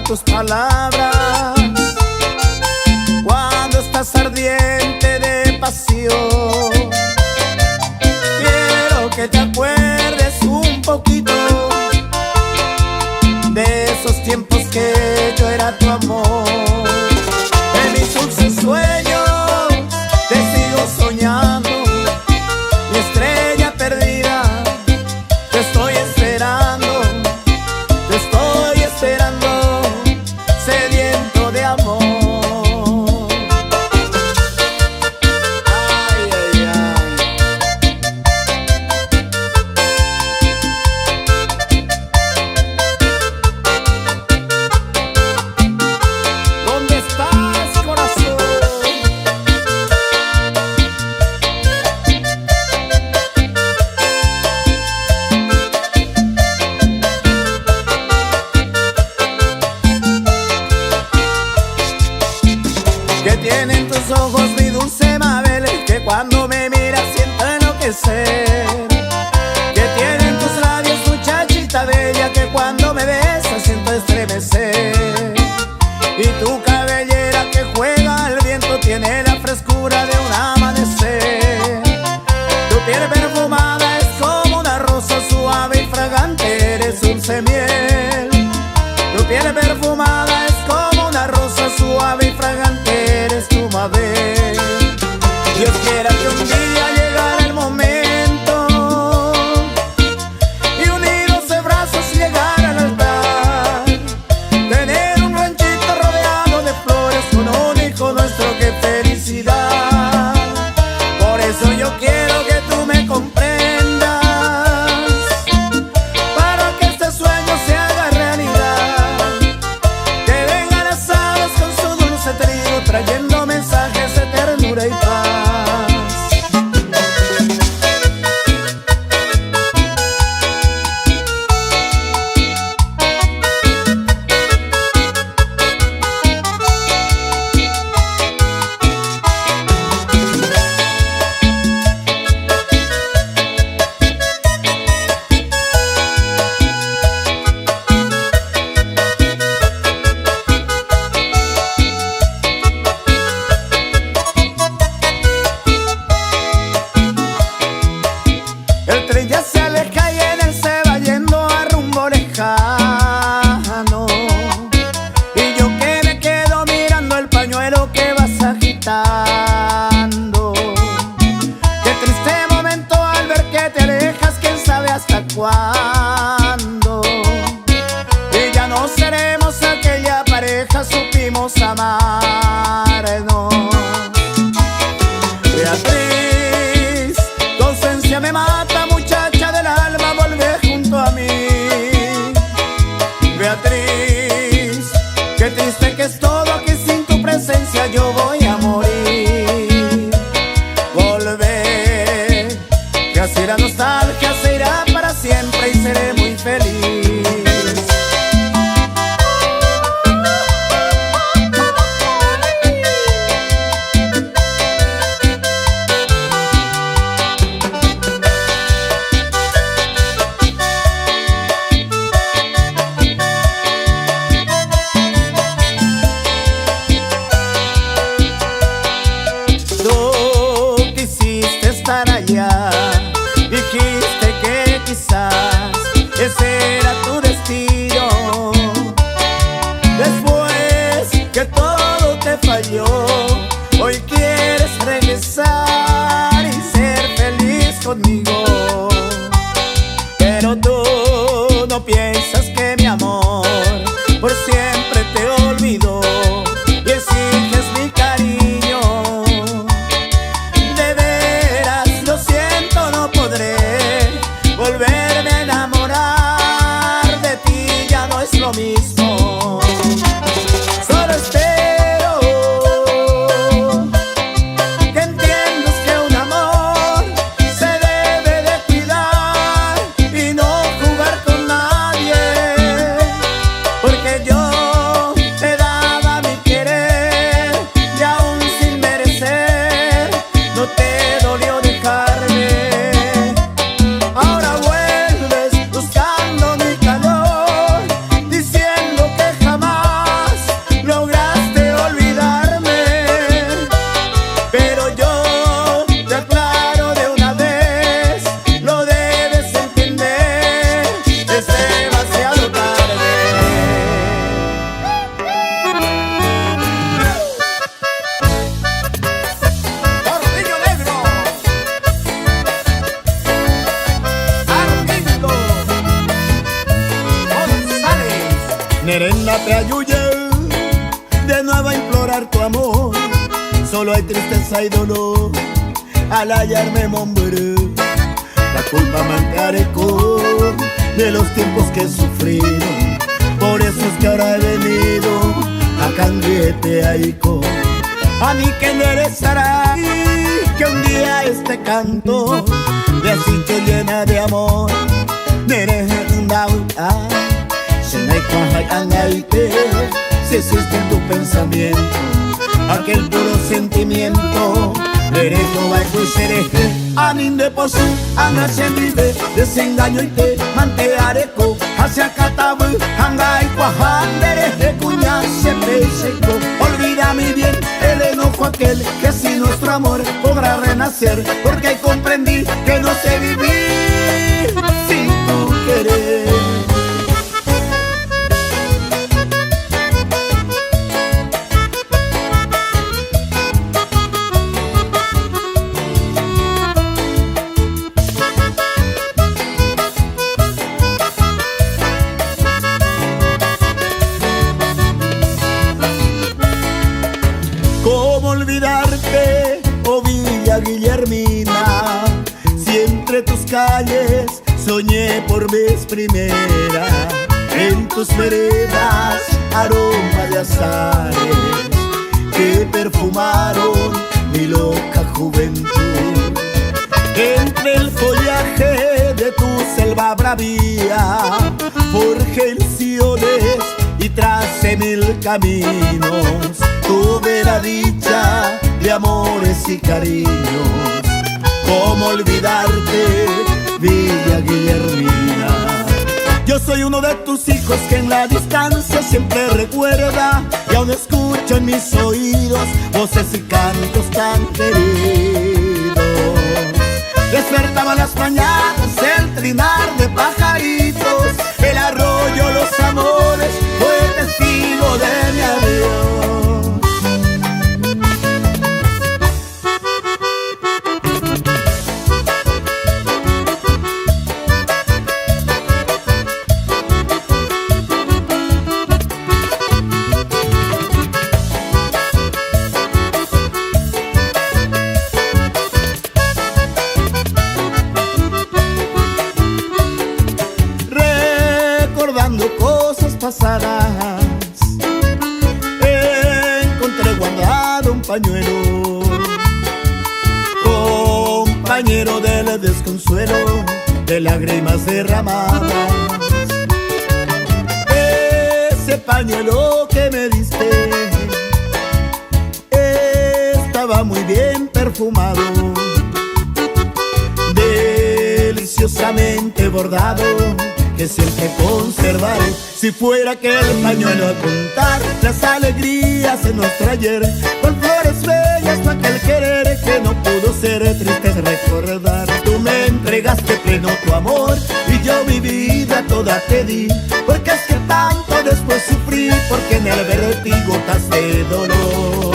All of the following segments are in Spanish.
Tus palabras cuando estás ardiente de pasión. Quiero que te acuerdes un poquito de esos tiempos que yo era tu amor. En mis dulces sueños te sigo soñando, mi estrella perdida. Te estoy esperando, te estoy esperando, sediento de amor. Ay, ay, ay. ¿Dónde estás, corazón? Que tienen tus ojos, mi dulce Mabel, que cuando me miras siento enloquecer. Que tienen tus labios, muchachita bella, que cuando me besas siento estremecer. Y tu cabellera que juega al viento tiene la frescura de un amanecer. Tu piel perfumada es como una rosa suave y fragante, eres dulce miel. Tu piel perfumada es como una rosa suave y fragante, eres tu Mabel. Dios quiera que un día llegara el momento y unidos de brazos llegar al altar, tener un ranchito rodeado de flores con un hijo nuestro, qué felicidad. Por eso yo quiero que tú me comprendas, para que este sueño se haga realidad. Que vengan las aves con su dulce trigo, trayendo mensajes de ternura y paz. El tren ya se aleja y en él se va yendo a rumbo lejano, y yo que me quedo mirando el pañuelo que vas agitando. Qué triste momento al ver que te alejas, quién sabe hasta cuándo. Y ya no seremos aquella pareja, supimos amarnos. Beatriz, tu ausencia me mata, muchacha del alma, vuelve junto a mí. Beatriz, qué triste que es todo aquí, sin tu presencia yo voy a morir. Volver, que así la nostalgia se irá para siempre y seré muy feliz. Tú quisiste estar allá, dijiste que quizás ese era tu destino. Después que todo te falló, hoy quieres regresar y ser feliz conmigo. Pero tú no piensas que mi amor por siempre es lo mismo. Solo espero que entiendas que un amor se debe de cuidar y no jugar con nadie, porque yo te daba mi querer y aún sin merecer no te dolió dejarme. Ahora vuelves buscando mi calor, diciendo que jamás lograste olvidarme, pero yo te aclaro de una vez, lo debes entender, es demasiado tarde. Tornillo Negro, Armindo González. Nerenda Peayuye, de nuevo a implorar tu amor. Solo hay tristeza y dolor al hallarme mombré. La culpa me encarecó de los tiempos que he sufrido. Por eso es que ahora he venido a canguete aico. A mí que enderezará que un día este canto de asito llena de amor. Nerenda si existe en tu pensamiento aquel puro sentimiento, derecho va a escuchar anin de posu, anache vive, desengaño y te manteareco, hacia catabu, hanga y cuajandere, de cuña se pecheco. Olvida mi bien el enojo aquel, que si nuestro amor podrá renacer, porque ahí comprendí que no sé vivir sin tu querer. ¿Cómo olvidarte, oh Villa Guillermina? Si entre tus calles soñé por vez primera, en tus veredas aroma de azares que perfumaron mi loca juventud. Entre el follaje de tu selva bravía forjé ilusiones y tracé mil caminos. Tuve la dicha de amores y cariños. ¿Cómo olvidarte, Villa Guillermina? Yo soy uno de tus hijos que en la distancia siempre recuerda, y aún escucho en mis oídos voces y cantos tan queridos. Despertaba las mañanas el trinar de pajaritos, el arroyo, los amores, fue testigo de mi adiós. Cosas pasadas, encontré guardado un pañuelo, compañero del desconsuelo, de lágrimas derramadas. Ese pañuelo que me diste estaba muy bien perfumado, deliciosamente bordado, que siempre conservaré. Si fuera aquel pañuelo a contar las alegrías de nuestro ayer, con flores bellas fue aquel querer que no pudo ser, triste es recordar. Tú me entregaste pleno tu amor y yo mi vida toda te di, porque es que tanto después sufrí, porque en el vértigo gotaste dolor.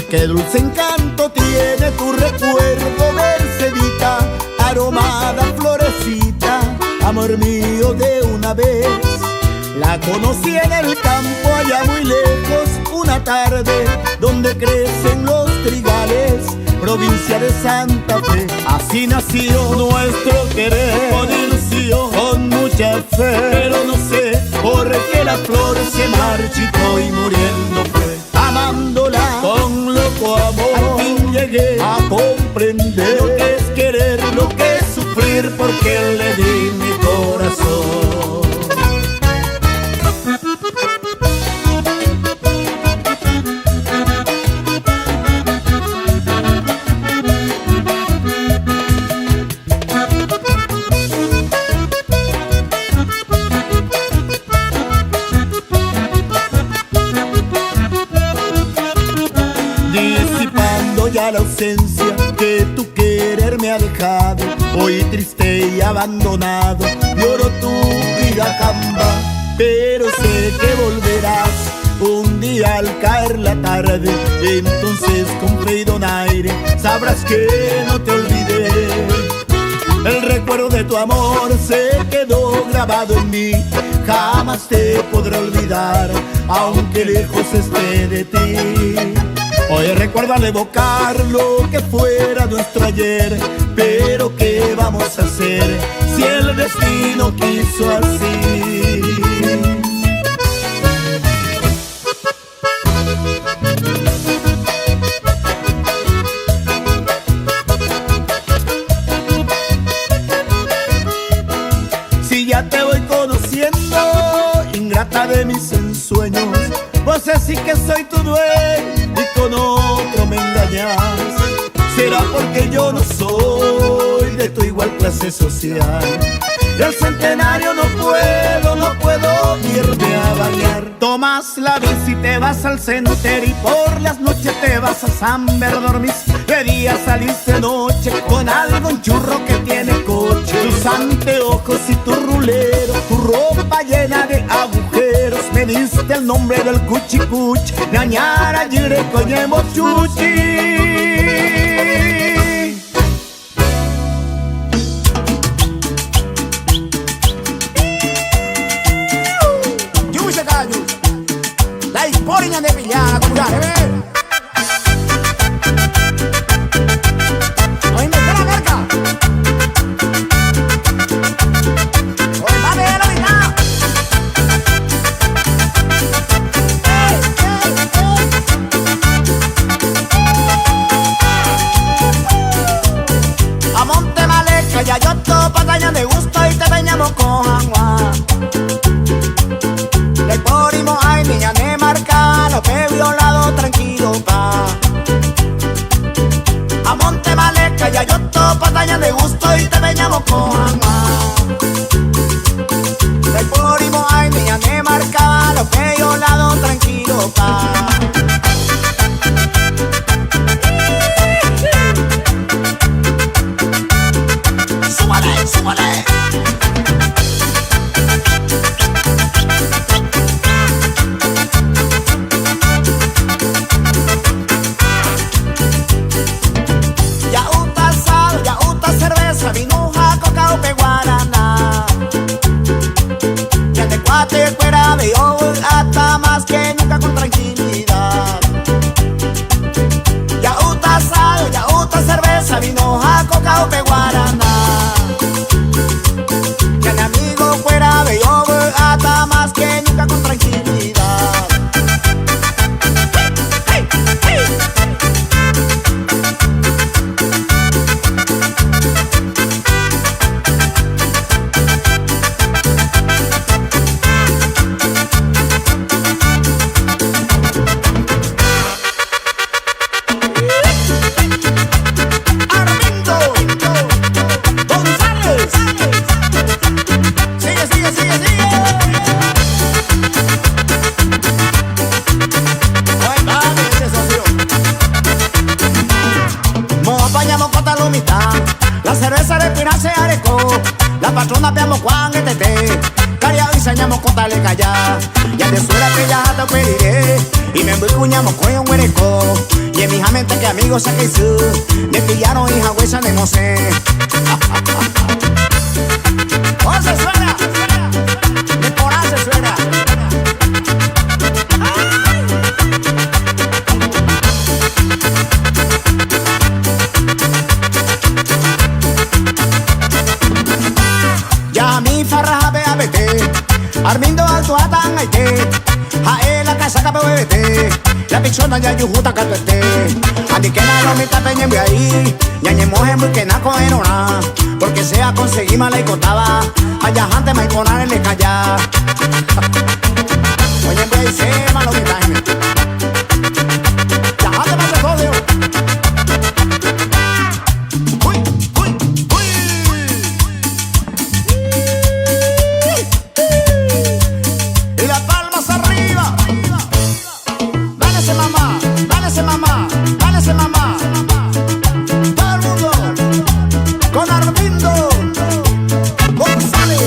Qué dulce encanto tiene tu recuerdo, verse vez. La conocí en el campo allá muy lejos, una tarde donde crecen los trigales, provincia de Santa Fe. Así nació nuestro querer, con ilusión, con mucha fe. Pero no sé por qué la flor se marchitó y muriendo fue. Amándola con loco amor, al fin llegué a comprender lo que es querer, lo que es sufrir, porque le di mi corazón. Disipando ya la ausencia que tu querer me ha dejado, hoy triste y abandonado, lloro tu vida camba. Pero sé que volverás un día al caer la tarde, entonces con fe y donaire sabrás que no te olvidé. El recuerdo de tu amor se quedó grabado en mí, jamás te podré olvidar, aunque lejos esté de ti. Hoy recuerdo al evocar lo que fuera nuestro ayer, pero ¿qué vamos a hacer si el destino quiso así? Si ya te voy conociendo, ingrata de mis ensueños, vos sí que soy tu dueño y con otro me engañas. Será porque yo no soy de tu igual clase social. Y al centenario no puedo irme a bañar. Tomas la bici y te vas al cementerio, y por las noches te vas a San Bernardino. De día salís de noche con algún churro que tiene coche, tus anteojos y tu rulero, tu ropa llena de agujeros. Me diste el nombre del cuchicuchi, ñañara yire coñemo chuchi. La historia de Villana, comunidad, hoy me la verga. Hoy va a ver la mitad. A Monte Maleca, ya yo to pataña de gusto y te veníamos con agua. Le ponimos ay niña ne marca, lo que violado tranquilo pa. A Monte Maleca ya yo to pataña de gusto y te veníamos con mamá. Le ponimos ay niña ne marca, lo que violado tranquilo pa. Súbale, súbale. Vinuja, cocao, peguarana. Ya de cuate, fuera de yo, hasta más que nunca con tranquilidad. Ya uta sal, ya uta cerveza, vinuja, cocao, peguarana. Ya de amigo, fuera de yo, hasta más que nunca con tranquilidad. Hey, hey, hey. La cerveza de Pina se arecó, la patrona peamos Juan ETT, Caria y sañamos con tale calla. Ya de suera que ya te pediré, y me embucuñamos con un huereco. Y en mi mente que amigos se que su, me pillaron hija huesa de Mosé. ¡Oh, se suena! Armindo alto atan aite hae la casa ka bebete la pichona ya yujuta ka tuete andi que na lo mi tapeñe me ahí ñañe moje muy que na ko enona porque sea conseguí mala y contaba allá antes me conar le calla oye me dice malo mi taime ya antes me recordio mamá, todo el mundo con Armindo González.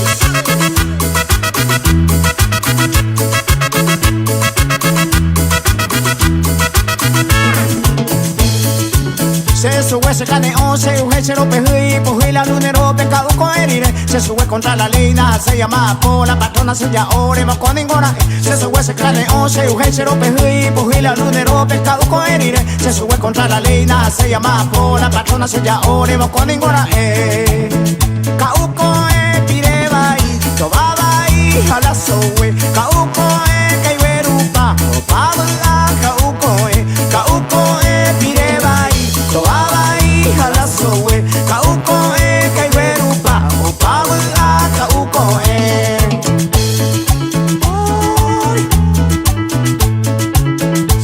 Se sube ese caneón, se un hechero pejuí, pují la lunero, pecado coherire. Se sube contra la leina, se llama por la patrona, se ya oremos con ninguna. Se sube ese caneón, se un hechero pejuí, pují la lunero, pecado coherire. Se sube contra la leina, se llama por la patrona, se ya oremos con ninguna. Cauco pireba y tobaba y jalazoe. Cauco caiberupa, opabla, cauco pireba y tobaba y jalazoe. Cauco caiberupa, opabla, cauco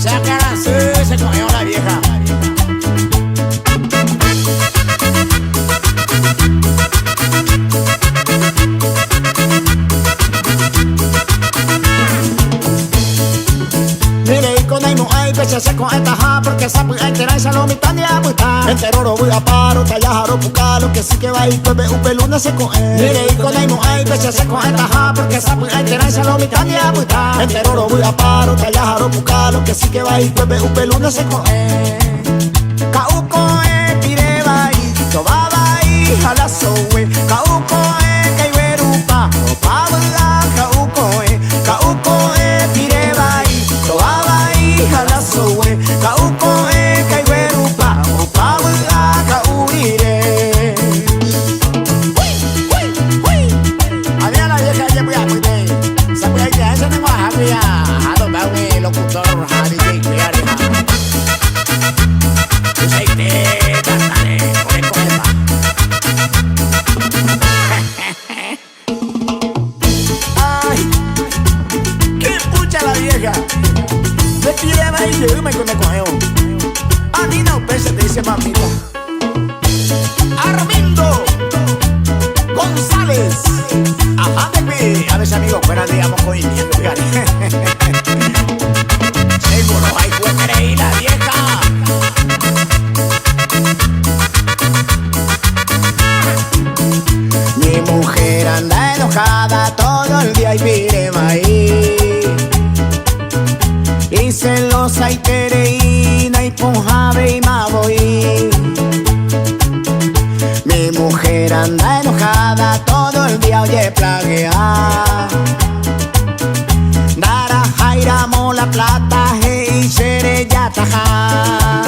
se aclara así, se comió la vieja. Mire, y con ahí no hay peche con esta ja, porque esa pues entera y salomita ni a puta. Entero voy a paro, tallajaro, pucalo, que sí que va y pues ve un peluna se con él. Mire, y con ahí no hay peche con esta ja, porque esa pues entera y salomita ni a puta. Entero voy a paro, tallajaro, pucalo, que sí que va y pues ve un peluna se con él. Cauco pireba y tobaba y jalazoe. Cauco caiberupa, opabla, cauco pireba y tobaba y jalazoe. Cauco caiberupa, opabla, caurire. Había la vieja ya voy a cuidar. Se puede ir a ese tengo a Javier. A donde va un locutor, a DJ, cuidar. Ay, qué pucha la vieja. Le pide más y yo me conejo. A mí no pese, te dice mamita. Armindo González. Ajá, bebé. A veces amigos, fuera digamos con India. Seguro hay que creer la vieja. Mi mujer anda enojada todo el día y pide maíz. Y celosa y pereína y ponjave y magoí. Mi mujer anda enojada todo el día, oye plaguea. Dara jaira mola plata y serella taja.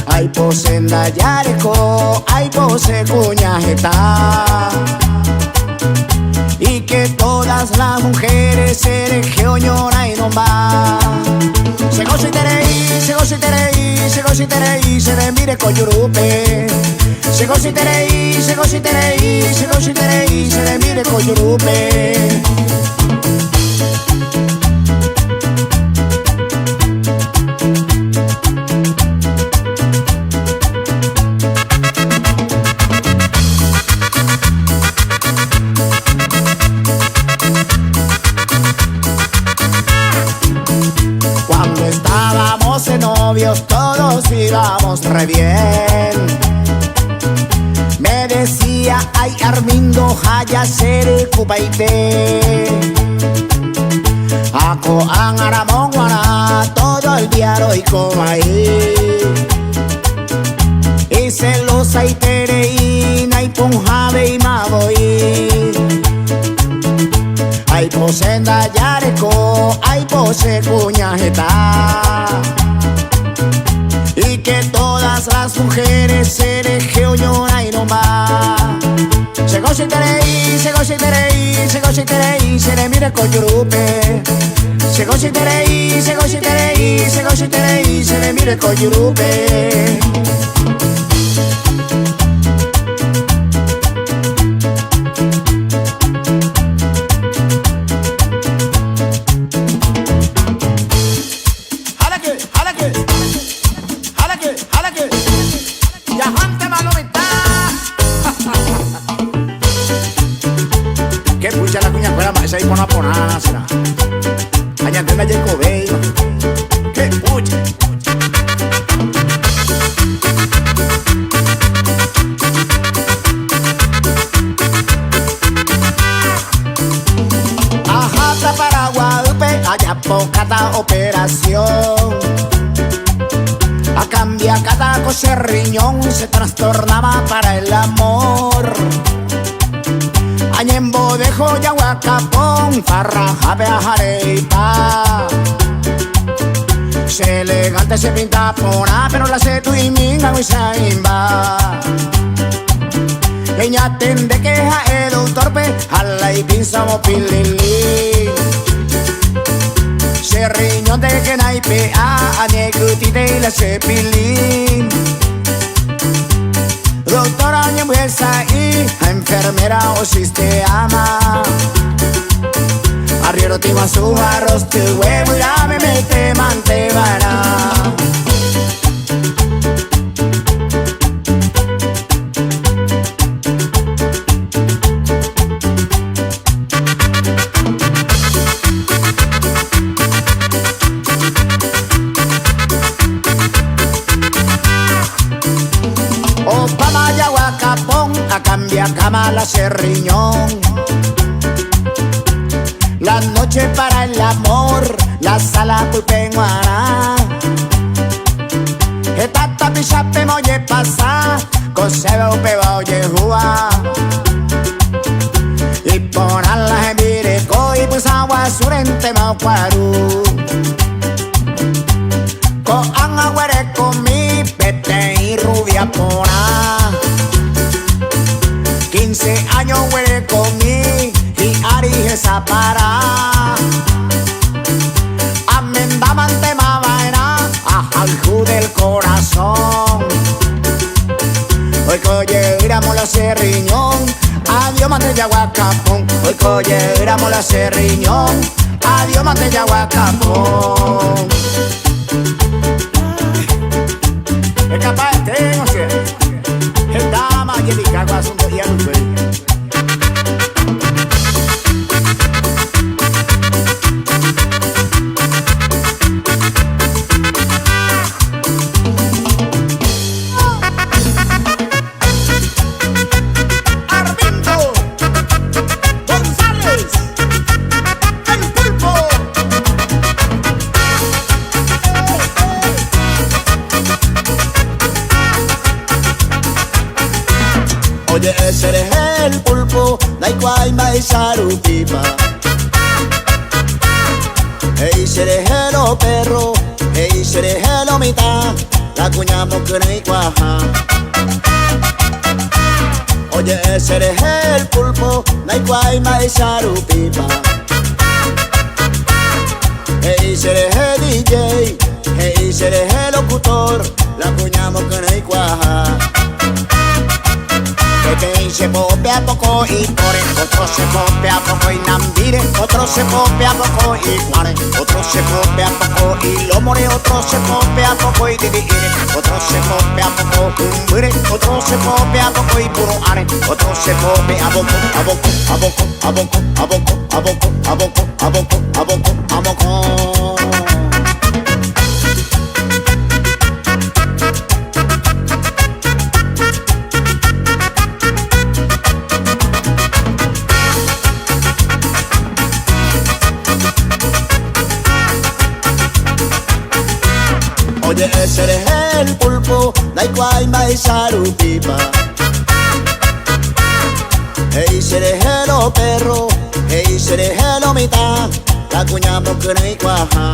Ay posenda yareco, ay pose cuñajeta. Y que todas las mujeres se geoñora y no va. Se goza y tereí, se goza y tereí, se goza y tereí, se de mire coyurupe. Se goza y tereí, se goza y tereí, se goza y tereí, se de mire coyurupe. Cuando estábamos de novios todos íbamos re bien. Me decía, ay Armindo, jaya ser cupaite. Ako ang aramong wana, todo el día lo y ahí. Y celosa y tereína y punjave y magoí. Ay posenda yareco, ay pose cuñajeta. Y que todas las mujeres se de geoñora y no va. Se se le mira con yurupe. Se le mira con yurupe. Esa y pona será. Añademe a Jacob Bey. Que pucha. Ajata para Guadalupe, allá pocata operación. A cambia cada cosa riñón se trastornaba para el amor. Añembo dejo yahuacapón, farra, javea, jareipa. Se elegante se pinta pona, pero la se tu y minga y saimba. Leña tende queja el torpe, ala y pinza mo pilili. Se riñón de que naipe a añecutite y la se pilín. Doctora ñembuesa y enfermera o sistema. Arriero tima su arroz, tu huevo y la me mete mantevara. Obama yahuacapón, a cambia cama la riñón. La noche para el amor, la sala pupenguara. Etata pichape moye pasa, coseo peba oye jua. Y ponan la embirico y pues agua surente mauparu. Con agüere con mi pete y rubia pona. 15 años huele con mi y ari esa para. Amenda mante mavaina, ajalju del corazón. Hoy coye iramos la riñón, adiós mante yahuacapón. Hoy coye iramos la riñón, adiós mante yahuacapón. Es capaz de no sé. El dama y el cagua son dos días muy. Armindo González, el pulpo. Oye, ese eres el pulpo, Daikuay Maizaru pipa. Ey, serejelo perro, ey, serejelo mitad, la cuña mocre y cuaja. Oye, ese eres el pulpo, Daikuay Maizaru pipa. Ey, sereje DJ, ey, sereje locutor, la cuña mocre y cuaja. Que se pope a poco y core, otro se pope a poco y nambire, otro se pope a poco y cuare, otro se pope a poco y lo more, otro se pope a poco y dividir, otro se pope a poco cumbure, otro se pope a poco y puro are, otro se pope a poco, a poco, a poco, a poco, a poco, a poco, a poco, a poco, a poco, a poco. Oye, ese eres el pulpo, Daikuay Maizaru pipa. Ey, serejelo perro, ey, serejelo mitad, la cuña mocre y cuaja.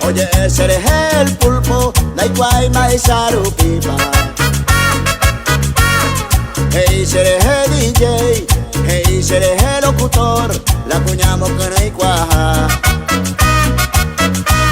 Oye, ese eres el pulpo, Daikuay Maizaru pipa. DJ, hey, si eres el locutor, la cuñamos que no hay cuaja.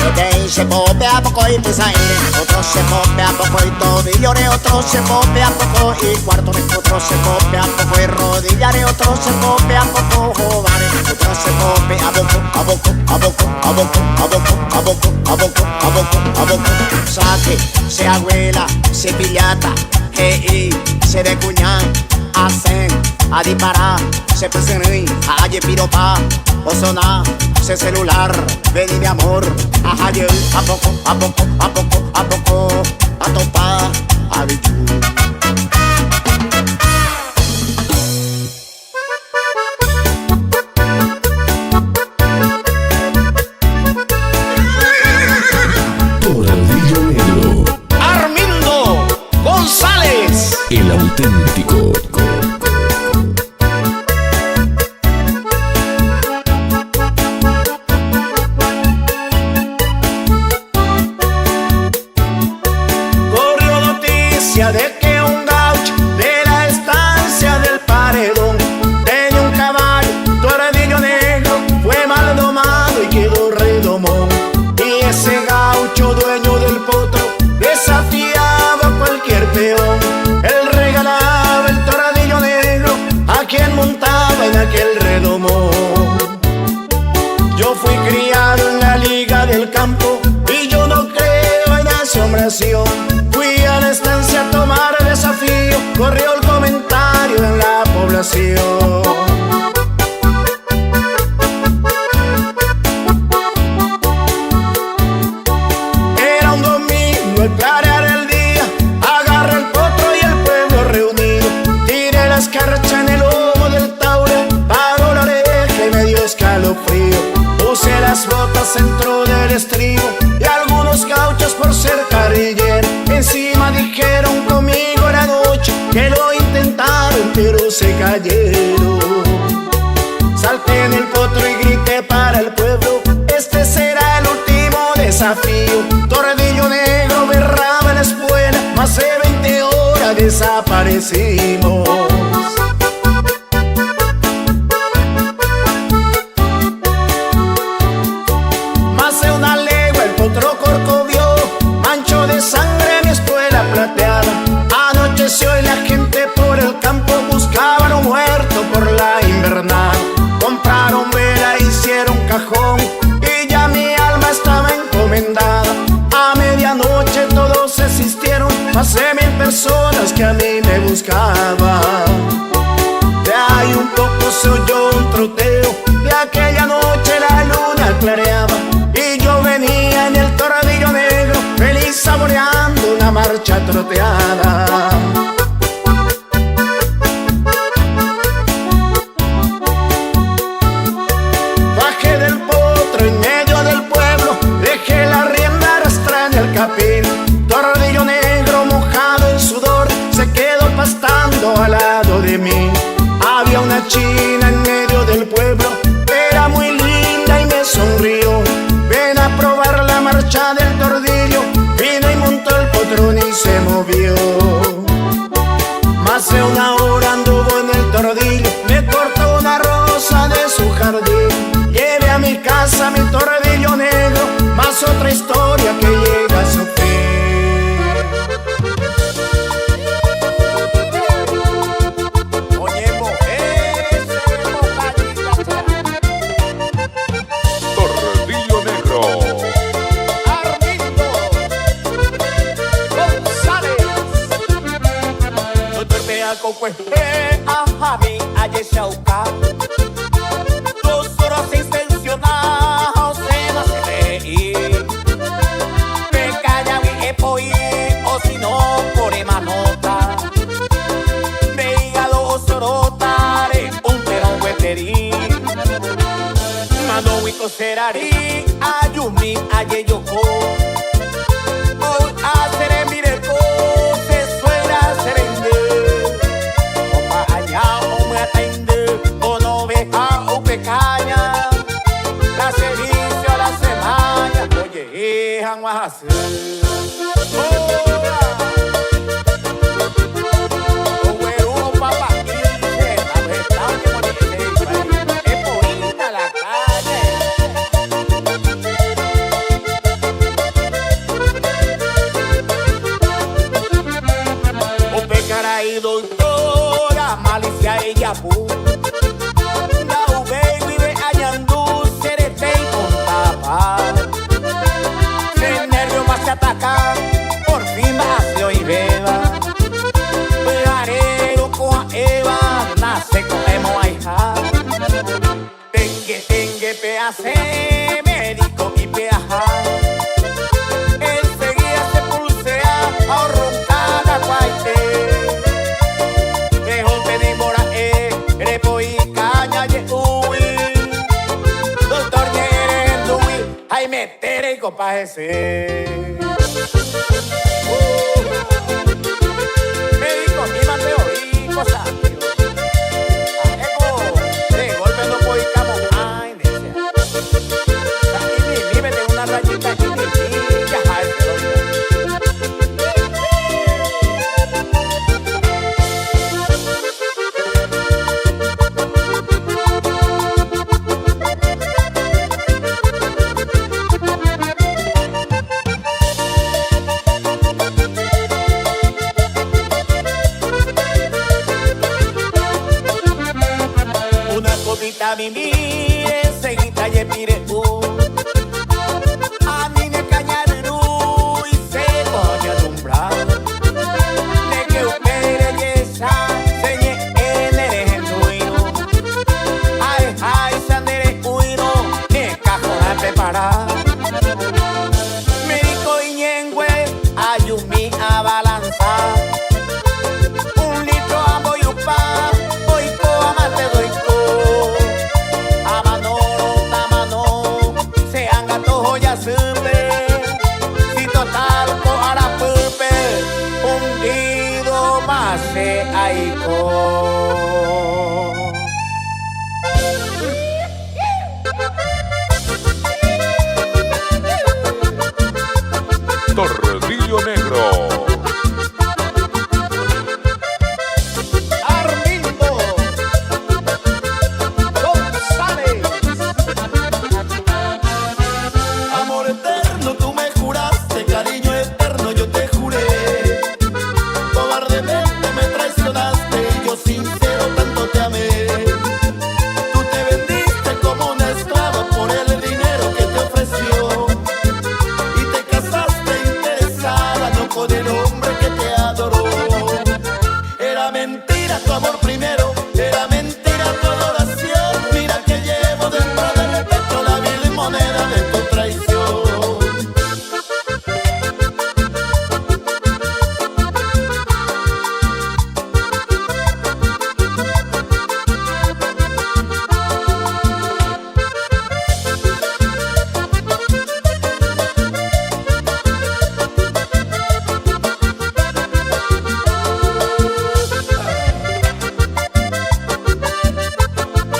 Ok, se pope a poco y pesaire, otro se pope a poco y todillore, otro se pope a poco y cuarto, otro se pope a poco y rodillare, otro se pope a poco jovare, otro se pope a poco, a poco, a poco, a poco, a poco, a poco, a poco, a poco, a poco. Saque, se abuela, se pillata, hey, se de cuñán, hacen, a disparar, se presenen, a piropa, o sonar, se celular, vení mi amor, a yo, a poco, a poco, a poco, a poco, a topar, a bichu. Tornillo Negro. Armindo González. El auténtico. De que un gaucho de la estancia del Paredón tenía un caballo tordillo negro, fue mal domado y quedó redomón. Y ese gaucho dueño del potro desafiaba a cualquier peón. Él regalaba el tordillo negro a quien montaba en aquel redomón. Yo fui criado en la liga del campo y yo no creo en asombración. Fui a la estancia a tomar desafío, corrió el comentario en la población. Era un domingo, al clarear el día, agarré el potro y el pueblo reunido. Tiré la escarcha en el lomo del taure, paró la oreja y me dio escalofrío. Puse las botas dentro del estribo y algunos gauchos por ser carrillero encima dijeron conmigo la noche que lo intentaron pero se cayeron. Salté en el potro y grité para el pueblo, este será el último desafío. Tordillo negro berraba en la escuela, más de 20 horas desaparecimos. Más de una legua el potro corcovió, mancho de sangre mi espuela plateada. Anocheció y la gente por el campo buscaban un muerto por la invernada. Compraron vela, hicieron cajón y ya mi alma estaba encomendada. A medianoche todos existieron, más de 1000 personas que a mí me buscaban. De ahí un poco se oyó un troteo, de aquella noche la luna clareaba y yo venía en el tordillo negro, feliz saboreando una marcha troteada. Bajé del potro en medio del pueblo, dejé la rienda arrastrar en el capín. Tordillo negro mojado en sudor se quedó pastando al lado de mí. Había una china en medio del pueblo, era muy linda y me sonrió. Ven a probar la marcha del tordillo, vino y montó el potrón y se movió. Más de una hora anduvo en el tordillo, me cortó una rosa de su jardín. Llevé a mi casa mi tordillo negro, más otra historia que llega a su fin. Tornillo Negro. Armindo González. No duerme a coque, a Javi, a Yeshauka. 2 horas intencionados se no se reír. Me calla mi epoí, o si no por emanota. Veígalo o sorotare, un terón hueterí. Mano huico serari, ayumi, ayeyoko. Hoy haceré mireko, se suena serende. Opa allá, o me atende, o no veja, o pecaña. La servicio a la semana, oye, janguajase. cara y doctora, malicia ella pu. Now baby ve añandú, serete y con tapa. Se nervio más se ataca, por fin va hoy beba. Pegarero con a Eva, nace con emo aija. Tengue peace, médico y peaja. Enseguida se pulsea, ahorroncada guaite. Mejor pedí mora repo y caña ye uy. Doctor ñere en dui, ay metere y copa ese. Médico, mi mateo y cosa. De golpe no puedo ir camo. Ay, desea. Y mi mete una rayita y mi ya ay, una copita mi mire, enseguida ye mire a mí me cañarú y se coño alumbrar. De que usted belleza, señe el erenduino. Ay, sandere uino, ne cajona preparar. Médico y ñengüe, ayumi a balanzar. Un litro a boyupa, boico a mate doico. A mano, se anga toho ya supe. Si total ko ara pupe, hundido más se aiko. Tordillo Negro. Armindo González. Amor eterno, tú me juraste, cariño eterno, yo te juré. Cobardemente me traicionaste y yo sincero tanto te amé. Tú te vendiste como una esclava por el dinero que te ofreció. Y te casaste interesada, no con el hombre que te adoró. Era mentira tu amor primero, era mentira tu adoración. Mira que llevo dentro del pecho la vil moneda de tu traición.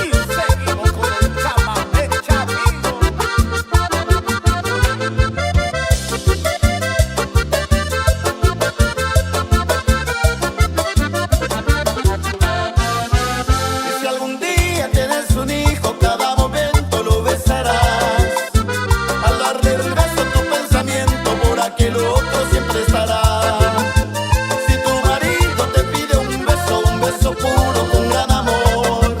Y seguimos con el chamamé chavito. Y si algún día tienes un hijo, cada momento lo besarás. Al darle el beso tu pensamiento por aquel otro siempre estará. Si tu marido te pide un beso puro con gran amor,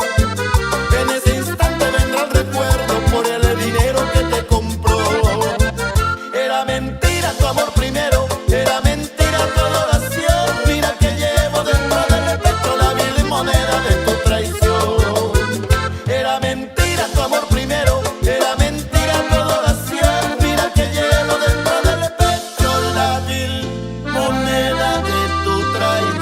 en ese instante vendrá el recuerdo por el dinero que te compró. Era mentira tu amor primero, era mentira tu adoración. Mira que llevo dentro del pecho la vil moneda de tu traición. Era mentira tu amor primero, era mentira tu adoración. Mira que llevo dentro del pecho la vil moneda de tu traición.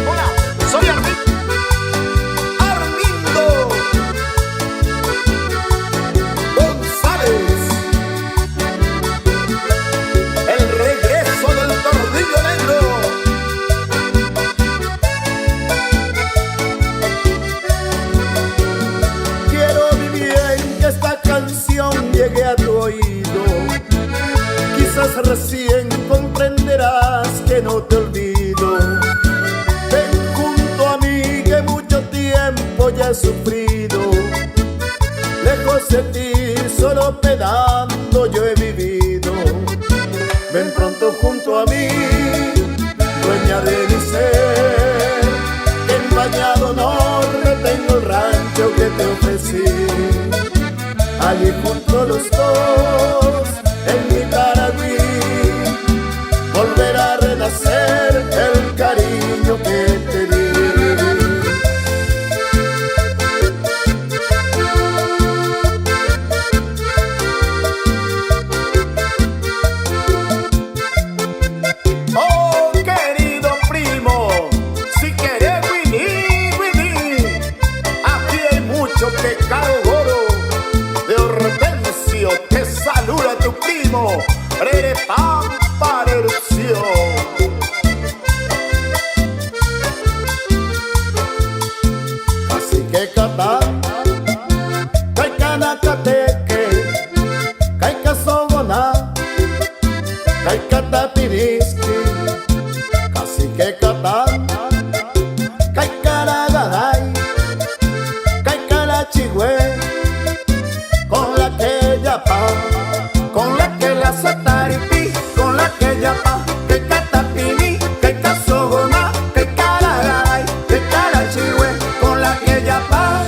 Hola, soy Armindo González. El regreso del Tordillo Negro. Quiero mi bien que esta canción llegue a tu oído. Quizás recién comprenderás que no te olvido. Ven junto a mí que mucho tiempo ya he sufrido. Lejos de ti solo penando yo he vivido. siento junto a mí, dueña de mi ser. Empañado no retengo el rancho que te ofrecí. Allí junto a los dos, en mi Taragüí, volverá a renacer el cariño que te di. Oh, querido primo, si querés Winnie, aquí hay mucho pecado gordo. De Hortensio te saluda tu primo, Prepampa erupción. Así que catán, caicanacateque, caicasogona, caicatapiriski, así que catán, caicaragaday, caicarachigüe, con la que yapa, con la que la sataripi, con la que yapa, que catapini, que casogona, que caragaray, que carachihue, con la que yapa.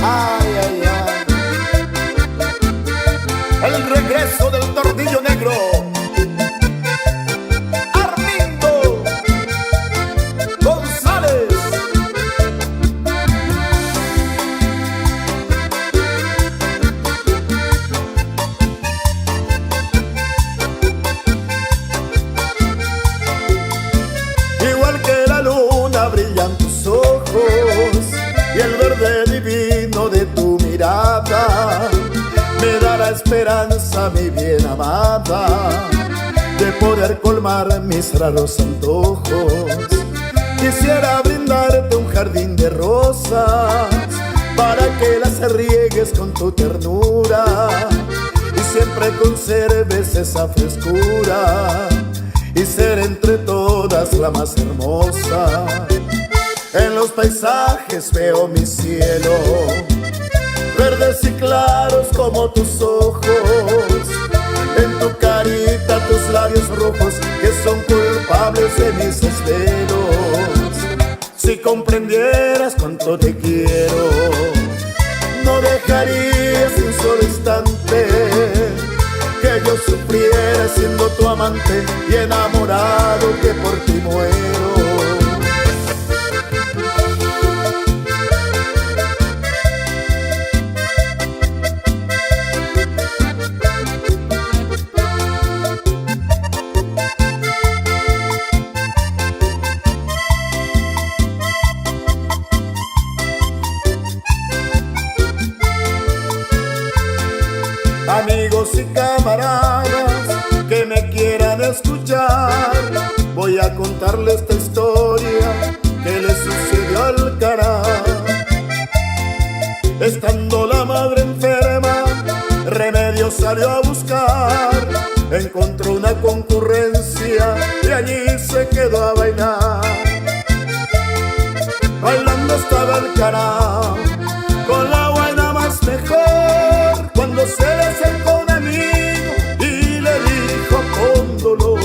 Ay, ay, ay. El regreso del tordillo negro. Armindo González. Igual que la luna brillan tus ojos y el verde divino de tu mirada me da la esperanza, mi bien amada, de poder colmar mis raros antojos. Quisiera brindarte un jardín de rosas para que las riegues con tu ternura y siempre conserves esa frescura y ser entre todas la más hermosa. En los paisajes veo mi cielo, verdes y claros como tus ojos. En tu carita tus labios rojos que son culpables de mis desvelos. Si comprendieras cuánto te quiero, no dejarías un solo instante que yo sufriera siendo tu amante y enamorado que por ti muero. Amigos y camaradas que me quieran escuchar, voy a contarles esta historia que le sucedió al Cará. Estando la madre enferma, Remedio salió a buscar, encontró una concurrencia y allí se quedó a bailar. Bailando estaba el Cará con la guaina más mejor, cuando se le acercó un amigo y le dijo con dolor: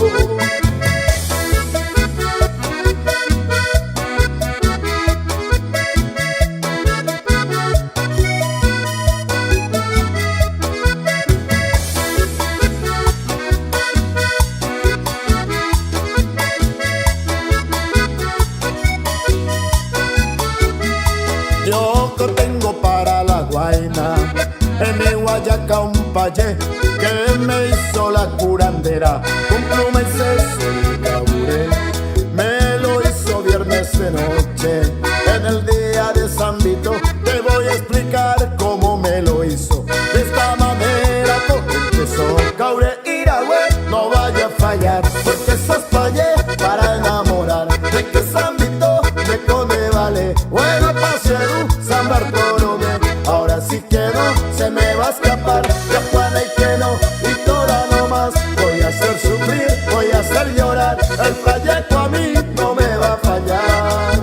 yo que tengo para la guaina en mi guayaca un payé que me hizo la curandera con pluma y seso y caburé. Me lo hizo viernes de noche en el día de San Vito. Te voy a explicar cómo me lo hizo. De esta manera todo empezó. Caure Iragüe, no vaya a fallar, porque sos payé para enamorar. De que San Vito me cone vale, bueno paseru, San Bartolomé. Ahora sí que no se me va a escapar, ya puede y que no, y toda nomás. Voy a hacer sufrir, voy a hacer llorar, el proyecto a mí no me va a fallar.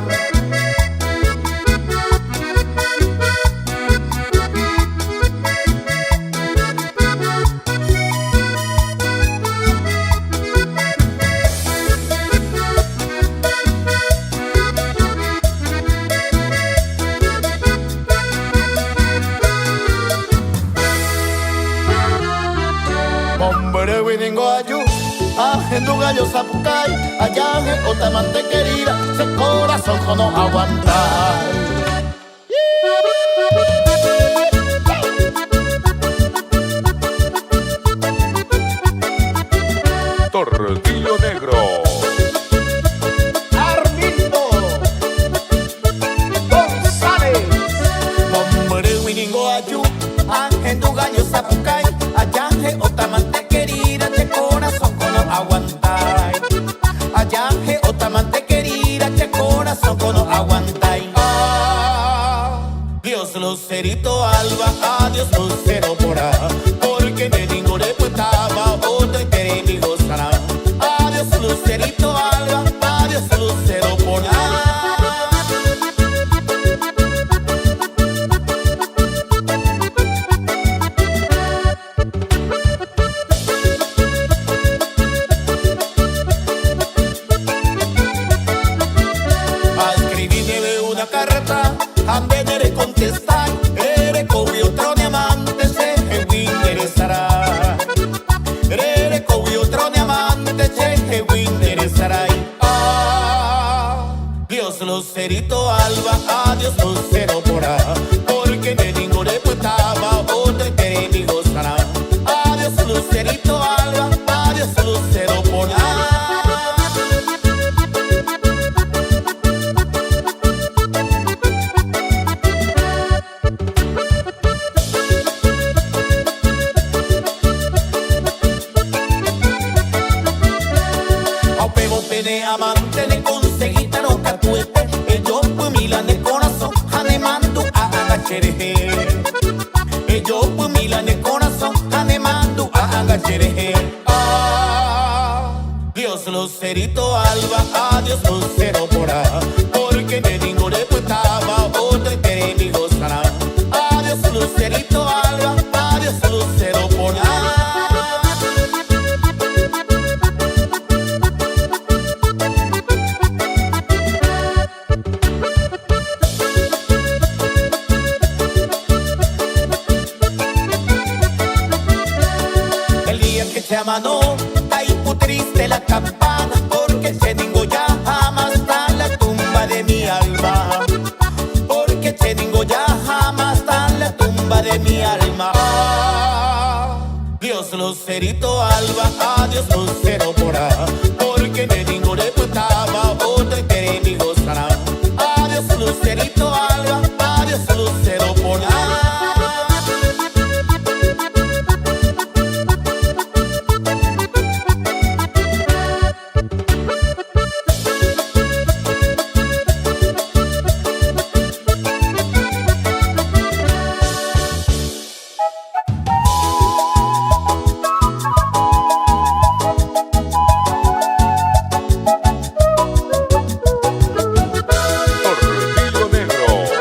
Hombre, winningo ayu, en gallo sapucay, allá en Otamante querida, ese corazón con no aguantar. Tordillo Negro. Armindo González. Hombre, winningo ayu, en tu gallo sapucay, allá en Otamante querida, este corazón con no aguantar. Allá en Otamante querida, este corazón con no aguantar. Dios Lucerito Alba, adiós Lucero Porá, porque de ningún estaba otro y querer mi gozará. Adiós Lucerito Alba, adiós Lucero Porá. A escribirme una carta, a venir contestar, eres como otro diamante, se me interesará. Eres como otro diamante, se me interesará. Dios Lucerito Alba, adiós Lucero Porá, porque de ningún estaba otro que ni gozará. Adiós Lucerito Alba, adiós Lucero Porá. Pene amante ne conseguita no catuete e yo pues Milan el corazón anemando a agachere e yo pues Milan el corazón anemando a agachere. Dios Lucerito Alba, adiós Lucero Porá, porque de ningún estaba otro y querer mi gozará. Adiós Lucerito Alba, adiós Lucero Porá. Llamanó, caipo triste la campana, porque se ningo ya jamás está en la tumba de mi alma. Porque se ningo ya jamás está en la tumba de mi alma. Dios Lucerito Alba, adiós Lucero Porá, porque de ningún estaba otro y querer mi gozará. Adiós Lucerito Alba, adiós Lucero Porá. Tordillo Negro.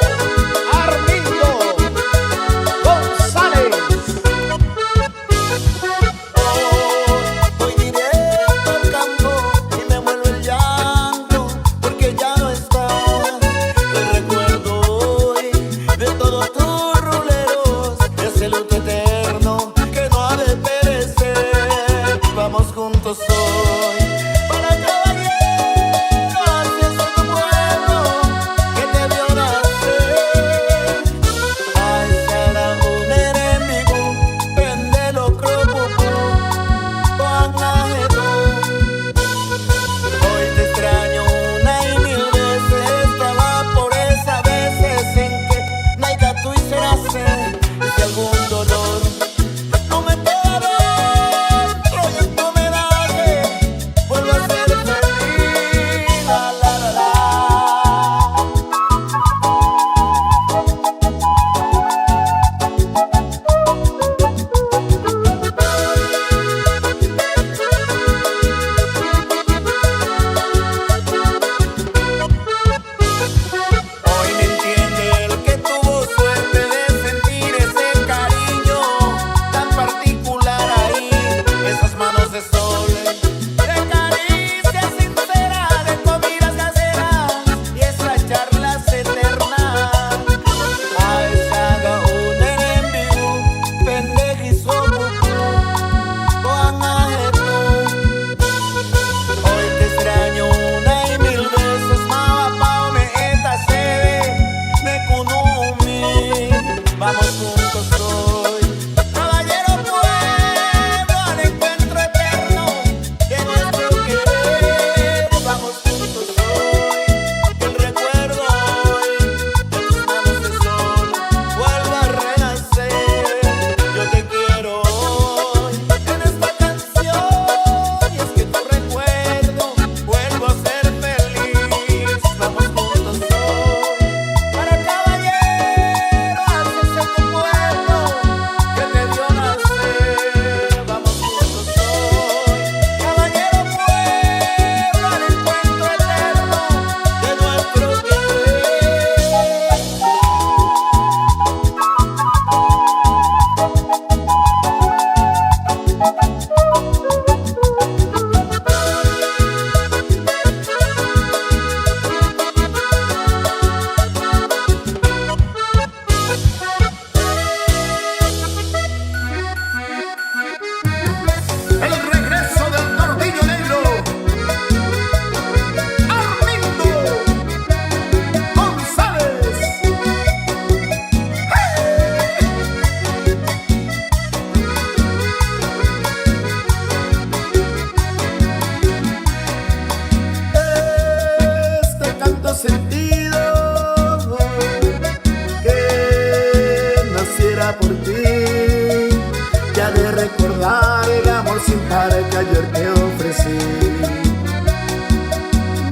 recordar el amor sin par que ayer te ofrecí.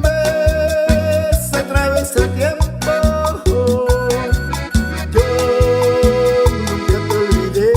Ves a través del tiempo, yo nunca te olvidé,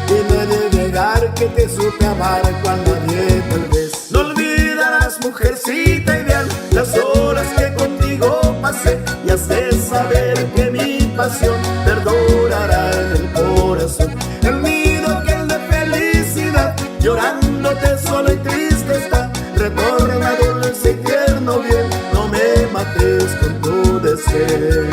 y no he de negar que te supe amar cuando nadie tal vez. No olvidarás, mujercita ideal, las horas que contigo pasé, y has de saber que mi pasión perdurará en el corazón. El nido que el de felicidad, llorándote solo y triste está. Retorna dulce y tierno bien, no me mates con tu deseo.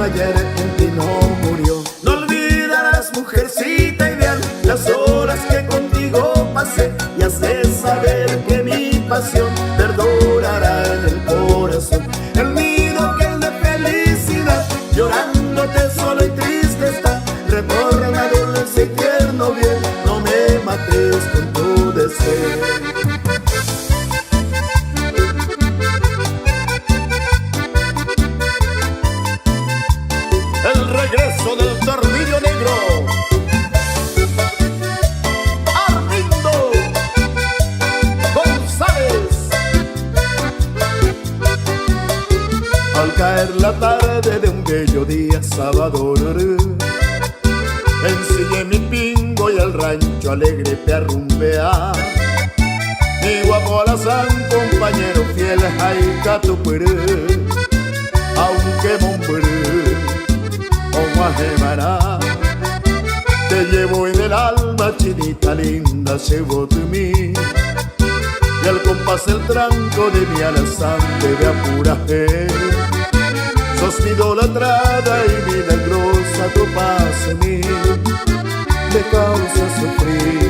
Ayer en ti no murió. No olvidarás, mujercita ideal, las horas que contigo pasé, y has de saber que mi pasión perdurará en el corazón. El nido que el de felicidad, llorándote solo y triste está. Retorna dulce y tierno bien, no me mates con tu deseo. El regreso del Tornillo Negro, Arlindo González. Al caer la tarde de un bello día sábado, ensillé mi pingo y al rancho alegre te arrumbear. Mi guapo alazán, compañero fiel, jaica tu puré, aunque mombré o guajemará, te llevo en el alma, chinita linda, llevo de mí. Y al compás del tranco de mi alazán debe apuraje. Sos mi idolatrada y milagrosa, tu paz en mí me causa sufrir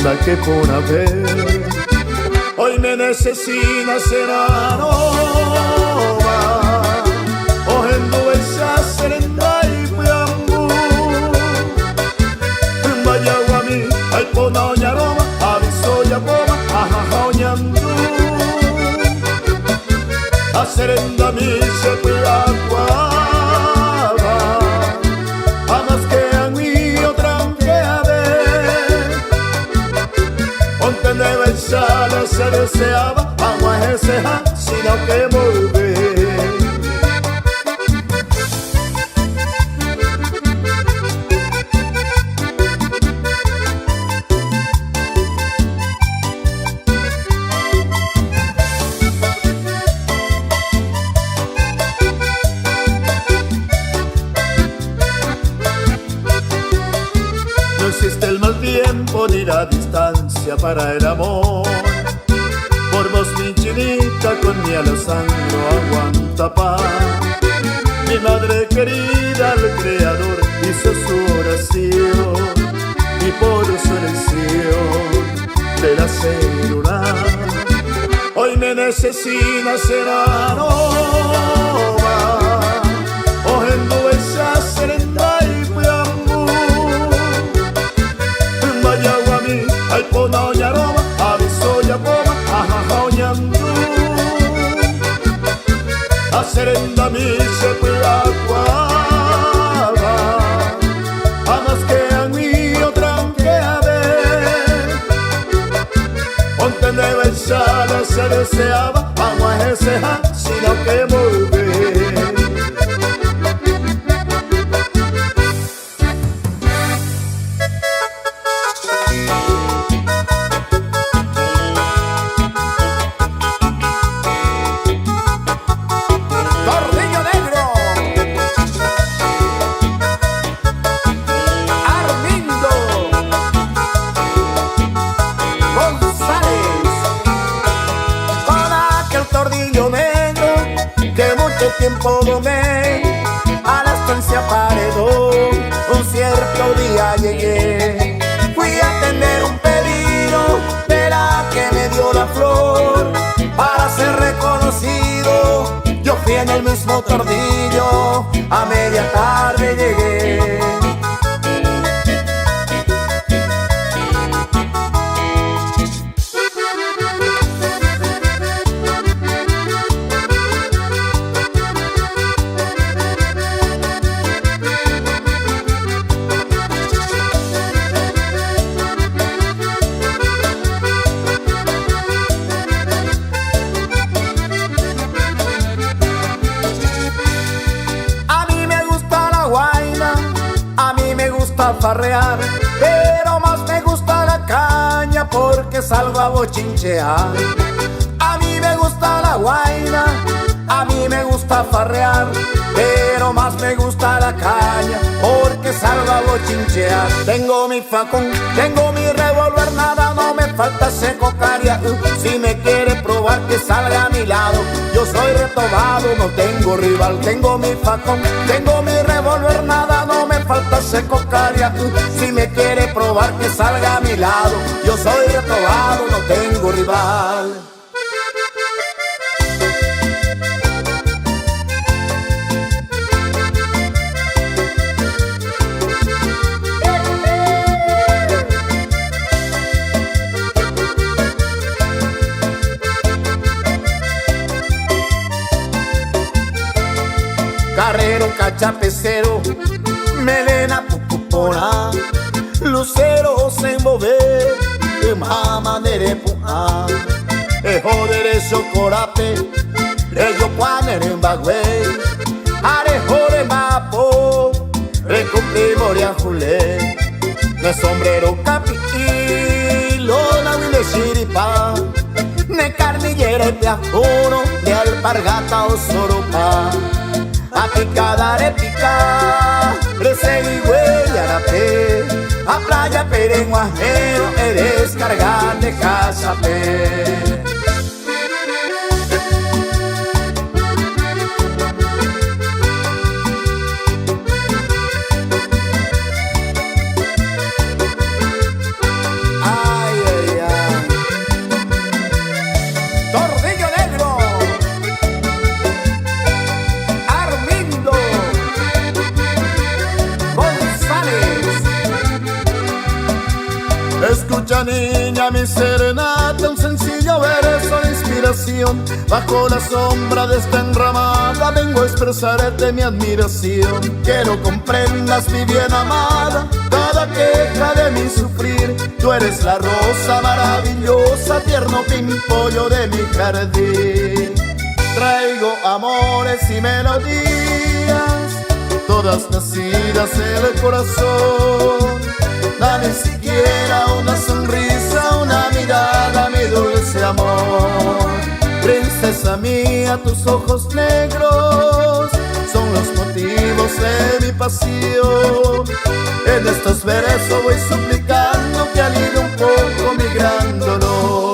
la que por haber. Hoy me necesita será nova, ojendo esa serenda y puambu. Vaya guami, ay pona oña roma, aviso ya poma, ajaja oñandu. A serenda mi se puede acuaba, amas que a mí otra que a ver. Ponte de besar se deseaba, agua ese ja, sino que volver. No existe el mal tiempo ni la distancia para el amor. Por vos mi chinita con mi alazán no aguanta paz. Mi madre querida al Creador hizo su oración, y por su elección de la celular hoy me necesita será nova, ojendo esa serenda y puambu. Vaya guami, ay pona oña roma, aviso ya poma, ajaja oñandu. A serenda mi se puede acuaba, amas que a mí otra que a ver. Ponte de besar se deseaba, vamos a ese ja, sino que volver. hace tiempo domé a la estancia Paredón. Un cierto día llegué, fui a atender un pedido de la que me dio la flor. Para ser reconocido, yo fui en el mismo tordillo, a media tarde llegué. Farrear, pero más me gusta la caña porque salgo a bochinchear. A mí me gusta la guaina, a mí me gusta farrear, pero más me gusta la caña porque salgo a bochinchear. Tengo mi facón, tengo mi revólver, nada no me falta ese cocaria. Si me quiere probar que salga a mi lado, yo soy retobado, no tengo rival. Tengo mi facón, tengo mi revólver, nada no me falta ese cocaria. Si me quiere probar que salga a mi lado, yo soy retobado, no tengo rival. Carrero, cachapecero, melena pupupona, lucero se mover, mama nerepuá, joder chocorate, yo cuanere bagüey, arejore mapo, recumple moria jule, ne sombrero capi, lona wile chiripa, ne carnillera y piajuno, de alpargata o soropa. A picada arepica, resegui güey arape, a playa perenguajero, eres cargar de casapé. Ay, ay, ay. Tordillo negro. Escucha niña mi serenata, un sencillo verso de inspiración. Bajo la sombra de esta enramada vengo a expresarte mi admiración. Quiero comprendas mi bien amada, cada queja de mi sufrir. Tú eres la rosa maravillosa, tierno pimpollo de mi jardín. Traigo amores y melodías, todas nacidas en el corazón. Dame siquiera una sonrisa, una mirada, mi dulce amor. Princesa mía, tus ojos negros son los motivos de mi pasión. En estos versos voy suplicando que alivie un poco mi gran dolor.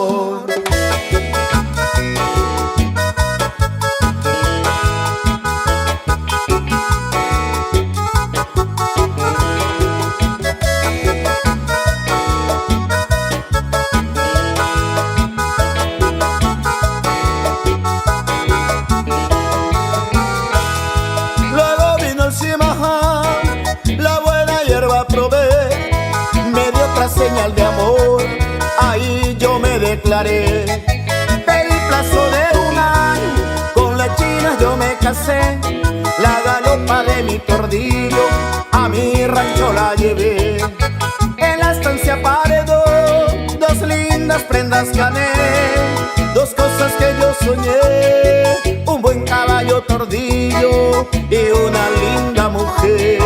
Señal de amor, ahí yo me declaré. Pedí plazo de un año, con la china yo me casé. La galopa de mi tordillo a mi rancho la llevé. En la estancia Paredón, dos lindas prendas gané. Dos cosas que yo soñé, un buen caballo tordillo y una linda mujer.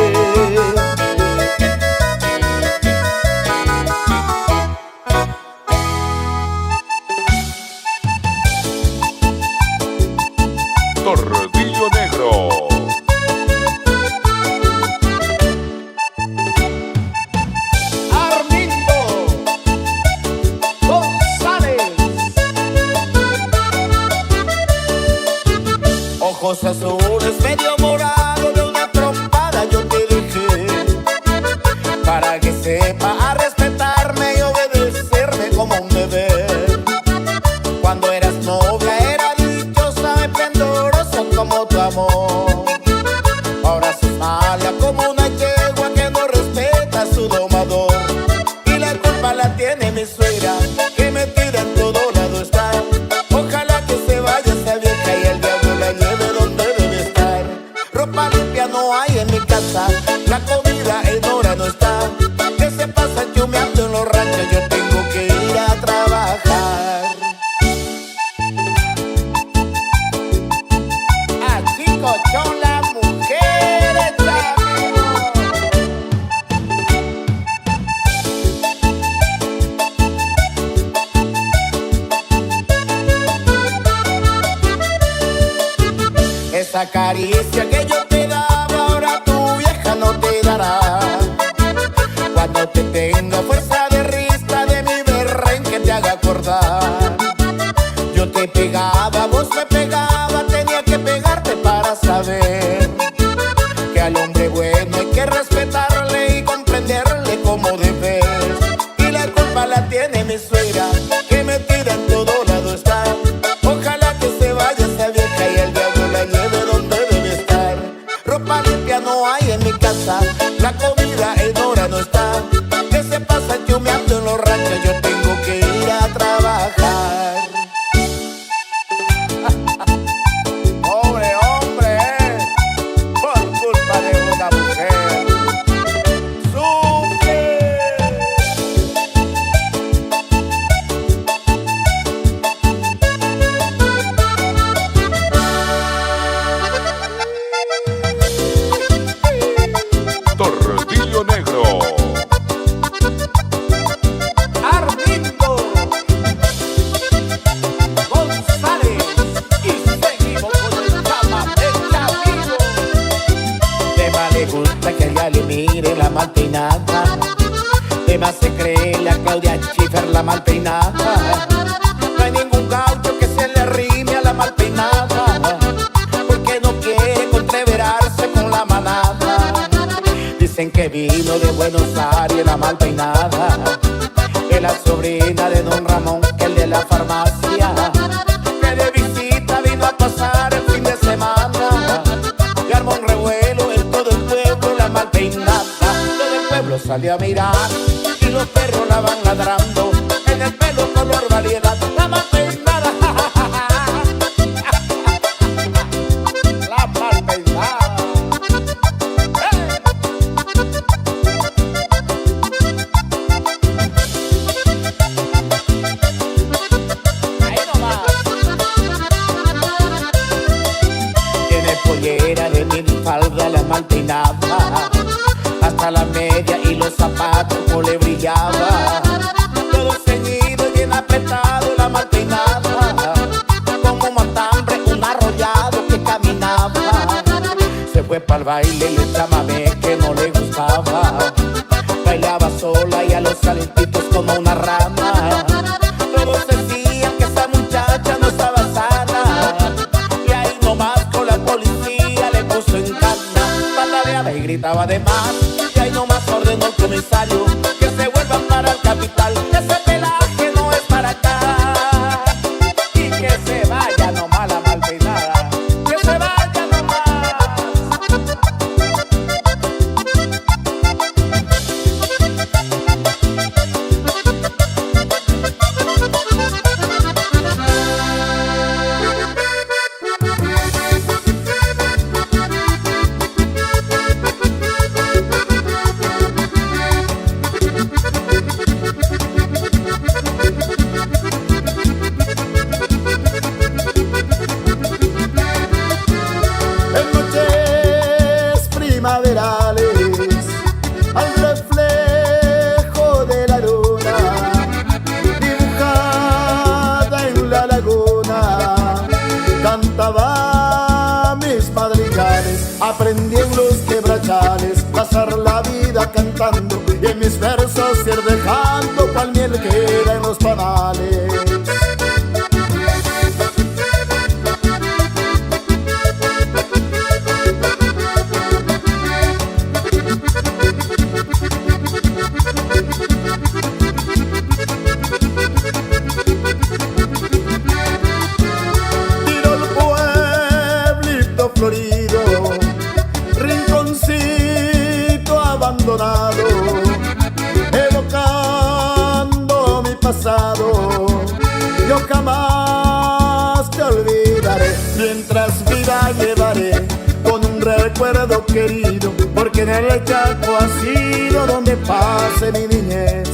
Tordillo negro. Armindo González. Ojos azules esa caricia que yo te daba, ahora tu vieja no te dará. Cuando te tenga fuerza de risa de mi berrenque te haga acordar. Yo te pegaba, vos me pegaba, tenía que pegarte para saber que al hombre bueno hay que respetarle y comprenderle como deber. Y la culpa la tiene mi suegra, que metida en todo lado está. Ojalá que se vaya esa vieja y el diablo la lleve donde debe estar. Ropa limpia no hay en mi casa, la comida en hora no está. Que se pasa chumeando en los ranchos, yo tengo que ir a trabajar. Pobre hombre, por culpa de una mujer. ¡Sufre! Tordillo Negro. Armindo González, y seguimos con el Chama del Camino. De más le gusta que ella le mire la mal peinada, de más se cree la Claudia Schiffer la mal peinada. No hay ningún gaucho que se le rime a la mal peinada, porque no quiere contreverarse con la manada. Dicen que vino de Buenos Aires la mal peinada, es la sobrina de don Ramón, que el de la farmacia, que de visita vino a pasar el fin de semana. Y armó un revuelo en todo el pueblo la mal peinada. Todo el pueblo salió a mirar y los perros la van ladrando. En el pelo color variedad, la mal peinada. La mal peinada. Ahí nomás. Tiene pollera de minifalda la mal peinada, hasta la media y los zapatos como le brillaba. Todo ceñido y bien apretado la mal peinada, como matambre, un arrollado que caminaba. Se fue pa'l baile y el chamamé que no le gustaba, bailaba sola y a los calentitos como una rana. Todos decían que esa muchacha no estaba sana, y ahí nomás con la policía le puso en cana. Pataleaba y gritaba de más, y ahí nomás ordenó el comisario que se vuelvan para el capital. Ese pelaje no es para acá, y que se vaya nomás la mal peinada, que se vaya nomás. En noches primaverales, al reflejo de la luna, dibujada en la laguna, cantaba mis madrigales. Aprendí en los quebrachales pasar la vida cantando, y en mis versos ir dejando cual miel queda en los panales. Tiro el pueblito florido, rinconcito abandonado, evocando mi pasado. Yo jamás te olvidaré, mientras viva llevaré con un recuerdo querido, porque en el Chaco ha sido donde pase mi niñez.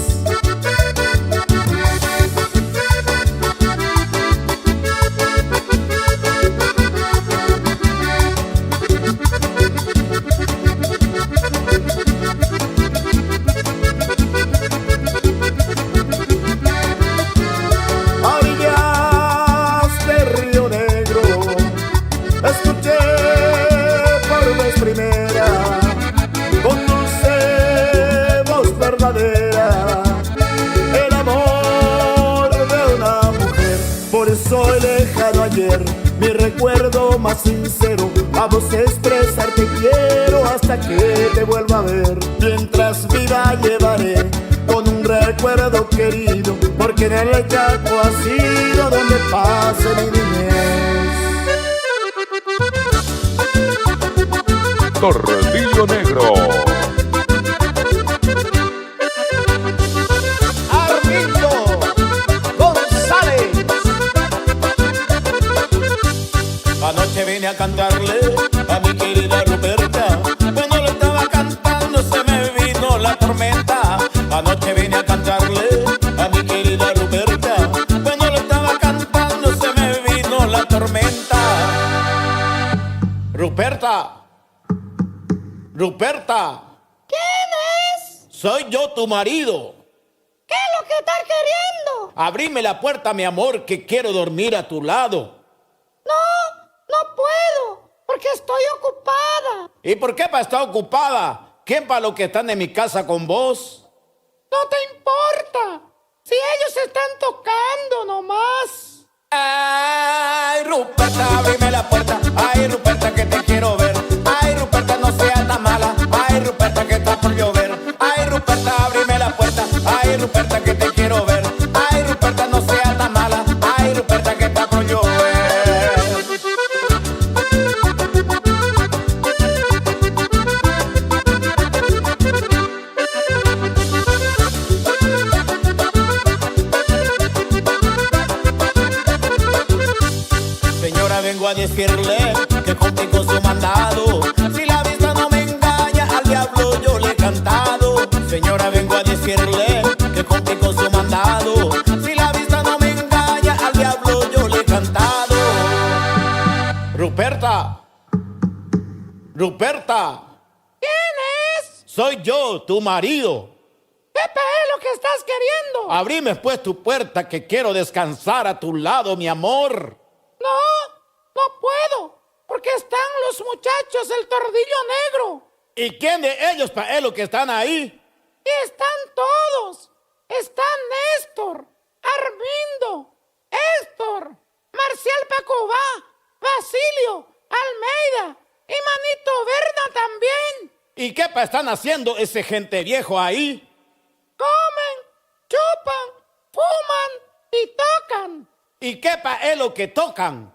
A orillas de Río Negro escuché verdadera, el amor de una mujer. Por eso el lejano ayer, mi recuerdo más sincero, vamos a expresar te quiero hasta que te vuelva a ver. Mientras viva llevaré con un recuerdo querido, porque en el Chaco ha sido donde pase mi niñez. Tordillo Negro. Armindo González. Anoche vine a cantarle a mi querida Ruperta. Cuando le estaba cantando se me vino la tormenta. Anoche vine a cantarle a mi querida Ruperta. Cuando le estaba cantando se me vino la tormenta. Ruperta. Ruperta. ¿Quién es? Soy yo, tu marido. ¿Qué es lo que estás queriendo? Abrime la puerta, mi amor, que quiero dormir a tu lado. No puedo, porque estoy ocupada. ¿Y por qué estar ocupada? ¿Quién para lo que están en mi casa con vos? No te importa. Si ellos están tocando nomás. Ay, Ruperta, abrime la puerta. Ay, Ruperta, que te quiero ver. Ay, Ruperta, no seas tan mala. Ay, Ruperta, que está por llover. Ay, Ruperta, abrime la puerta. Ay, Ruperta, que te quiero ver. Ay, Ruperta, no seas tan mala. Ay, Ruperta, que está por llover. Señora, vengo a decirle que cumplir con su mandado. Si la vista no me engaña, al diablo yo le he cantado. Señora, vengo a decirle que cumplir con su mandado. Si la vista no me engaña, al diablo yo le he cantado. Ruperta. Ruperta. ¿Quién es? Soy yo, tu marido. ¿Qué es lo que estás queriendo? Abrime pues tu puerta que quiero descansar a tu lado, mi amor. No puedo, porque están los muchachos del Tordillo Negro. ¿Y quién de ellos para lo que están ahí? Y están todos. Están Néstor, Armindo, Héctor, Marcial Pacobá, Basilio, Almeida y Manito Berna también. ¿Y qué están haciendo ese gente viejo ahí? Comen, chupan, fuman y tocan. ¿Y qué es lo que tocan?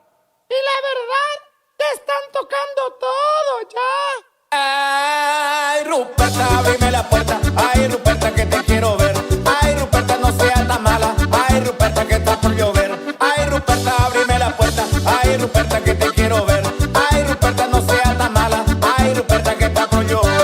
Y la verdad, te están tocando todo ya. Ay, Ruperta, abrime la puerta. Ay, Ruperta, que te quiero ver. Ay, Ruperta, no seas tan mala. Ay, Ruperta, que está por llover. Ay, Ruperta, abrime la puerta. Ay, Ruperta, que te quiero ver. Ay, Ruperta, no seas tan mala. Ay, Ruperta, que está por llover.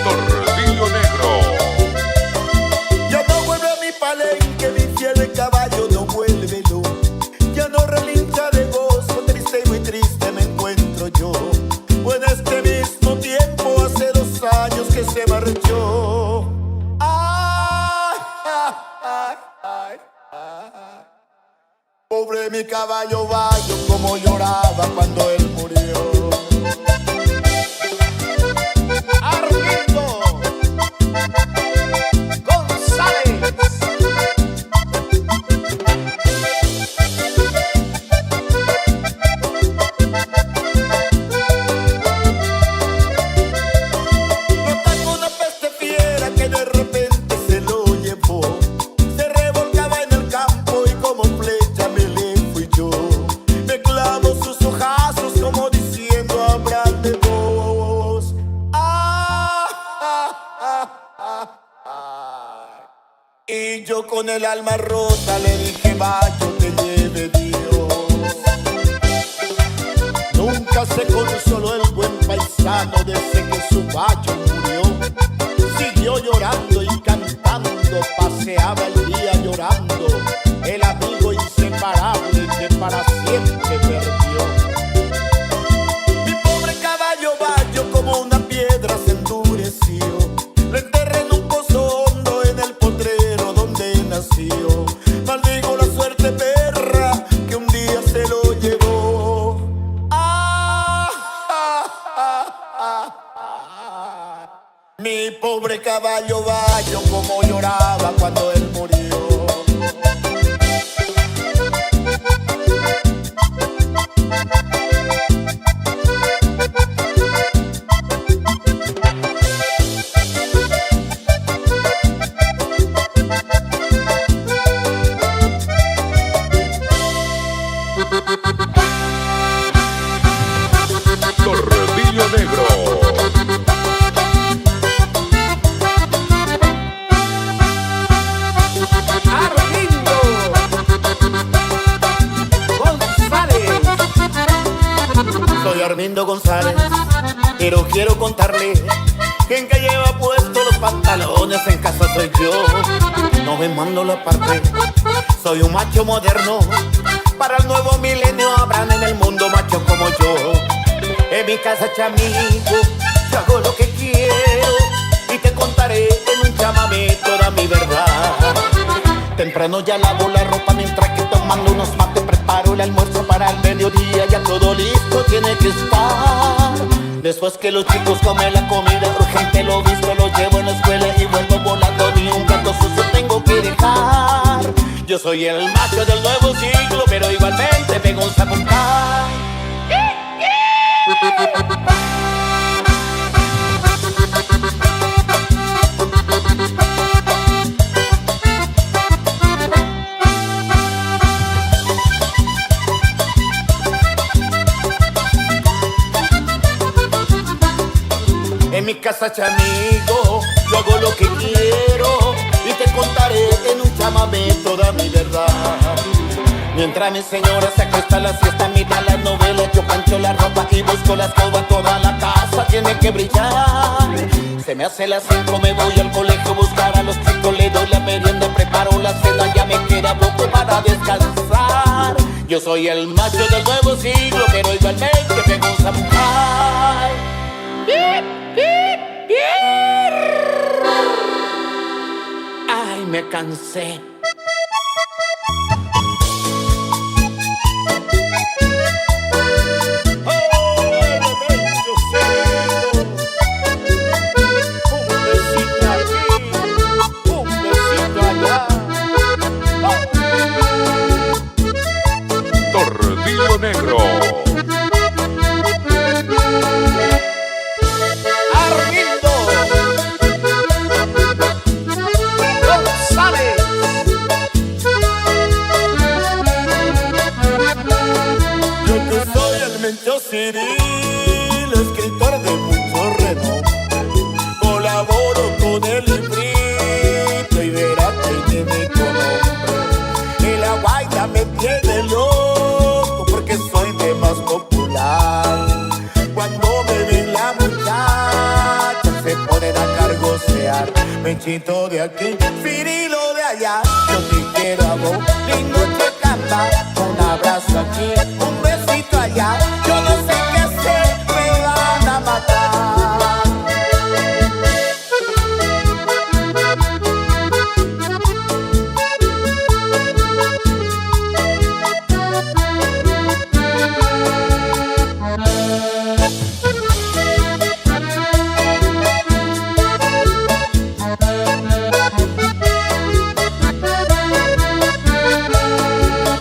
Tordillo Negro. Ya no vuelve a mi palenque, mi fiel caballo no vuélvelo. Ya no relincha de gozo, triste y muy triste me encuentro yo. Pues en este mismo tiempo, hace 2 años que se marchó. Ay, ay, ay, ay. Pobre mi caballo bayo, como lloraba cuando él murió. Armindo González. Notaba una peste fiera que de repente se lo llevó. Se revolcaba en el campo y como flecha me le fui yo. Me clavo sus ojazos como diciendo háblame vos. Y yo con el alma rota le dije vaya te lleve Dios. Nunca se consoló el buen paisano desde que su bayo murió. Siguió llorando y cantando Mi pobre caballo Bayo, como lloraba cuando él murió. Tordillo Negro. Armindo González. Soy Armindo González, pero quiero contarle que en que lleva puestos los pantalones en casa soy yo. No me mando la parte, soy un macho moderno. Para el nuevo milenio habrán en el mundo machos como yo. En mi casa, chamigo, yo hago lo que quiero y te contaré en un chamamé toda mi verdad. Temprano ya lavo la ropa mientras que tomando unos mates preparo el almuerzo para el mediodía. Ya todo listo tiene que estar. Después que los chicos comen la comida, urgente lo visto, lo llevo en la escuela y vuelvo volando. Ni un plato sucio tengo que dejar. Yo soy el macho del nuevo siglo, pero igualmente pego un zapucay. En mi casa, chamigo, yo hago lo que quiero y te contaré en un chamamé toda mi verdad. Mientras mi señora se acuesta a la siesta, mira la novela, yo plancho la ropa y busco la escoba. Toda la casa tiene que brillar. Se me hace las 5, me voy al colegio a buscar a los chicos. Le doy la merienda, preparo la cena, ya me queda poco para descansar. Yo soy el macho del nuevo siglo, pero igualmente pego un samurai. Ay, me cansé. Tordillo Negro. Armindo González. Yo que soy el Mencho Civil, escritor de mucho renombre. Colaboro con el librito y verá que tiene mi nombre. Y la guaita me tiene loco porque soy de más popular. Cuando me ven la muchacha se ponen a cargosear. Menchito de aquí, Cirilo de allá. Yo te quiero a vos, lindo que canta. Un abrazo aquí, un besito allá. Yo no sé qué hacer, me van a matar.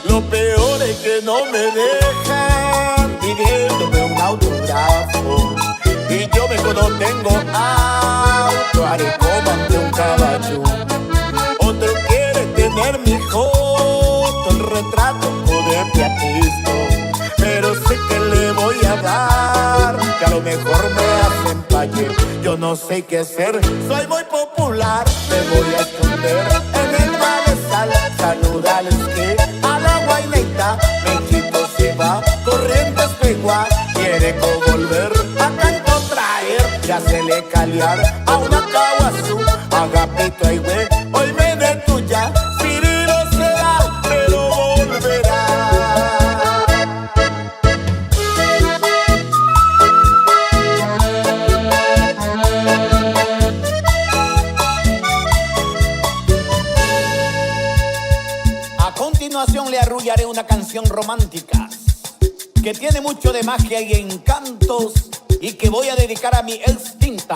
Lo peor es que no me dejan pidiéndome un autógrafo. Y yo mejor no tengo auto, haré como ante un caballo. Otro quiere tener mi foto, el retrato de pianista. Pero sé que le voy a dar, que a lo mejor me hacen paye. Yo no sé qué hacer, soy muy popular. Me voy a esconder en el malezal. Saluda al que a la guaineta. Menchito se va corriendo a espeguar. Quiere volver a tanto traer. Ya se le caliar a una caguazú. Agapito ay güey, hoy me de tuya. Cirilo será, pero volverá. A continuación le arrullaré una canción romántica que tiene mucho de magia y encantos y que voy a dedicar a mi extinta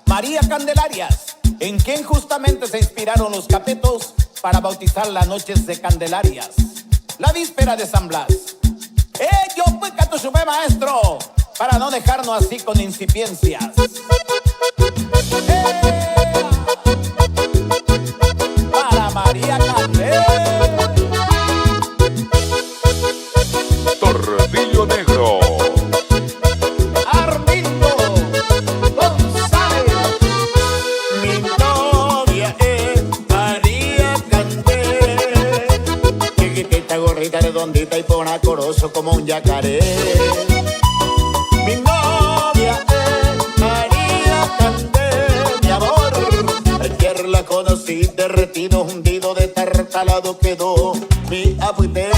María Candelarias, en quien justamente se inspiraron los capetos para bautizar las noches de Candelarias, la víspera de San Blas. Yo pues canto su maestro, para no dejarnos así con incipiencias. Para María Candelarias. Tordillo Negro. Armindo González. Mi novia es María Candel, chiquitita, gorrita, redondita y ponacoroso como un yacaré. Mi novia es María Candel, mi amor. Ayer la conocí, derretido, hundido, destartalado quedó mi abuité.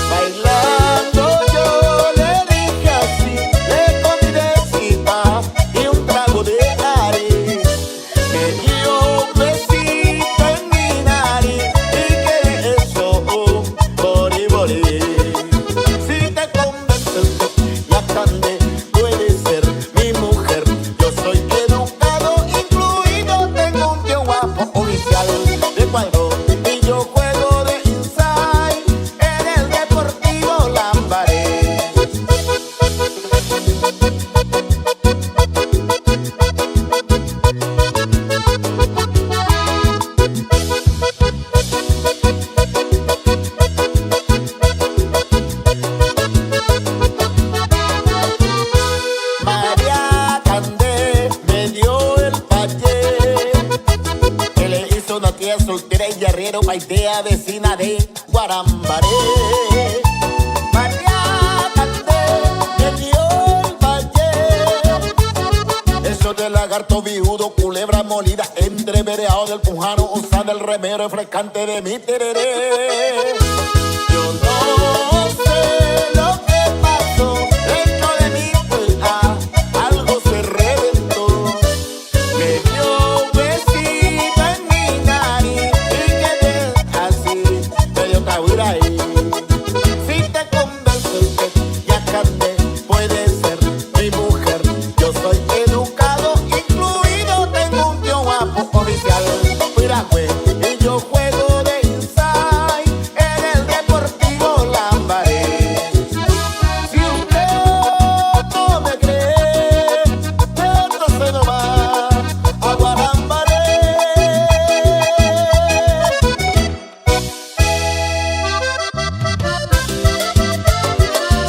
Bailando yo le dije así, le convidé cita y un trago de nariz. Me dio un besito en mi nariz y que eso bori bori. Si te convences ya grande puede ser mi mujer. Yo soy educado, incluido, tengo un tío guapo oficial de cuadro y yo juego de inside en el Deportivo Lambaré. María Candé me dio el payé que le hizo una tía soltera y arriero, paitea vecina de Guarambaré. María Candé me dio el payé, eso de lagarto viudo, culebra molida, entrevereado del pujano, usa del remero refrescante de mi tereré. Yo no sé lo que pasó dentro de mi alma, algo se reventó. Me dio un besito en mi nariz y quedé así, medio cabura ahí. Si te convences que ya Candé puede ser mi mujer, yo soy educado, incluido, tengo un tío guapo oficial. Mira, güey, y yo juego de inside en el Deportivo Lambaré. Si usted no me cree, entonces no va a Guarambaré.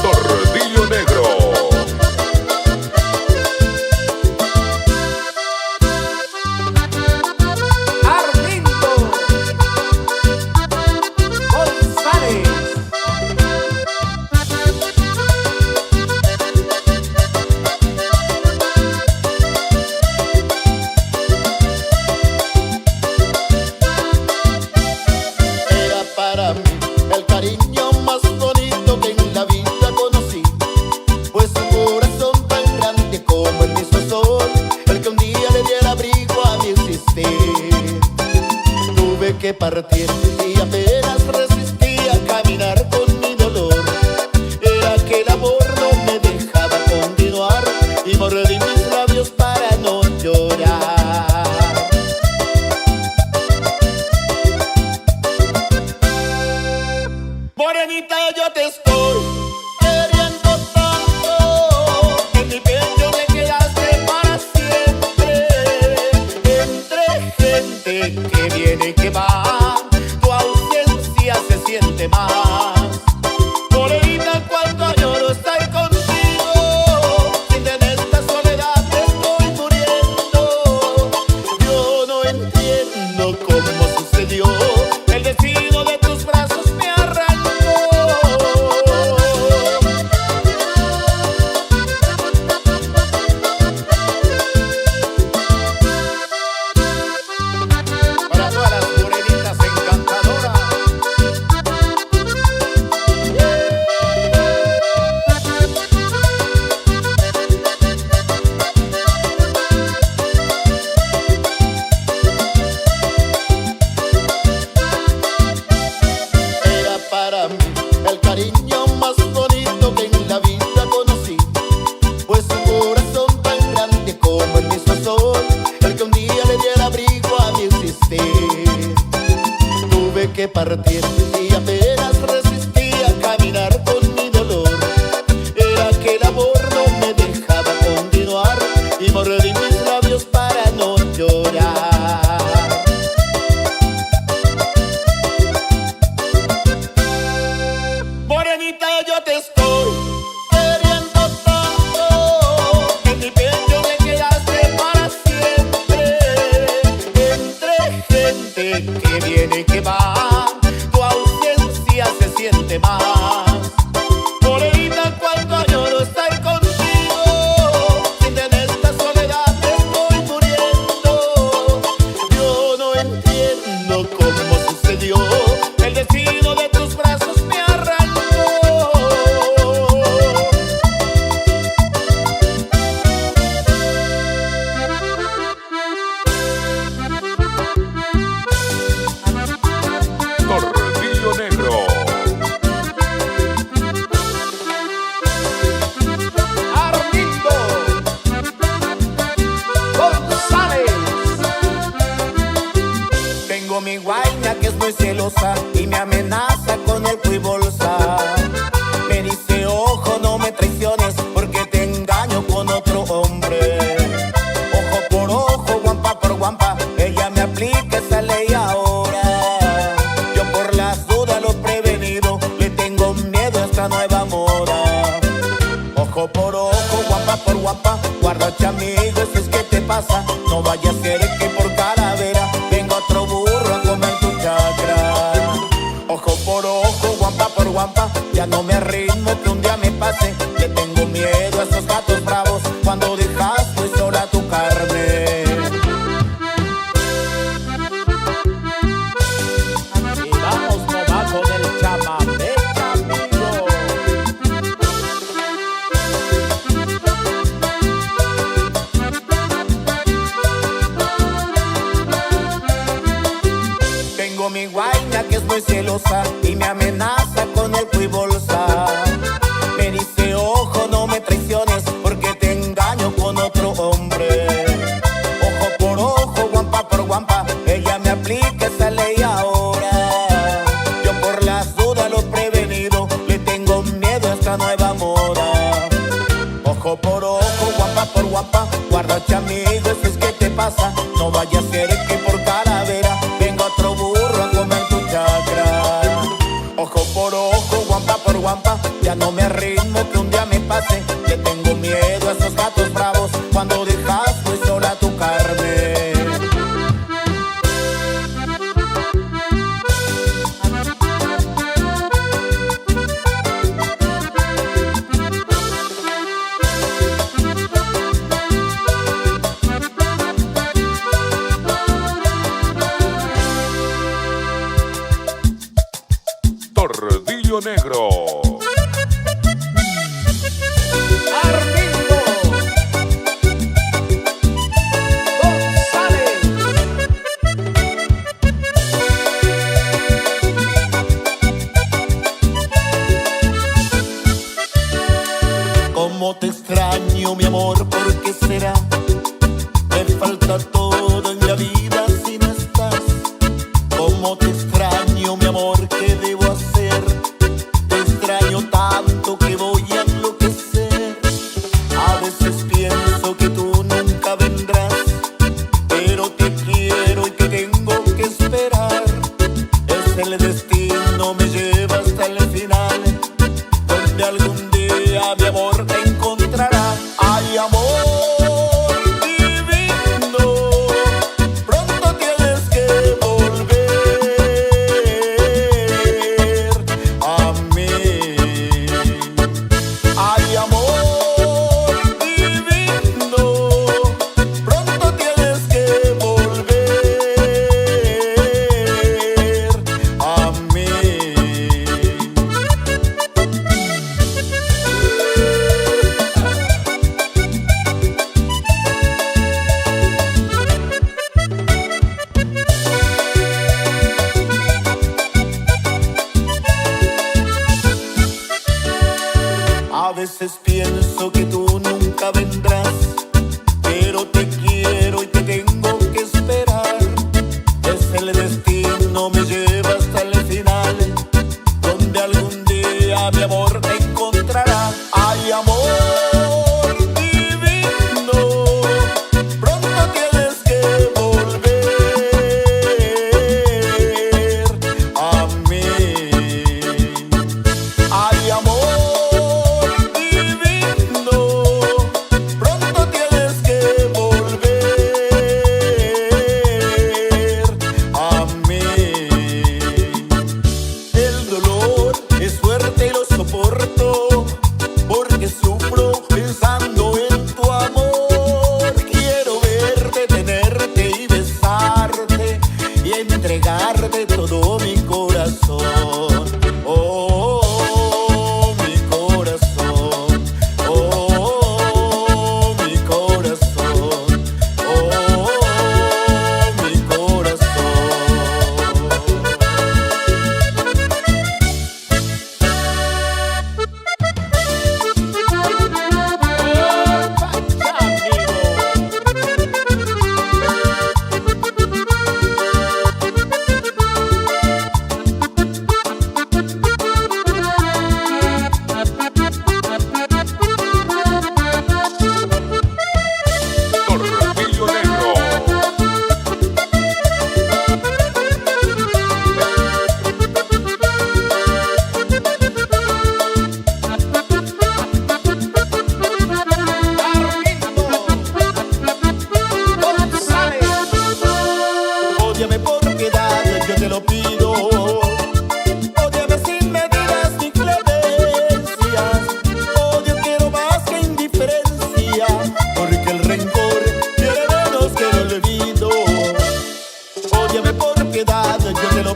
Tordillo Negro. Armindo González. Era para mí el cariño más bonito que en la vida conocí, pues un corazón tan grande como el mismo sol, el que un día le diera abrigo a mi existir. Tuve que partir y apenas resistía a caminar con mi dolor. Era que el amor no me dejaba continuar y mordí mis labios para no llorar. Morenita, yo te estoy queriendo tanto, en mi pecho te quedaste para siempre. Entre gente que viene y que va, tu ausencia se siente más. Morenita, cuando lloro estar contigo, sin tener esta soledad te estoy muriendo. Yo no entiendo cómo sucedió, el destino de tus brazos me arrancó. Para todas las morenitas que partir y apenas resistía a caminar con mi dolor. Era que el amor no me dejaba continuar y mordí mis labios para no llorar. Morenita, yo te estoy queriendo tanto, en mi pecho me quedaste para siempre. Entre gente que viene y que va, tu ausencia se siente más. Morenita, cuando añoro estar contigo, sin tener esta soledad me estoy muriendo. Yo no entiendo cómo sucedió, el destino de tus brazos me arrancó. Tordillo Negro. Armindo González. Tengo mi guaina que es muy celosa y me amenaza con el y bolsa. Me dice, ojo, no me traiciones porque te engaño con otro hombre. Ojo por ojo, guampa por guampa, ella me aplica esa ley ahora. Yo por las dudas lo prevenido, le tengo miedo a esta nueva moda. Ojo por ojo, guampa por guampa, guárdate amigo si es que te pasa. No vaya a ser que por calavera venga otro burro a comer tu chacra. Ojo por ojo, guampa por guampa, ya no me arriesgo que un día me pase. Le tengo miedo a esos gatos bravos cuando dejas muy sola tu carne. Y vamos nomás con el chamamé, amigo. Tengo mi guaina que es muy celosa y me amenaza con el y bolsa. Me dice, ojo, no me traiciones porque te engaño con otro hombre. Ojo por ojo, guampa por guampa, ella me aplica esa ley ahora. Yo por las dudas lo prevenido, le tengo miedo a esta nueva moda. Ojo por ojo, guampa por guampa, guárdate amigo si es que te pasa. No vaya a ser que por calavera venga otro burro a comer tu chacra. Ojo por ojo, guampa por guampa, ya no me arriesgo que un día me pase. Le tengo miedo a esos gatos bravos cuando dejas muy sola tu carne. Tordillo Negro. Armindo González. Cómo te extraño, mi amor, ¿por qué será? Me falta todo en la vida si no estás. Cómo te extraño, mi amor, ¿qué debo hacer? Te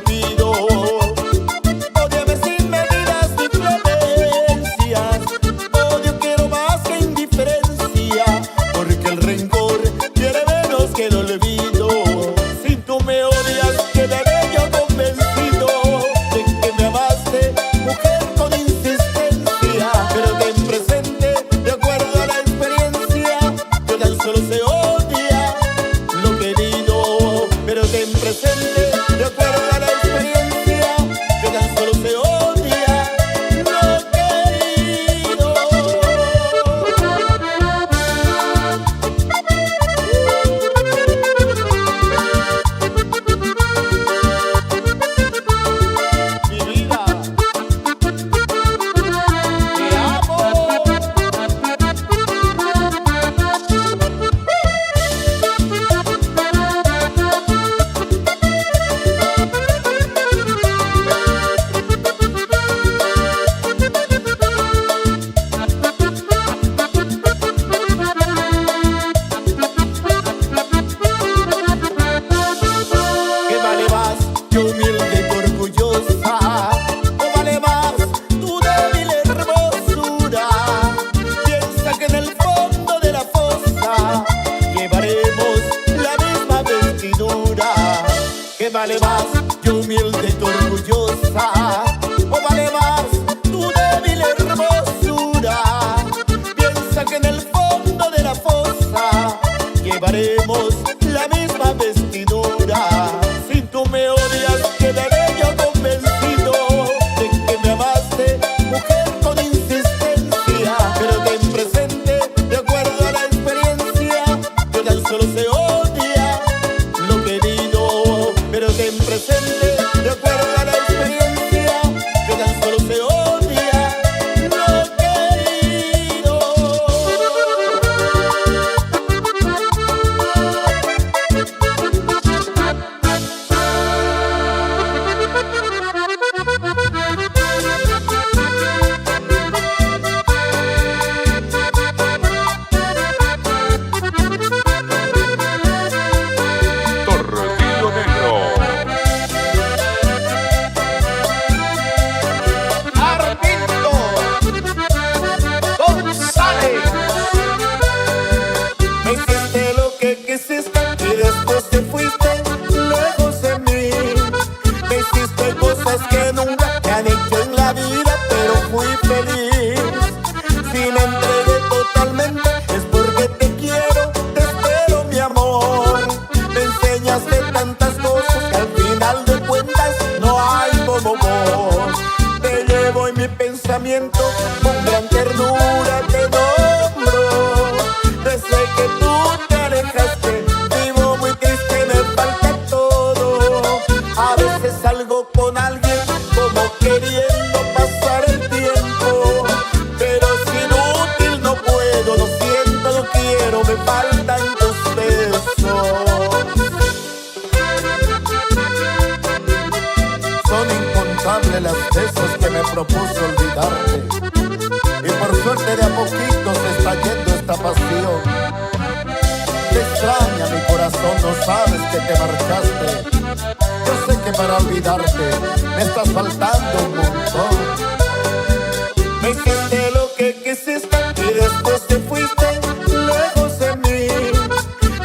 pido. Ódiame sin medidas ni clemencias. Odio quiero más que indiferencia, porque el rencor quiere menos que el olvido. Si tú me odias, quedaré yo convencido de que me amaste, mujer, con insistencia. Pero ten presente, de acuerdo a la experiencia, que tan solo se odia lo querido. Pero ten presente, de acuerdo a la experiencia, que tan solo se odia lo querido. Mi vida, te amo. ¿Qué vale más, yo humilde y orgullosa? ¿O vale más tu débil hermosura? Piensa que en el fondo de la fosa llevaremos la misma vestidura. ¿Qué vale más, yo humilde y orgullosa? ¿O vale más tu débil hermosura? Piensa que en el fondo de la fosa llevaremos la misma vestidura. Si tú me odias, quedaré yo convencido de que me amaste, mujer, con insistencia. Pero ten presente, de acuerdo a la experiencia, que tan solo se odia lo querido. Pero ten presente, de acuerdo a la experiencia, que tan solo se odia lo querido. Tordillo Negro. Armindo González. Me hiciste lo que quisiste y después te fuiste lejos de mí. Me hiciste cosas que nunca me han hecho en la vida, pero fui feliz. Si me entregué totalmente es porque te quiero, te espero, mi amor. Me enseñaste tantas cosas que al final de cuentas no hay como vos. Te llevo en mi pensamiento, con gran ternura te nombro. Desde que tú te alejaste, vivo muy triste, me falta todo. A veces salgo con alguien como queriendo pasar el tiempo, pero es inútil, no puedo, lo siento, no quiero, me faltan tus besos. Son incontables las veces que me propuse olvidarte, y por suerte de a poquito se está yendo esta pasión. Te extraña mi corazón, no sabes que te marchaste. Yo sé que para olvidarte me estás faltando un montón. Me hiciste lo que quisiste y después te fuiste lejos de mí.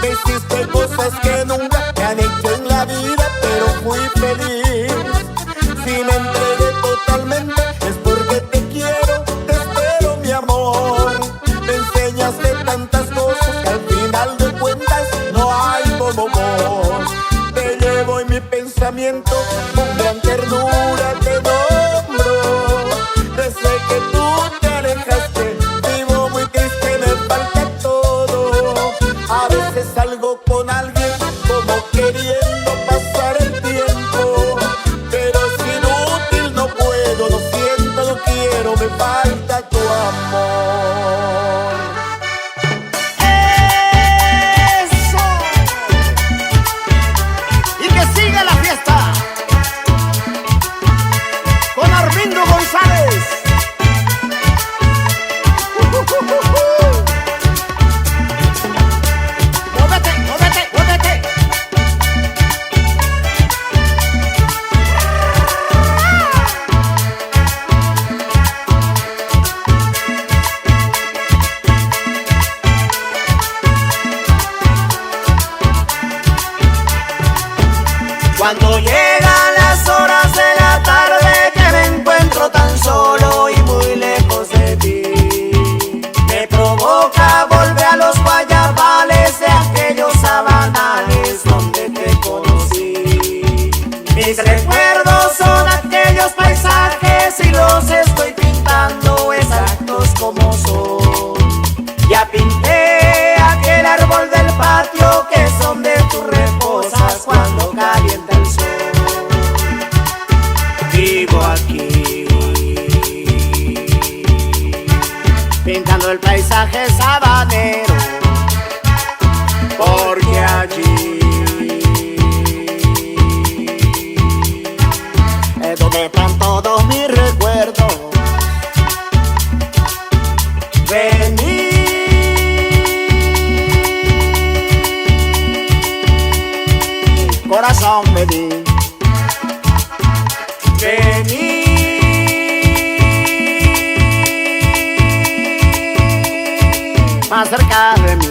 Me hiciste cosas que nunca me han hecho en la vida, pero fui feliz. Si me entregué totalmente es porque te quiero, te espero, mi amor. Me enseñaste tantas cosas que al final de cuentas no hay como vos. Te llevo en mi pensamiento, con gran ternura te nombro. Desde que tú te alejaste, vivo muy triste, me falta todo. A veces salgo con alguien como queriendo pasar el tiempo, pero es inútil, no puedo, lo siento, no quiero, me falta tu amor. ¡Eso! Y que siga la fiesta con Armindo González. Muévete, muévete, muévete. Cuando llegan las horas de la tarde que me encuentro tan solo y muy lejos de ti, me provoca volver a los guayabales de aquellos sabanales donde te conocí. Mis recuerdos son aquellos paisajes y los estoy pintando exactos como son. Ya pinté aquel árbol del patio que es donde tú reposas cuando calienta el sol. Vivo aquí pintando el paisaje sabanero, porque allí es donde están todos mis recuerdos. Vení, corazón, vení, vení, más cerca de mí.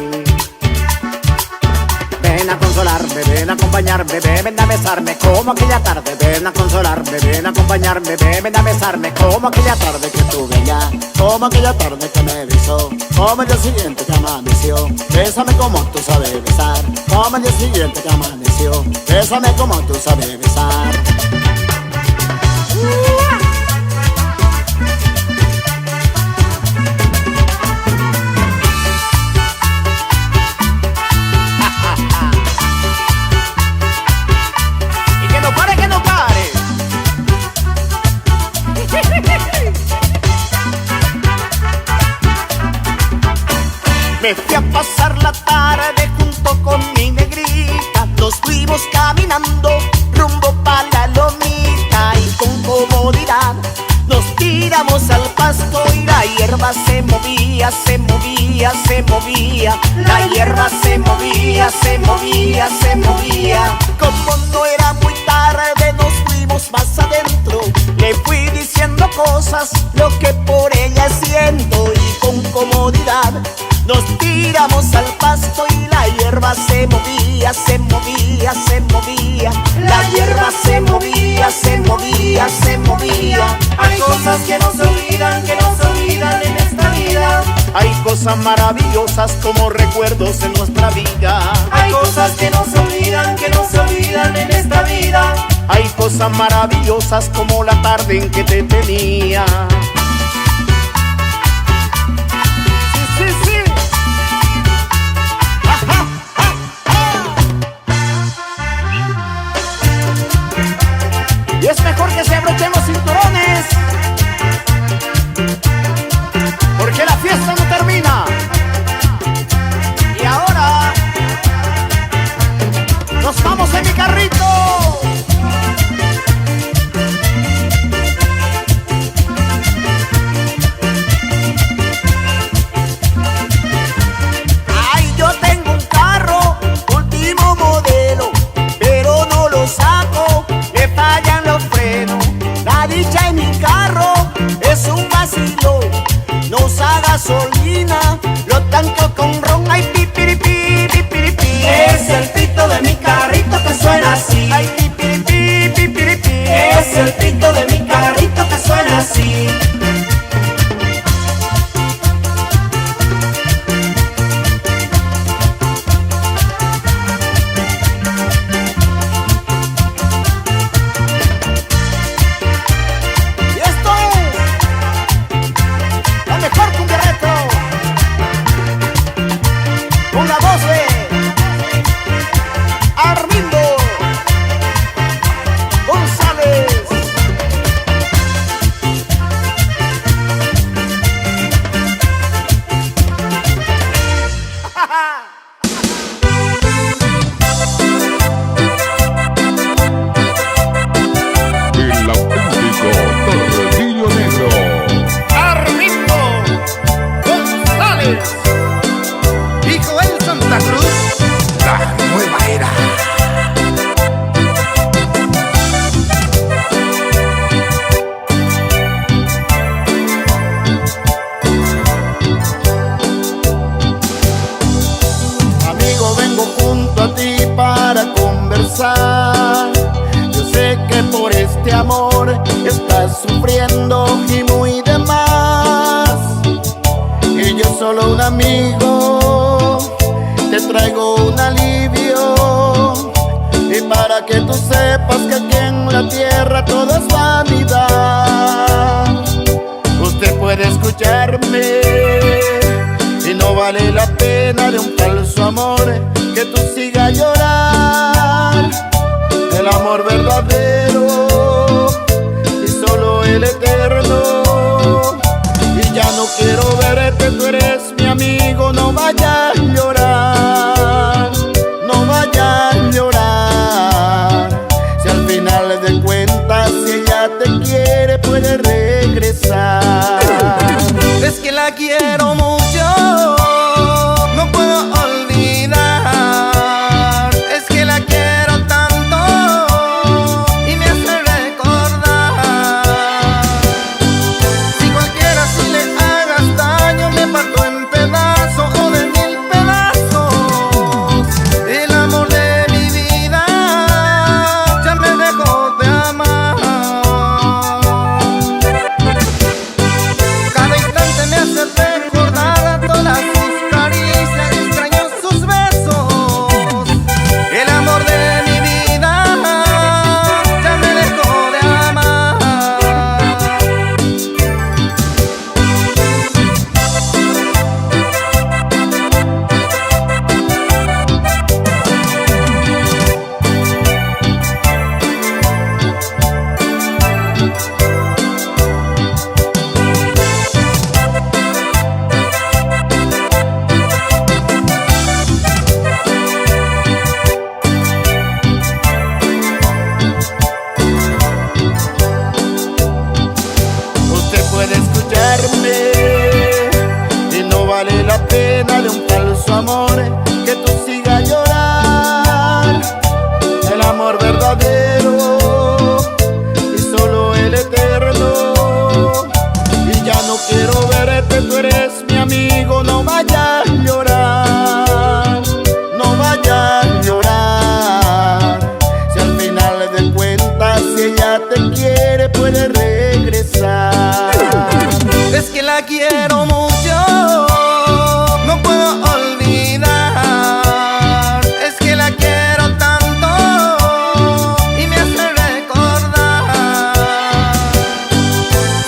Ven a consolarme, ven a acompañarme, ven a besarme como aquella tarde. Ven a consolarme, ven a acompañarme, ven a besarme como aquella tarde que estuve allá, como aquella tarde que me besó, como el día siguiente que amaneció. Bésame como tú sabes besar, como el día siguiente que amaneció. Bésame como tú sabes besar. Me fui a pasar la tarde junto con mi negrita. Nos fuimos caminando rumbo pa' la lomita y con comodidad nos tiramos al pasto y la hierba se movía, se movía, se movía. La hierba se movía, se movía, se movía. Como no era muy tarde nos fuimos más adentro. Le fui diciendo cosas, lo que por ella siento y con comodidad nos tiramos al pasto y la hierba se movía, se movía, se movía. La hierba se movía, se movía, se movía. Hay cosas que no se olvidan, que no se olvidan en esta vida. Hay cosas maravillosas como recuerdos en nuestra vida. Hay cosas que no se olvidan, que no se olvidan en esta vida. Hay cosas maravillosas como la tarde en que te tenía. Sí, sí, sí. Y es mejor que se abrochen los cinturones, porque la fiesta no termina. Y ahora nos vamos en mi carrito. que tú sepas que aquí en la tierra todo es vanidad. Usted puede escucharme y no vale la pena de un falso amor que tú sigas a llorar. El amor verdadero y solo el eterno. Y ya no quiero verte, tú eres mi amigo, no vayas a llorar, no vayas a llorar. Si al final de cuentas, si ella te quiere, puede regresar. Es que la quiero mucho, no puedo olvidar. Es que la quiero tanto y me hace recordar. Si cualquiera si le hagas daño, me parto en pedazos o de 1000 pedazos. El amor de mi vida ya me dejó de amar. Cada instante me hace recordar todas sus caricias, extraño sus besos. El amor de mi vida ya me dejó de amar. Usted puede escucharme y no vale la pena de un falso amor que tú sigas a llorar. El amor verdadero y solo el eterno. Y ya no quiero verte, tú eres mi amigo, no vayas a llorar, no vayas a llorar. Si al final de cuentas, si ella te quiere, puede regresar. Es que la quiero mucho, no puedo olvidar. Es que la quiero tanto y me hace recordar.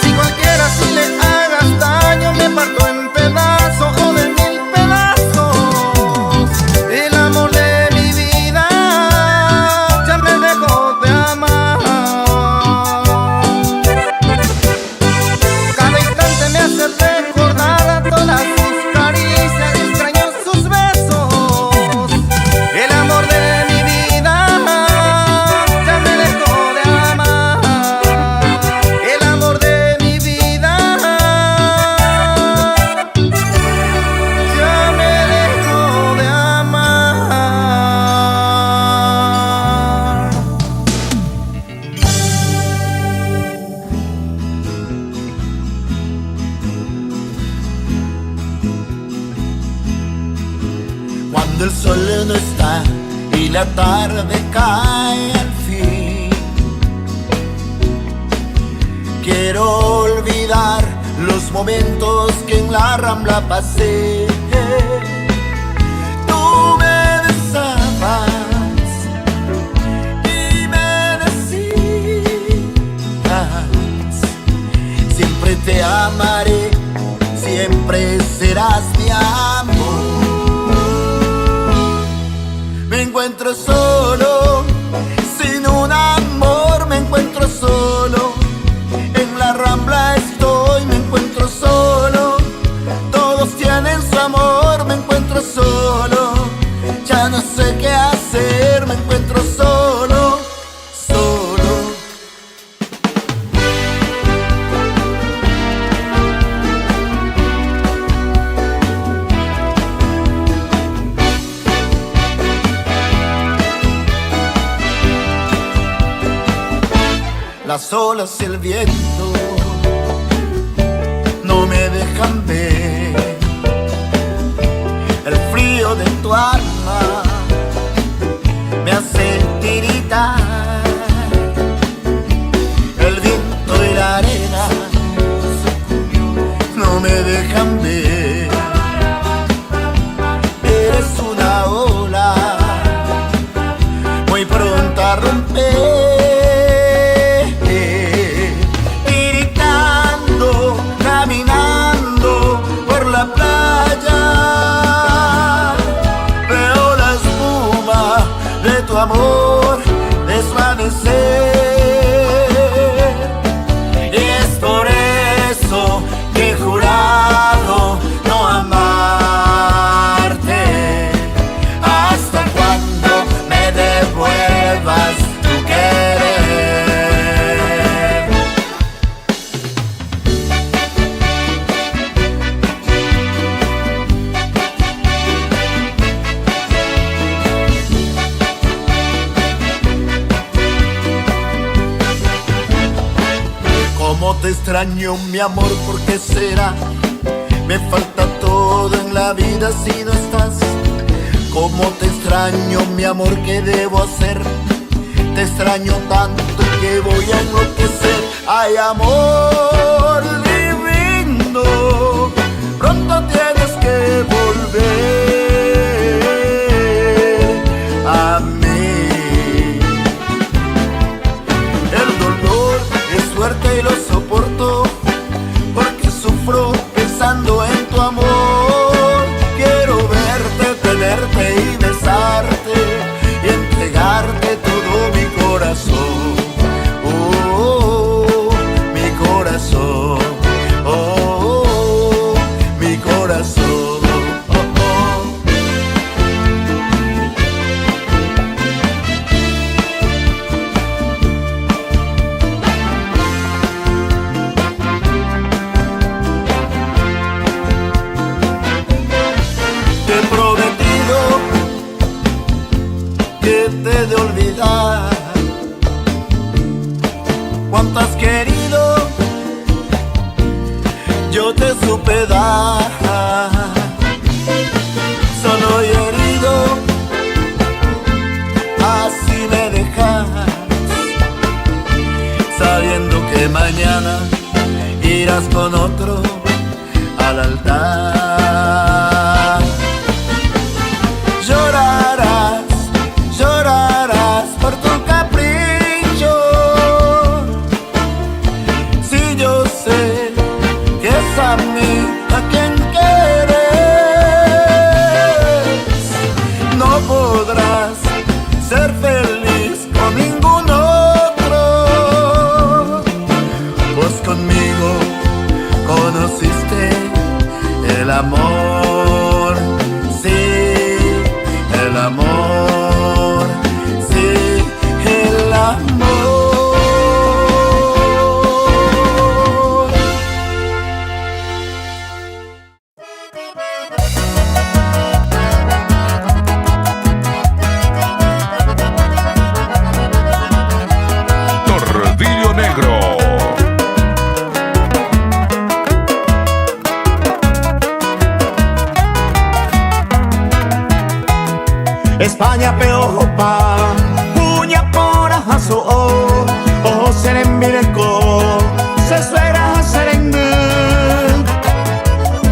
Si cualquiera si le hagas daño, me parto en pedazos o de 1000 pedazos. El amor de mi vida ya me dejó de amar. Cada instante me hace recordar todas sus caricias, extraño sus besos. El amor de mi vida ya me dejó de amar. El amor de mi vida ya me dejó de amar. Cuando el sol no está y la tarde cae al fin, quiero olvidar los momentos que en la Rambla pasé. Tú me besabas y me decías: siempre te amaré, siempre serás mi amor. Me encuentro solo, sin un amor, me encuentro solo. En la Rambla estoy, me encuentro solo. Todos tienen su amor, me encuentro solo. Ya no sé qué hacer, me encuentro solo, solo. Las olas y el viento no me dejan ver el frío de tu alma, me hace tiritar. El viento y la arena no me dejan ver. Eres una ola muy pronta para romper, gritando, caminando por la playa. Veo la espuma de tu amor desvanecer. Y es por eso que he jurado no amarte hasta cuando me devuelvas tu querer. Cómo te extraño, mi amor, ¿por qué será? Me falta todo en la vida si no estás. Cómo te extraño, mi amor, ¿qué debo hacer? Te extraño tanto que voy a enloquecer. Ay, amor divino, pronto tienes que volver a mí. El dolor es fuerte y lo soporto, porque sufro pensando en tu amor. Quiero verte, tenerte y besarte y entregarte todo mi corazón. Oh, mi corazón. Oh, mi corazón. Oh, oh. Te he prometido que te he de olvidar cuanto has querido, yo te supe dar. Solo y herido, así me dejas, sabiendo que mañana irás con otro al altar. Llorarás, llorarás por tu capricho, si yo sé que es a mí a quien quieres. No podrás ser feliz con ningún otro, pues conmigo conociste el amor, sí, el amor, sí, el amor. Tordillo Negro. España peojo pa punya pora haso o serem mireko se suera sereng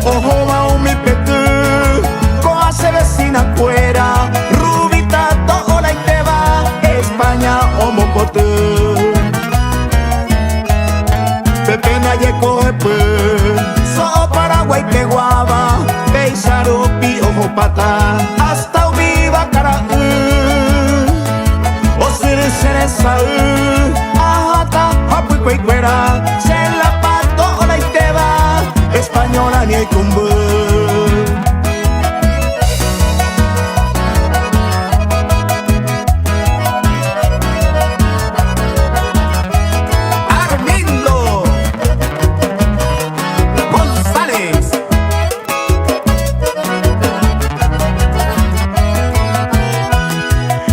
ojo va un mi petu ko hace vecina fuera rubita to la te va España o mocotu pepe na ye coge so Paraguay que guava beisarupi ojo pata hasta viva cara o sere sa ahata hapu cuera se la pato o la te va española ni hay cumbu.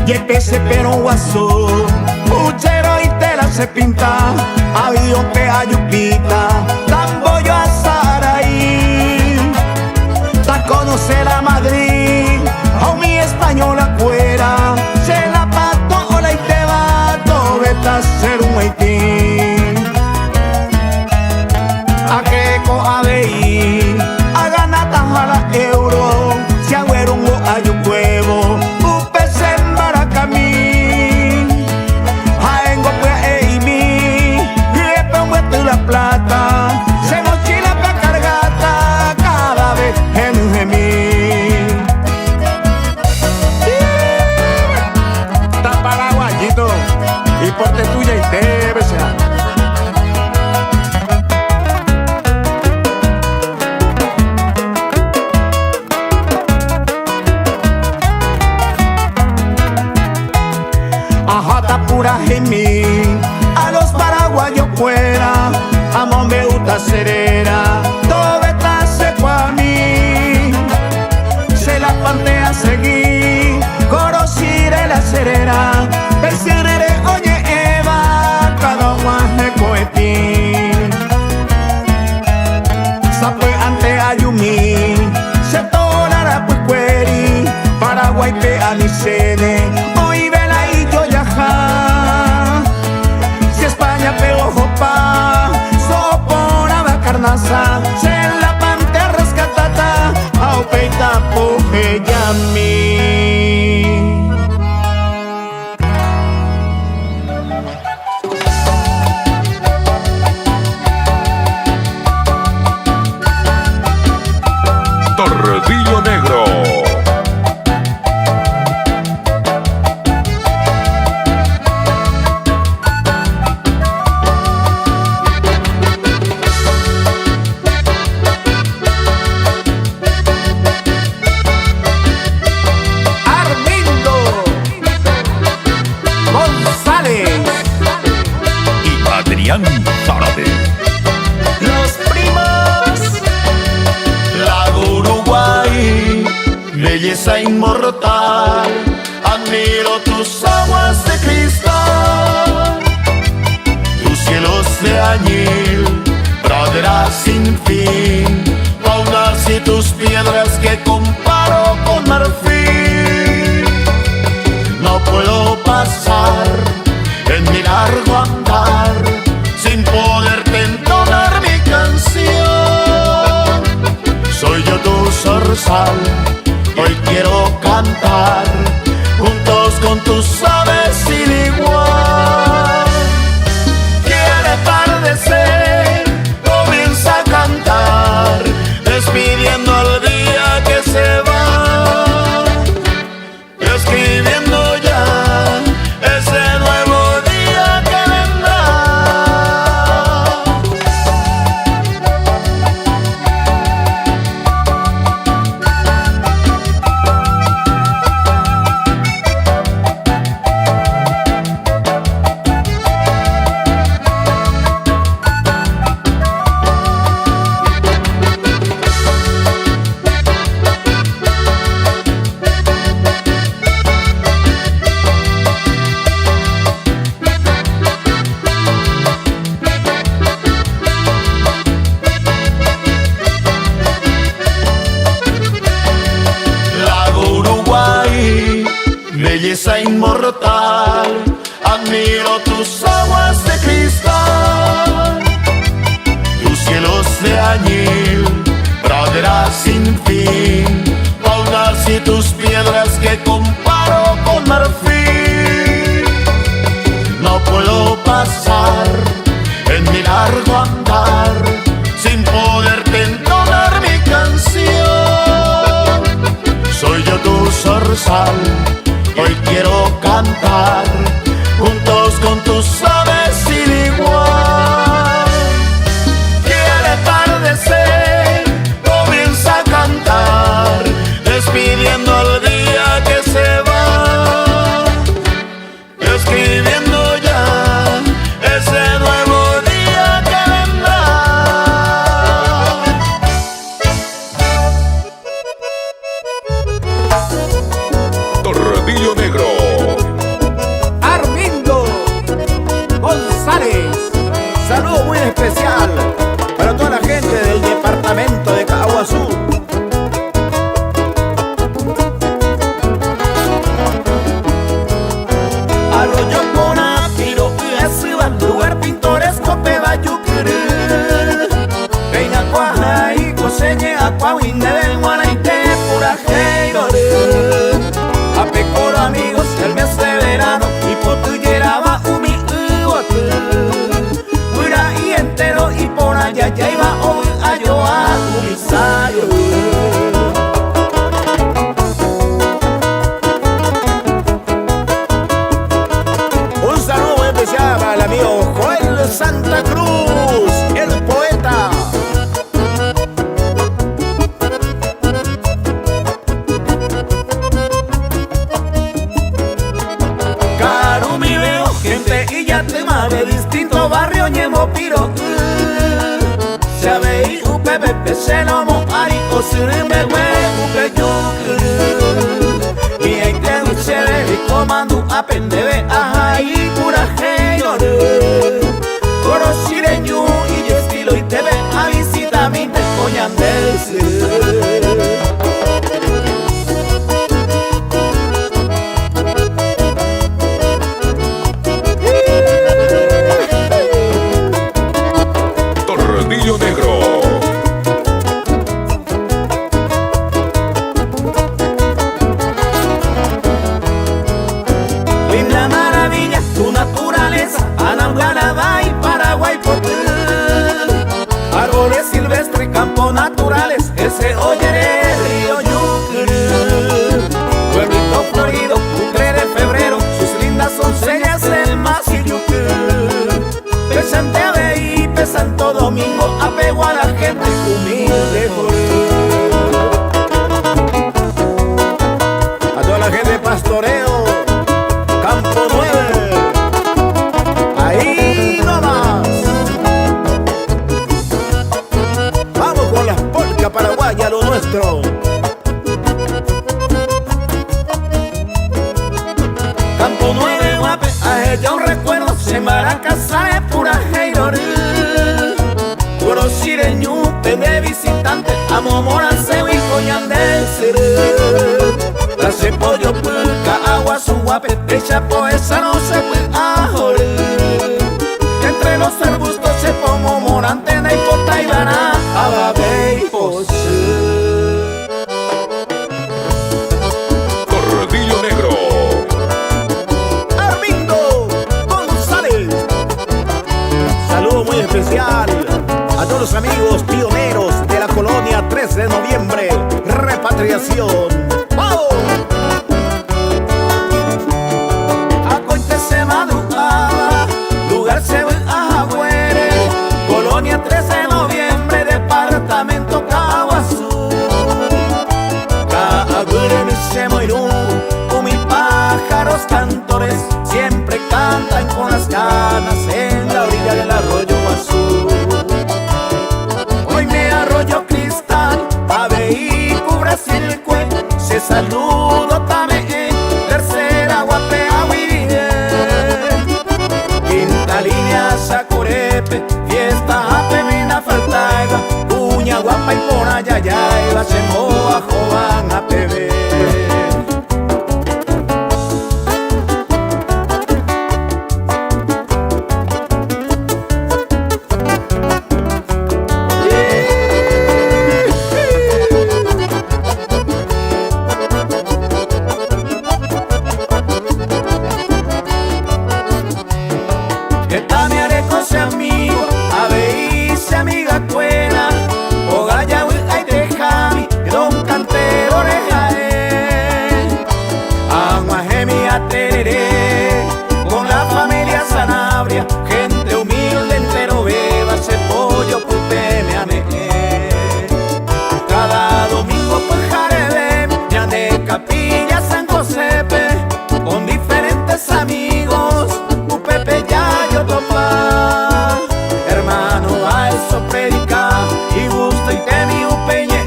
Y el pese pero guaso, puchero y tela se pinta, avión pe ayupita, tamboyo a Saraí, ta conoce la Madrid, o mi española cuera, se la pato o la y te va, tobeta ser un haití. A que co a veí, a ganata a la euro, si agüero un ayucuevo, ajata pura gemí, a los paraguayos fuera, amo me gusta serera, todo está seco a mí, se la pantea seguí, conociré la serera, perseguiré oye Eva, cada guaje coetín, sapue ante ayumí, se tolara puicueri, Paraguay pe anicene, hoy vela y yo yaja, si España pego jopa, sopora la carnaza, se la pantea rescatata, au peita poje yami. Tordillo Negro. Armindo González Y Adrián Zárate. Los primos, Lago Uruguay, belleza inmortal, admiro tus aguas de cristal, tus cielos de añil, praderas sin fin, faunas y tus piedras que comparo con marfil. No puedo pasar en mi largo andar sin poderte entonar mi canción. Soy yo tu zorzal, hoy quiero cantar juntos con tus aves sin igual. Quiere atardecer, comienza a cantar, despidiendo al día que se va, escribiendo ya ese nuevo día que vendrá. Lago Uruguay, belleza inmortal, admiro tus aguas de cristal, tus cielos de añil, praderas sin fin, faunas y tus piedras que comparo con marfil. No puedo pasar en mi largo andar sin poderte entonar mi canción. Soy yo tu zorzal, hoy quiero cantar juntos con tus aves sin igual. Quiere atardecer, comienza a cantar, despidiendo al día que se va, escribiendo ya ese nuevo día que vendrá. Tordillo Negro. Armindo González, saludo muy especial para toda la gente del departamento de Caguazú. Arroyo con apiro, es lugar pintoresco, peba yucurú. Reina cuaja y coseñe acuahuín de guanaite pura heirorú. Apecoro amigos el mes de verano y potuyera va umi uotu. Huira y entero y por allá ya iba hoy a yo a comisario. Un saludo muy especial para el amigo Joel Santa Cruz, el poeta. Carumi piro Sabe upe bebe se no mo ari osire me we upe yukuru Y hay que uchere y comando apendebe ahai pura heyoru Koro shirenyu y yo estilo y te ve a visita mi te coñan del Tordillo Negro. Linda maravilla, tu naturaleza, Anamgarada y Paraguay por árboles silvestres, campos naturales, ese oyere río Yucurú. Pueblito florido, cumple de febrero, sus lindas soncellas, el más y Yucurú. Pesante ave y Santo Domingo, apego a la gente humilde. A toda la gente de pastoreo, Campo 9, ahí nomás. Vamos con las polcas paraguayas, lo nuestro. Campo 9, guape, a ella un recuerdo, se maracasa es pura heirorú. Puro sireñu, de visitante, amo moranceo y coñan del cerú. Trace pollo, pulca, agua, su guape, echa poesa, no se puede ajorir. Entre los arbustos se pongo morante, na hipota y vana, ababe y posú. Tordillo Negro. Armindo González. Saludo muy especial a todos los amigos pioneros de la colonia 3 de noviembre, repatriación. ¡Vamos! Acontece madrugada, lugar se ve a Agüere, colonia 3 de noviembre, departamento Caguazú. Caagüere mi semoirú, mil pájaros cantores, siempre cantan con las ganas en la orilla del arroyo azul. Hoy me arroyo cristal, ave y Brasilcue, se saludo también, tercera guape aguirine. Quinta línea Sacurepe, fiesta apemina faltaiga, cuña guapa y por allá ya la semoa jovan a pebe. Amigo, ave y se amiga cuena, o gaya ay dejami, don cantero rejae. Aguajemi a tereré, con la familia Sanabria, gente humilde entero beba, ese pollo pupe me amé. Cada domingo por Jarebe, ya de Capilla San Josepe, con diferentes amigos, Upepe ya yo topa. Hermano, a eso predica y gusta y temi upeñe,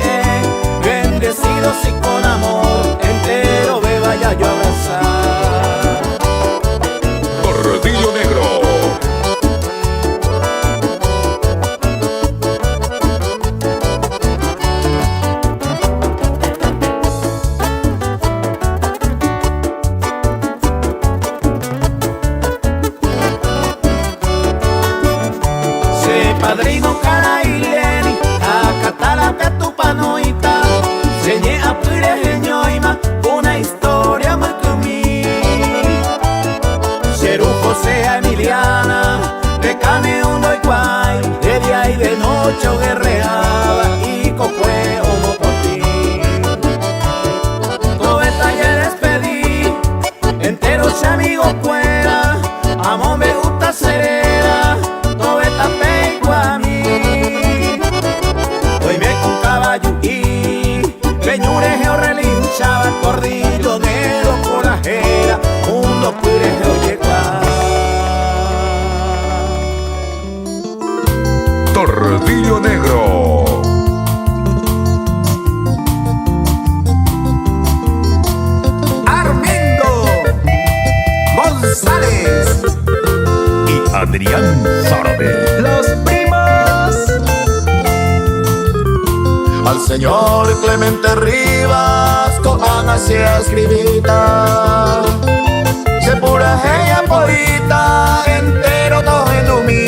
bendecidos y con amor, entero beba ya yo abrazar. Tordillo Negro. Padrino Caraileni, a Catalapia Tupanoita, señé a Pireñoima, una historia muy comí. Cerú José a Emiliana, de Caneundo y Guay, de día y de noche guerreaba y cocue homo por ti. Todo el taller despedí, enteros amigos fuera, amo me gusta serena, todo esta a mí. Hoy me con caballo y peñurejeo relinchaba, Tordillo Negro por la jera, mundo purejeo llegó. Adrián Zárate. Los primos. Al señor Clemente Rivas con hacia escribita se pura ella poita entero todo en mí.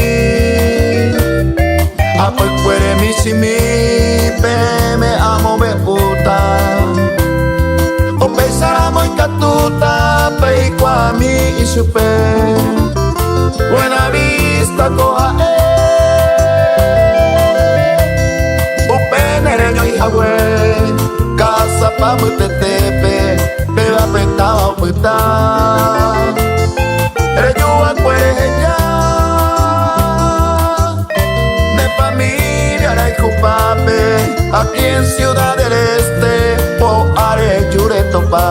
A pues puede mi si mi pe me amo me puta o pesamos en catuta pe y qua mi y su pe buena vista coja upenereño y jagüe casa pa mutetepe beba petao puta reyua cuereña de familia ara y jupape aquí en Ciudad del Este o are yuretopa.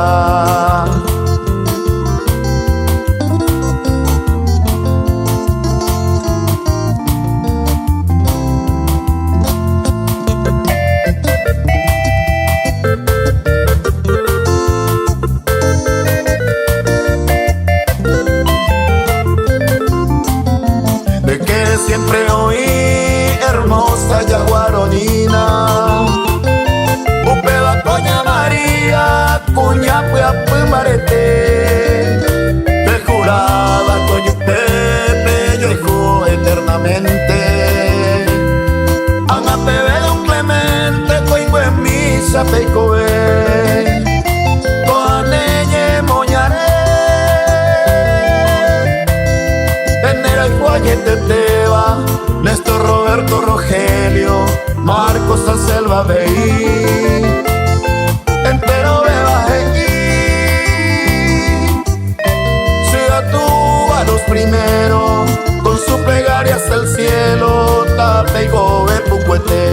Siempre oí hermosa yaguaronina upeba coña María cuña pues marete me juraba coño Pepe yo hijo eternamente Ana Pepe don Clemente coingo en misa peicoe coaneñe moñaré enera y guayeteteba Néstor Roberto Rogelio Marcos Alcelva Beí entero beba Ciudad tuvo a los primeros con su plegaria hasta el cielo tape y gobe pucuete.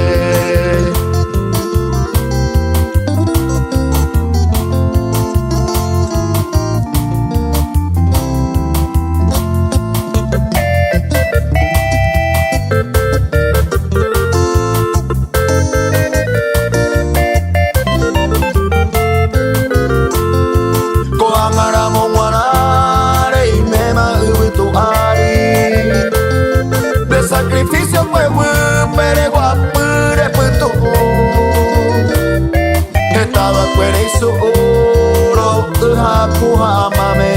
Sacrificio fue pero guapure puto estaba fuera y su oro jacuja mame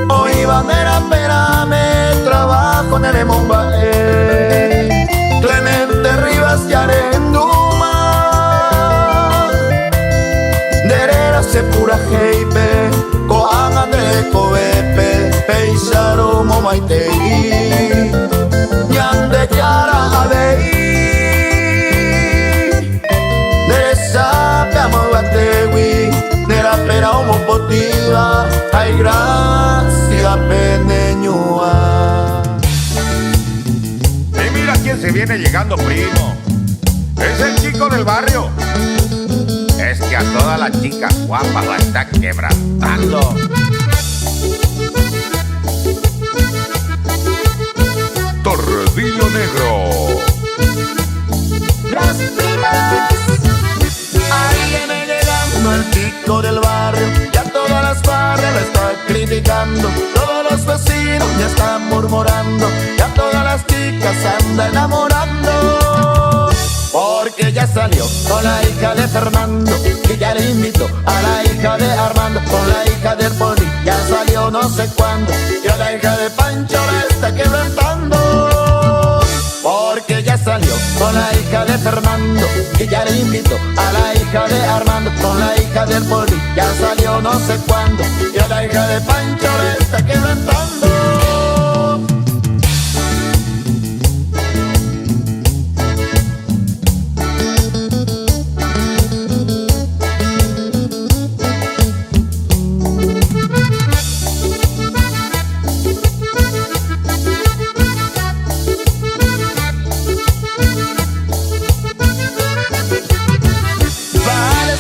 hoy bandera perame trabajo en el Mombae Clemente Rivas y Arenduma derera se pura heipe coan André Cobepe Peixaro Momaitei Ñande Yara Abei Nesa Peamo Batewi Nera Pera Homo Potiva Ay gracia Peneñua. Y mira quién se viene llegando, primo. Es el chico del barrio. Es que a todas las chicas guapas la está quebrantando. Tordillo Negro. Las primas. Ahí viene llegando el chico del barrio. Ya todas las barrias lo están criticando. Todos los vecinos ya están murmurando. Ya todas las chicas andan enamorando. Porque ya salió con la hija de Fernando y ya le invitó a la hija de Armando. Con la hija del Poli ya salió no sé cuándo. Y a la hija de Pancho la está quebrantando. Porque ya salió con la hija de Fernando y ya le invitó a la hija de Armando. Con la hija del Poli ya salió no sé cuándo. Y a la hija de Pancho la está quebrantando.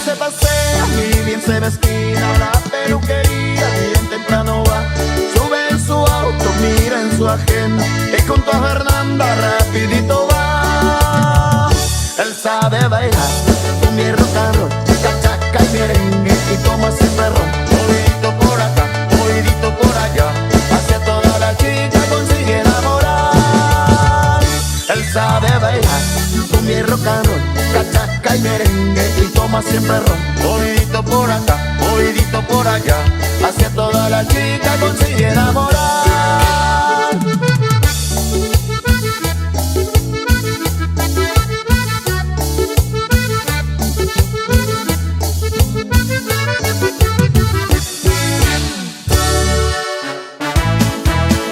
Se pasea y bien se mezquina a la peluquería, bien temprano va, sube en su auto, mira en su agenda y junto a Fernanda rapidito va. Él sabe bailar con mi rock and roll, cachaca y merengue y como ese perro, movidito por acá, movidito por allá, hacia toda la chica y merengue y toma siempre ron. Movidito por acá, movidito por allá, hacia toda la chica consigue enamorar.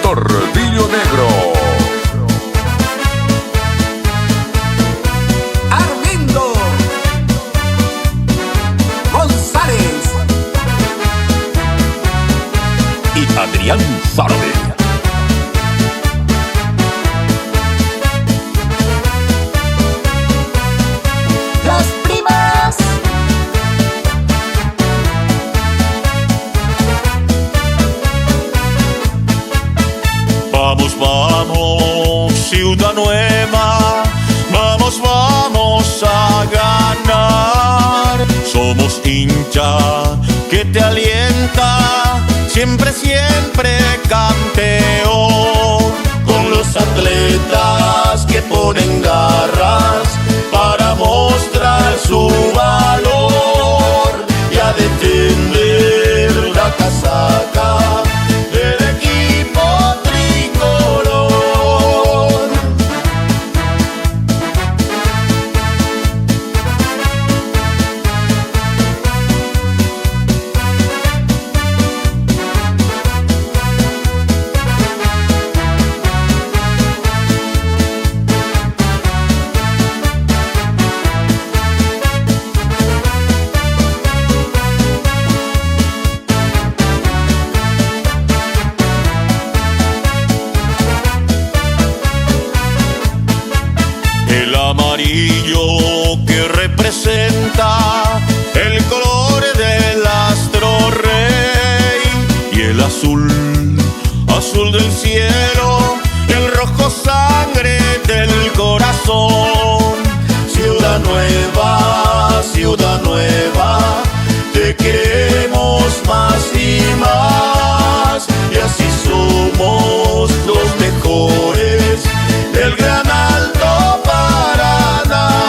Tordillo Negro. Armindo González Y Adrián Zárate. Las primas. Vamos, vamos, Ciudad Nueva, vamos, vamos a ganar. Somos hincha que te alienta, siempre, siempre campeón. Con los atletas que ponen garras para mostrar su valor y a defender la casaca del equipo tricolor. El amarillo que representa el color del astro rey, y el azul, azul del cielo, el rojo sangre del corazón. Ciudad nueva, te queremos más y más, y así somos los mejores del Gran Alto Paraná.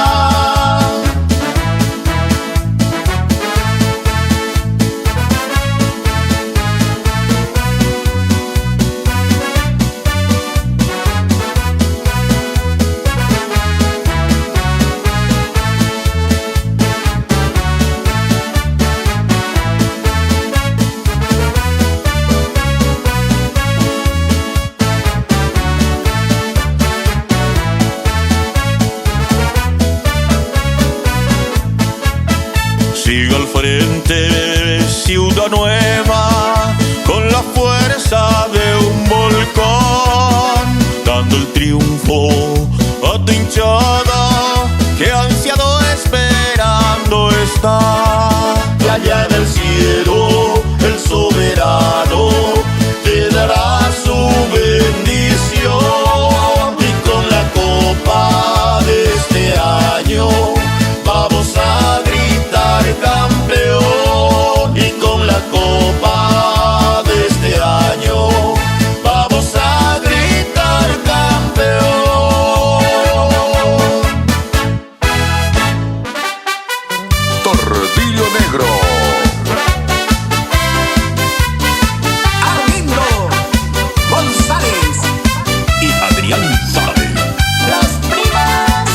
Siga al frente, Ciudad Nueva, con la fuerza de un volcán, dando el triunfo a tu hinchada, que ansiado esperando está. Y allá en el cielo, el soberano te dará su bendición, y con la copa de este año vamos a gritar campeón, y con la copa de este año vamos a gritar campeón. Tordillo Negro. Armindo González Y Adrián Zárate. Las primas.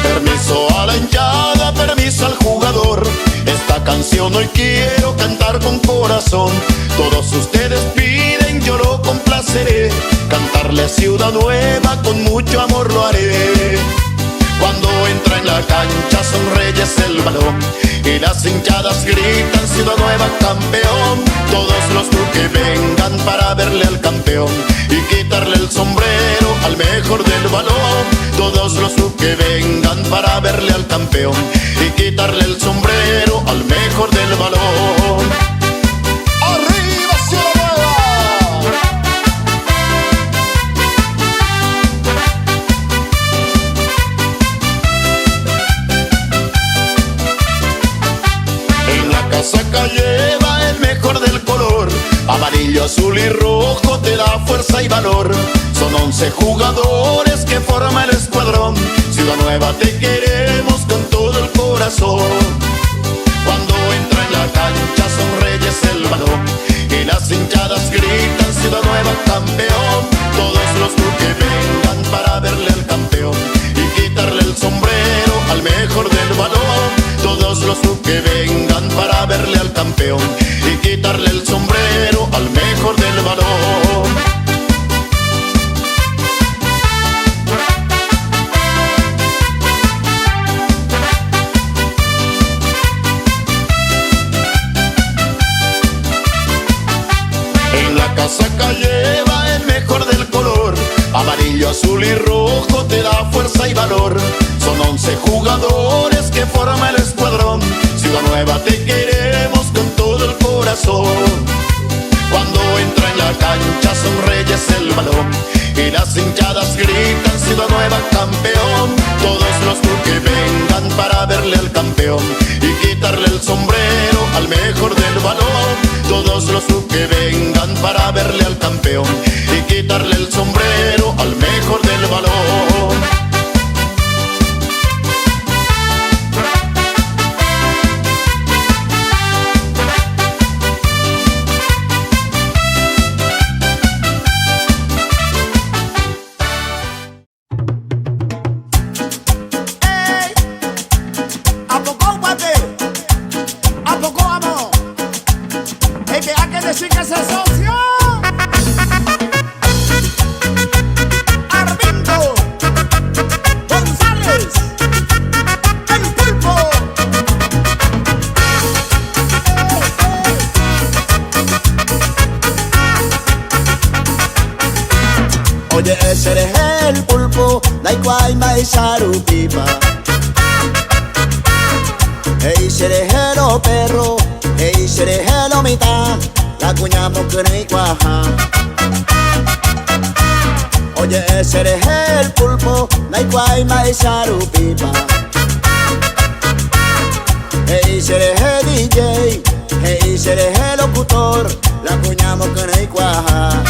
Permiso a la hinchada, permiso al jugador. Esta canción hoy quiero cantar con corazón. Todos ustedes piden, yo lo complaceré. Cantarle a Ciudad Nueva con mucho amor lo haré. Cuando entra en la cancha sonreyes el balón y las hinchadas gritan Ciudad Nueva campeón. Todos los que vengan para verle al campeón y quitarle el sombrero al mejor del balón. Todos los que vengan para verle al campeón y quitarle el sombrero al mejor del balón. ¡Arriba Ciudad Nueva! Casaca lleva el mejor del color, amarillo, azul y rojo te da fuerza y valor. Son 11 jugadores que forman el escuadrón. Ciudad Nueva te queremos con todo el corazón. corazón. Cuando entra en la cancha son reyes el balón y las hinchadas gritan Ciudad Nueva campeón. Todos los que vengan para verle al campeón y quitarle el sombrero al mejor del balón. Todos los que vengan para verle al campeón y quitarle el sombrero al mejor del balón. Casaca lleva el mejor del color, amarillo, azul y rojo te da fuerza y valor. Son 11 jugadores que forman el escuadrón. Ciudad Nueva te queremos con todo el corazón. Cuando entra en la cancha son reyes el balón y las hinchadas gritan Ciudad Nueva campeón. Todos los que vengan para verle al campeón y quitarle el sombrero al mejor del balón. Todos los que vengan para verle al campeón y quitarle el sombrero al mejor del balón. Oye, ese eres el pulpo, Naiguayma y Sarupipa. Ey, serejero perro, ey, serejero mitad, la cuñamos que no hay cuaja. Oye, ese eres el pulpo, Naiguayma y Sarupipa. Ey, sereje DJ, ey, sereje locutor, la cuñamos que no hay cuaja.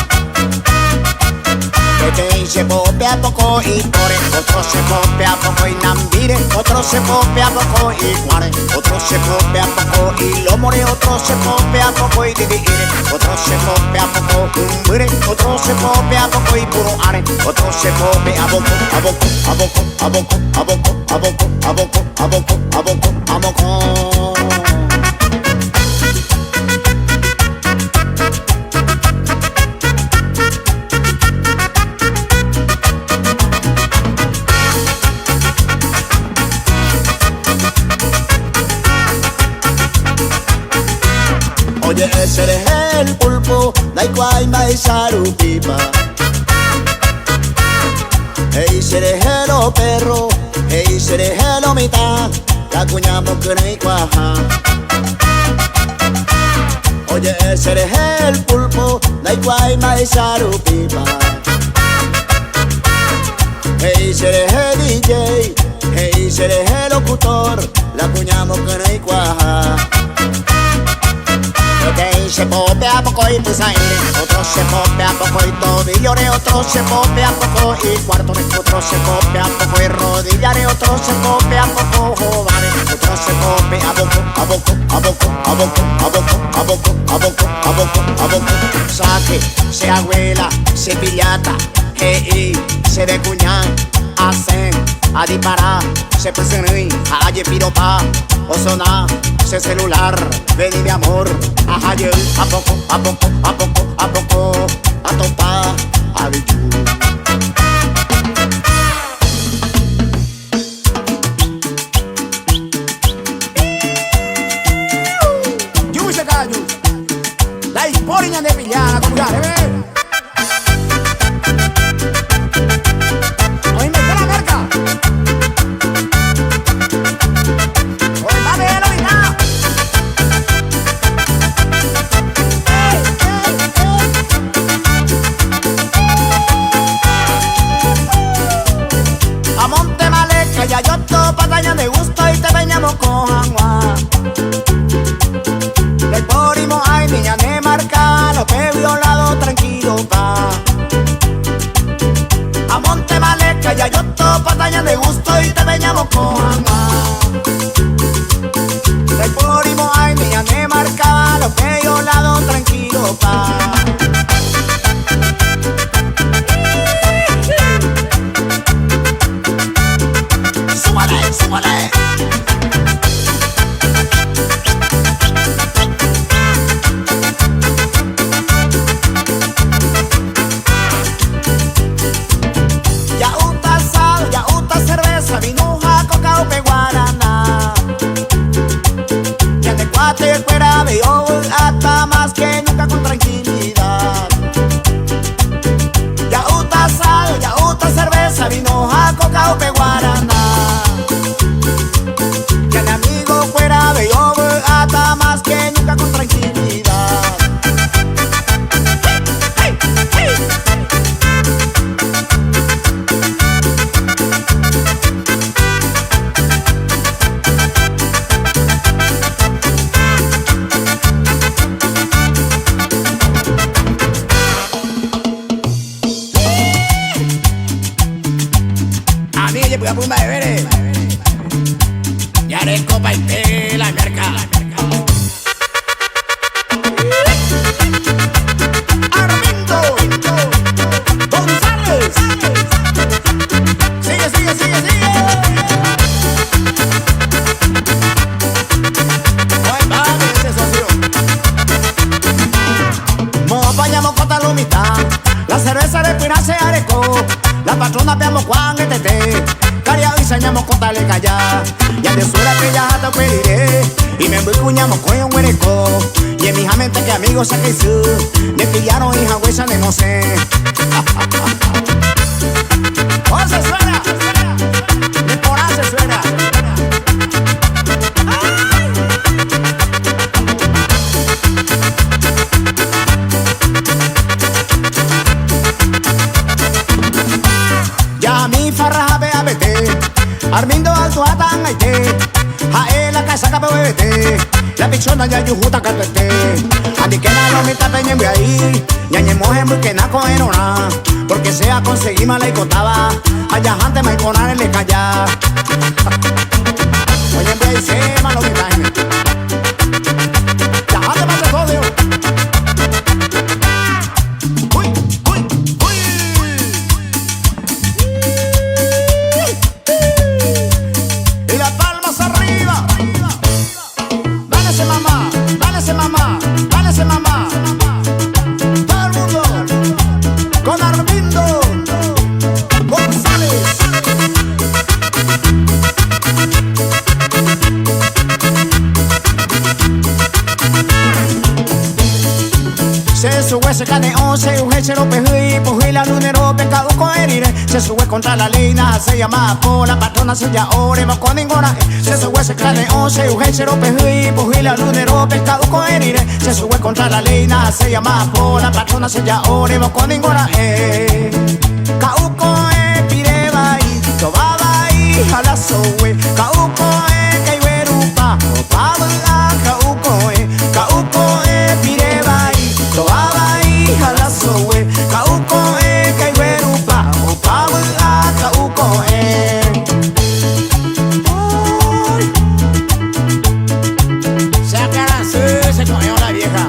Que se pope a poco y core, otro se pope a poco y nambire, otro se pope a poco y cuare, otro se pope a poco y lo more, otro se pope a poco y dividir, otro se pope a poco cumbire, otro se pope a poco y puro are, otro se pope a boco, a boco, a boco, a boco, a boco, a boco, a boco, a boco, a boco, a boco. Oye, ese eres el pulpo, Naiguayma y Sarupipa. Ey, serejero perro, ey, serejero mitad, la cuñamos que no hay cuaja. Oye, ese eres el pulpo, Naiguayma y Sarupipa. Ey, sereje DJ, ey, sereje locutor, la cuñamos que no hay cuaja. Que se pope a poco y pues aire, otro se pope a poco y todillore, otro se pope a poco y cuarto, otro se pope a poco y rodillare, otro se pope a poco jovare, otro se pope a poco, a poco, a poco, a poco, a poco, a poco, a poco, a poco, a poco. Saque, se abuela, se pillata, hey, se de cuñán, hacen, a disparar, se presioné, a piropa, o sonar, se celular, vení mi amor, a yo, a poco, a poco, a poco, a poco, a topar, a bichu. Yo se callo, la historia de Villana, como ya, ¿ves? De gusto y te veníamos con agua. Del porimo hay niña de marca, lo que violado tranquilo. voy a pumba de veres. Ya eres copa y te la merca. Armindo González. Sigue, sigue, sigue, sigue. Ay, vale, ese socio. Mo apañamos con talumita. La cerveza de Pina se arecó. La patrona veamos Juan Tete. Cariado y sañamos con tal calla. Ya de suera que ya te pediré. Y me voy cuñamos con un huereco. Y en mi mente que amigos se que su. Me pillaron hija huesa de no sé. ¡Oh, se suena! ¡De por ahí se suena! Ya mi farra bea vete. Armindo alto atan aite. Jae la casa cabe bebete. La pichona ya yujuta catuete. Andi que na no me tapen en ahí. Ñañe moje muy que na coenona. Porque sea conseguí mala y contaba. Allá antes me poner en le calla. Oye, en ahí se malo que traen. Ya antes me hace jodeo. Uy, uy, uy. Y las palmas arriba. Dálese mamá, dálese mamá, dálese mamá. Todo el mundo con Armindo González. Se sube se caneo, se uje lo pejí, pují la lunero, pecado coherire. Se sube contra la leina, se llama por la patrona, se ya ore, va con ninguna. Se sube se caneo, se uje lo pejí, pují la lunero, pecado coherire. Se sube contra la leina, se llama por la patrona, se ya ore, va con ninguna. Cauco pireba y tobaba y jala sowe. Cauco caiberupa, opabla, cauco pireba y tobaba y jala sowe. Cauco caiberupa, opabla, cauco se aclara, se comió la vieja.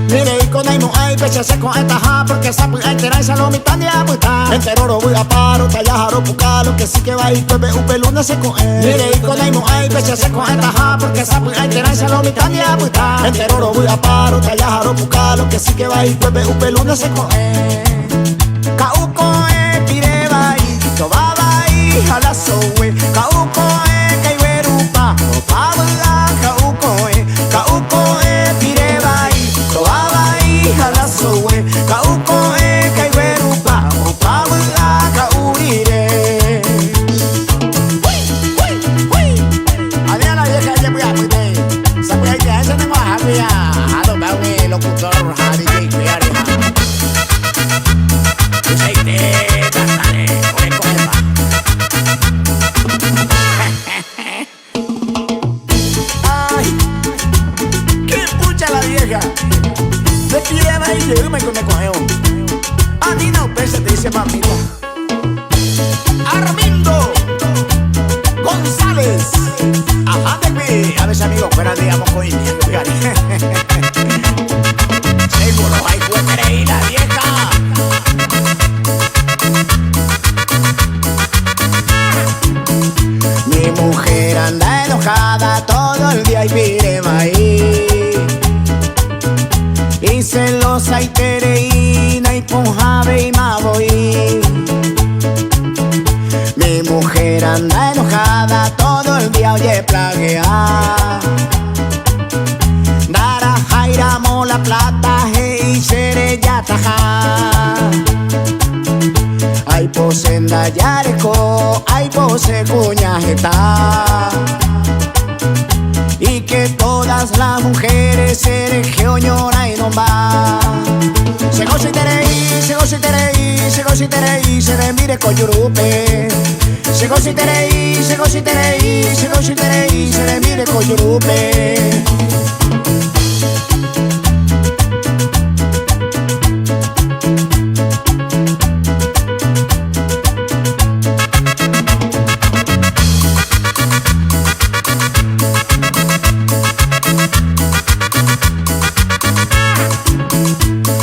Mire y con ahí no hay pechase con esta ja. Porque esa pues hay tera y se lo mitad de apuesta. Entero lo voy a paro, tallajaro pucalo. Que sí que va y pues ve un peluna se con él. Mire y con ahí no hay pechase con esta ja. Porque esa pues hay tera y se lo mitad de apuesta. Entero lo voy a paro, tallajaro pucalo. Que sí que va y pues ve un peluna se con él. Cauco pireba y tobaba y jala sowe. Cauco caiberupa, opabla, cauco pireba y tobaba y jala sowe. Cauco caiberupa, opabla, caurire. Adiós la vieja, ya voy a poner. Se puede ir a ese tengo a Javier. A lo que hago el locutor, a DJ, cuidar. Ay, qué pucha la vieja. Te quiere ver y le me cogió. A ti no pesa, te dice mamita. Armindo González. Ajá, a ver, amigos, fuera digamos con India. Seguro hay que y la vieja. Mi mujer anda enojada todo el día y pide maíz. Y celosa y tereína y punjabe y maboí. Mi mujer anda enojada todo el día, oye, plaguea. Dara, jaira, mola, plata, y serella, taja. Ay, pose en Dayareco, ay, pose cuñajeta. Y que todas las mujeres se deje oñora y no va. Se goza y tereí, se goza y tereí, se goza y tereí, se de mire coyurupe. Llegó si tereí, llegó si tereí, llegó si tereí, se le mire coyurupe.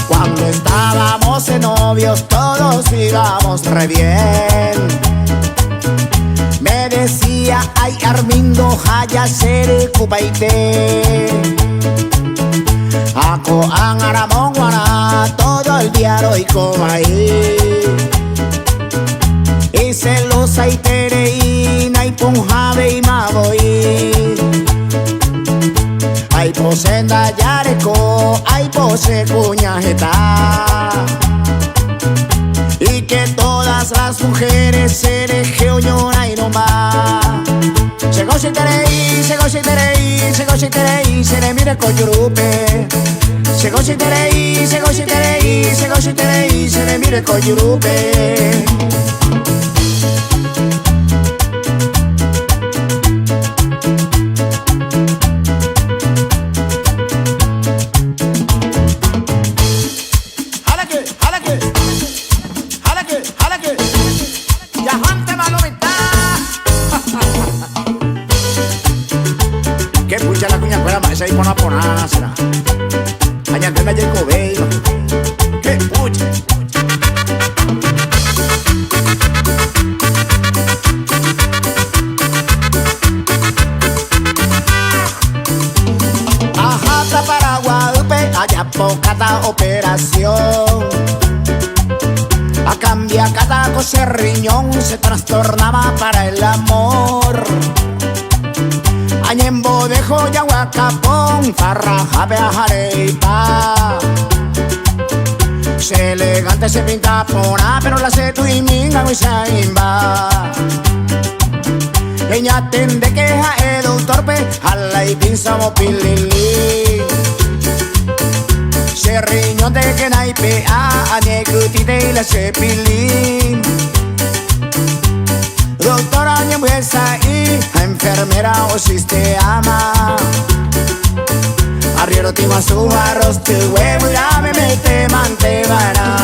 Cuando estábamos de novios todos íbamos re bien. Me decía, ay Armindo, haya ser cupaite. Ako ang aramong wana, todo el día lo y ahí. Y celosa y tereína y punjave y magoí. Ay posenda yareco, ay pose cuñajeta. Y que todas las mujeres se deje oñona y no más. Llegó si tereí, llegó si tereí, llegó si tereí, se le mire coyurupe. Llegó si tereí, llegó si tereí, llegó si tereí, se le mire coyurupe. Que pucha la cuña fuera más, esa y pona ponásela. Añademe a Jacob Bale. Que pucha. Ajata para Guadalupe, allá poca operación. A cambia cada cosa riñón se trastornaba para el amor. Añembo dejo yahuacapón, farraja beajareita. Se elegante se pinta pona, pero la se tu y minga y se imba. Ella tende queja edo torpe, ala y pinzamo pilili. Se riñón de que naipe a añecutite y la se pilín. Doctora ñembuesa y enfermera o sistema. Arriero tima su arroz, tu huevo y ya me mete mantevana.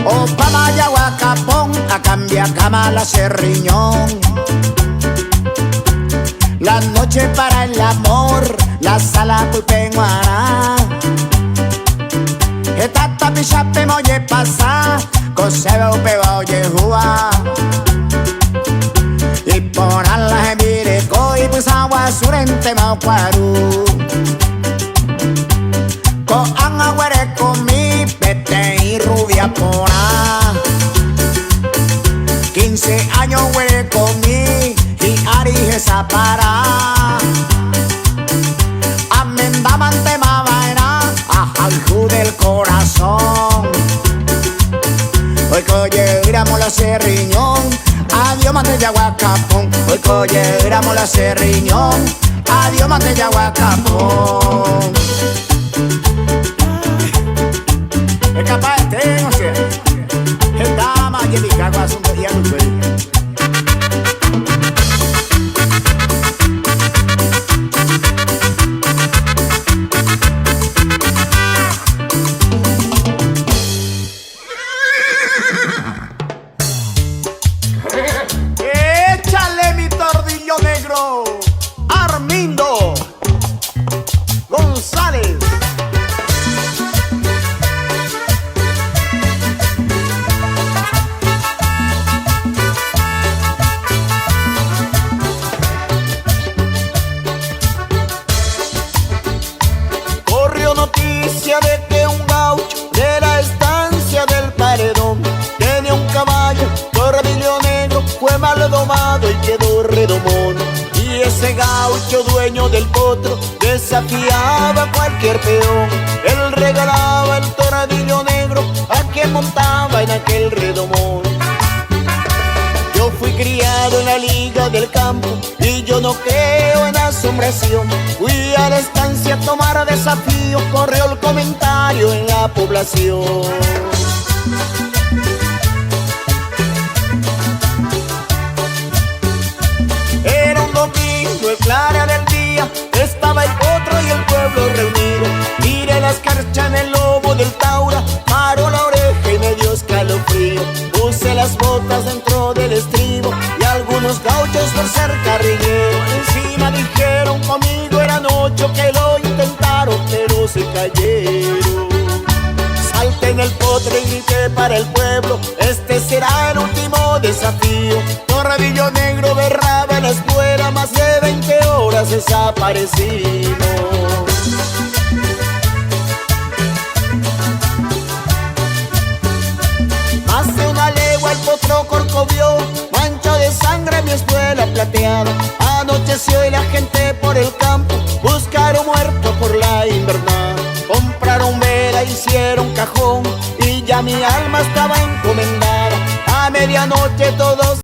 Obama yahuacapón, a cambia cama la serriñón. La noche para el amor, la sala pulpenguana. Esta tapicha pe moye pasa, cosebe upeba oye jua. Y ponan la jembireco y pues agua surente maucuaru. Ko ang aguere mi pete y rubia pona. 15 años huele comí y arije esa para. Amendaban tema vaina a aljú del corazón. Hoy coye iramos la serriñón, adiós mate yahuacapón. Hoy coye iramos la serriñón, adiós mate yahuacapón. Es capaz de no sé. El dama y el cago asunto y el güey. Échale mi tordillo negro, Armindo González. Noticia de que un gaucho de la estancia del Paredón tenía un caballo, tordillo negro, fue mal domado y quedó redomón. Y ese gaucho dueño dueño del potro desafiaba a cualquier peón. Él regalaba el tornillo negro a quien montaba en aquel redomón. Yo fui criado en la liga del campo y yo no creo en asombración. Fui a la estancia a tomar desafío, corrió el comentario en la población. Era un domingo, el clara del día, estaba el potro y el pueblo reunido. Miré la escarcha en el lomo del Taura, paró la oreja y me dio escalofrío. Puse las botas dentro del estribo y algunos gauchos por ser carrilero encima dijeron conmigo eran 8 que lo intentaron pero se cayeron. Salté en el potro y grité para el pueblo, este será el último desafío. Tornillo negro berraba en la escuela, más de 20 horas desaparecido. Más de una legua el potro corcovió, mancha de sangre mi espuela plateada. Anocheció y la gente por el campo buscaron muerto por la invernada. Compraron vela, hicieron cajón y ya mi alma estaba encomendada. A medianoche todos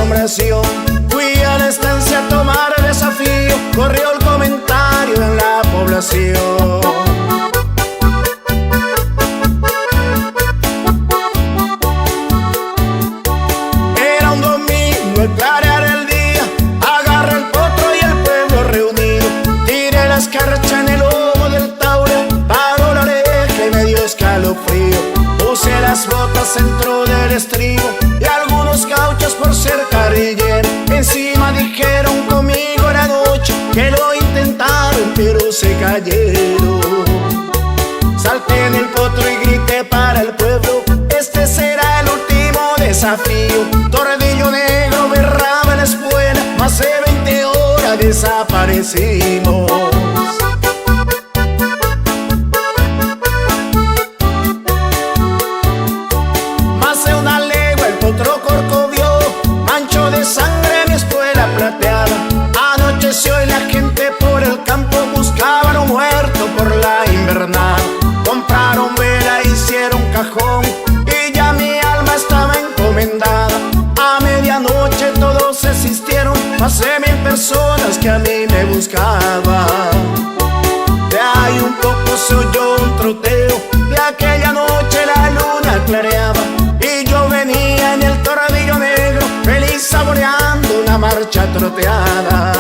asombración. Fui a la estancia a tomar el desafío, corrió el comentario en la población. Era un domingo, al clarear el día, agarré el potro y el pueblo reunido. Tiré la escarcha en el lomo del taure, paró la oreja y me dio escalofrío. Puse las botas dentro del estribo y algunos gauchos por ser carrillero encima dijeron conmigo la noche que lo intentaron pero se cayeron. Salté en el potro y grité para el pueblo: este será el último desafío. Tordillo Negro berraba en la espuela, más de 20 horas desaparecimos. Más de una legua el potro corcovió, mancho de sangre mi espuela plateada. Anocheció y la gente por el campo buscaban un muerto por la invernada. Compraron vela, hicieron cajón y ya mi alma estaba encomendada. A medianoche todos existieron, más de 1000 personas que a mí me buscaban. De ahí un poco se oyó un troteo, de aquella noche la luna clareaba y yo venía en el Tordillo Negro, feliz saboreando una marcha troteada.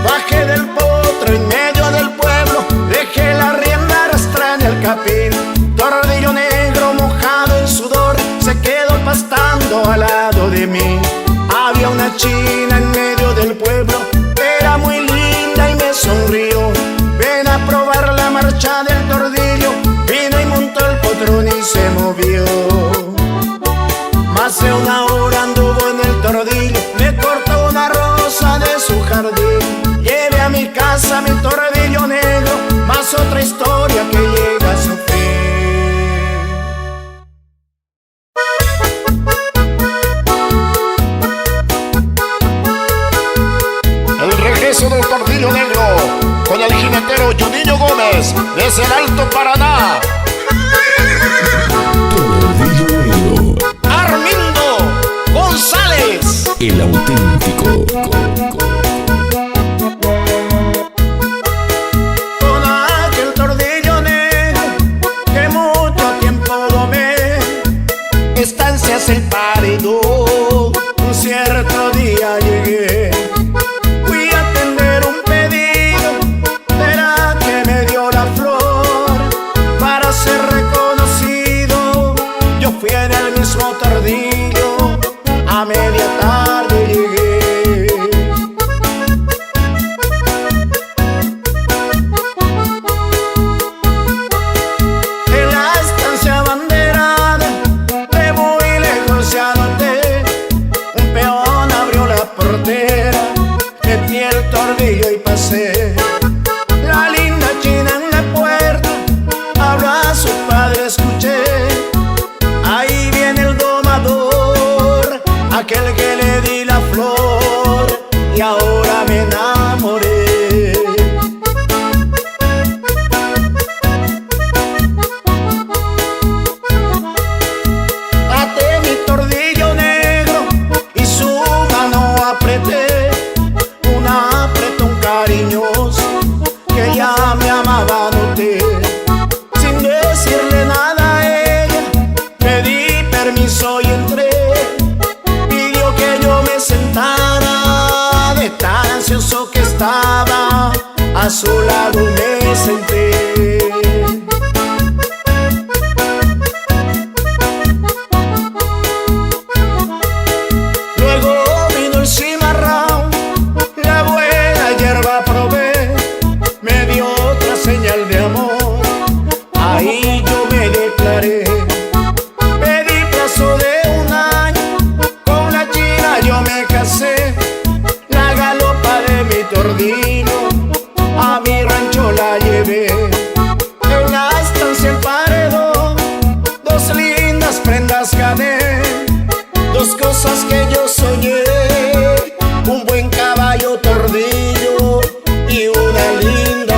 Bajé del potro en medio del pueblo, dejé la rienda arrastrar en el capín. Tordillo Negro mojado en sudor se quedó pastando al lado de mí. Había una china en medio del pueblo, era muy linda y me sonrió. Ven a probar la marcha del tordillo, vino y montó el potrón y se movió. Más de una hora anduvo en el tordillo, me cortó una rosa de su jardín. Llevé a mi casa mi Tordillo Negro, más otra historia que llega a su fin. El regreso del Tordillo Negro con el jinetero Juninho Gómez desde el Alto Paraná. Tordillo Negro, Armindo González. el auténtico. Con aquel Tordillo Negro que mucho tiempo domé, estancias el paredón, un cierto día llegué. Fui a atender un pedido, verá que me dio la flor para ser reconocido. Yo fui en el mismo Tordillo, a media tarde llegué. En la estancia abanderada, de muy lejos ya noté, un peón abrió la portera, metí el tordillo y pasé. La linda china en la puerta, habló a su padre, escuché. Ahí viene el domador, aquel que le di la flor, y ahora me enamoré. Até mi Tordillo Negro y su mano apreté, un apretón cariñoso que ya me amaba, noté. Sin decirle nada a ella, pedí permiso y entré. Pidió que yo me sentara, de tan ansioso que estaba, a su lado me senté. Luego vino el cimarrón, la buena hierba probé, me dio otra señal de amor, ahí yo me declaré. Pedí plazo de 1 año, con la china yo me casé. La galopa de mi Tordillo, a mi rancho la llevé. En la estancia el paredón, 2 lindas prendas gané, 2 cosas que yo soñé, un buen caballo Tordillo y una linda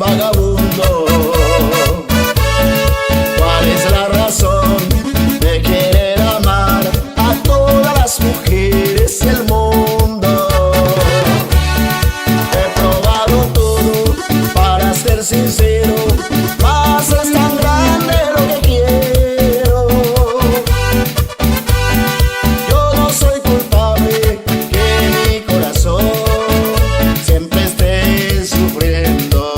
vagabundo. ¿Cuál es la razón de querer amar a todas las mujeres del mundo? He probado todo, para ser sincero, mas es tan grande lo que quiero. Yo no soy culpable que mi corazón siempre esté sufriendo.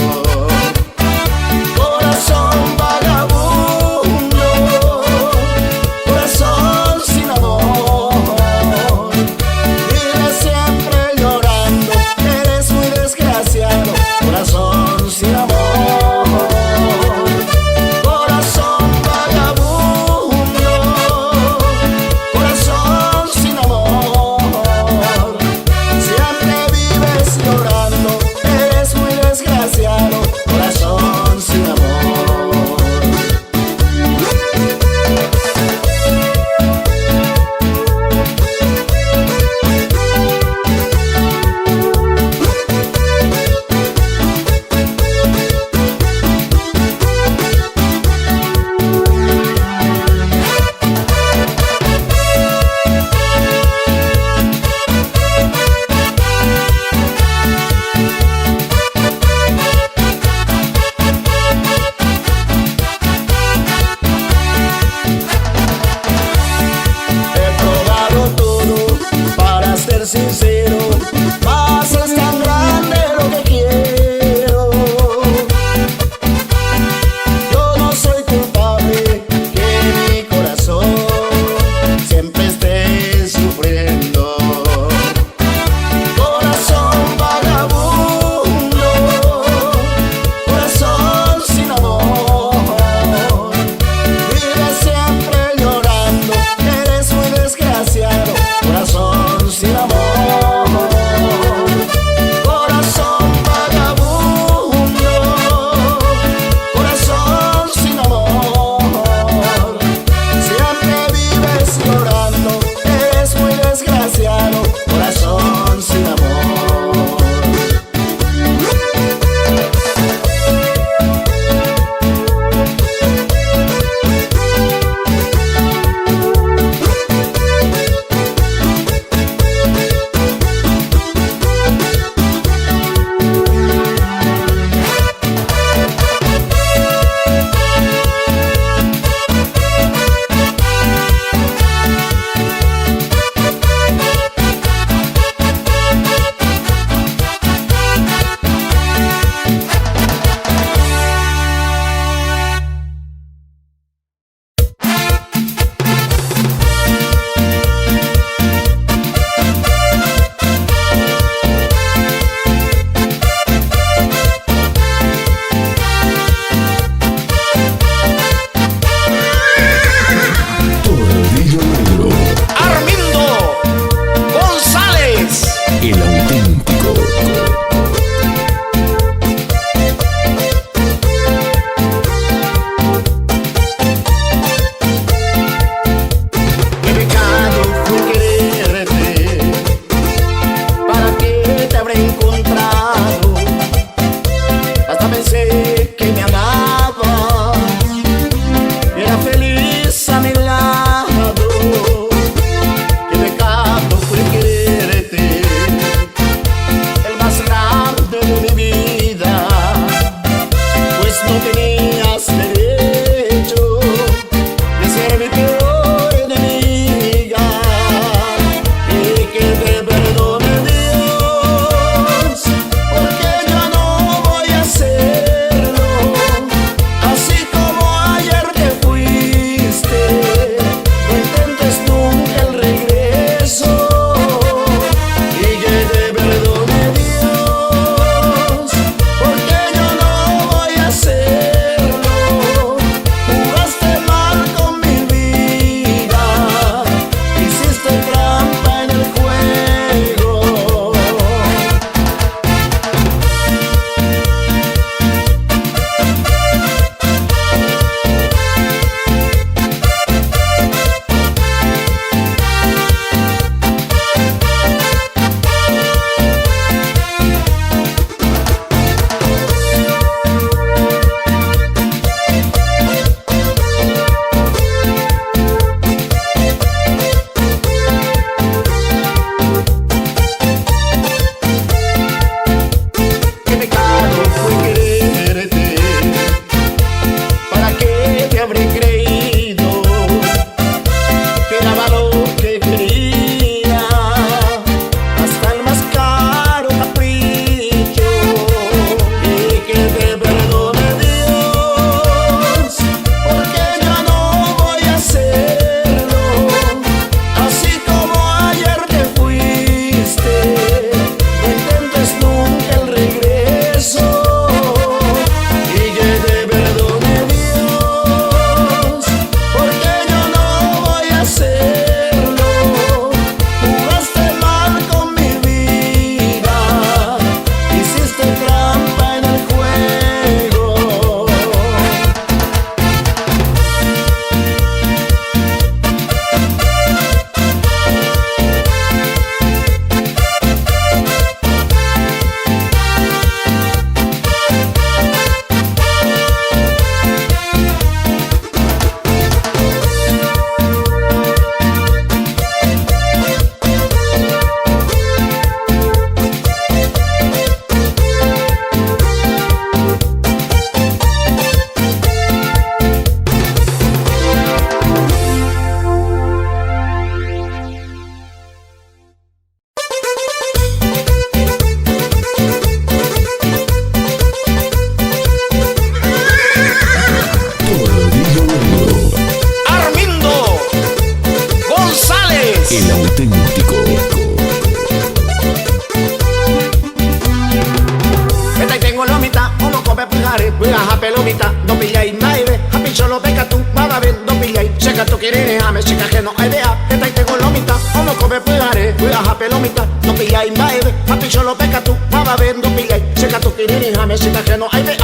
puegare, puega pelomita, no pillai naive, happy solo peca tú, va bien, no pillai, seca tu quirine, ame, chica que no hay vea, que tai tengo lomita, como come puegare, puega pelomita, no pillai naive, happy solo peca tú, va bien, no pillai, seca tu quirine, ame, chica que no hay vea.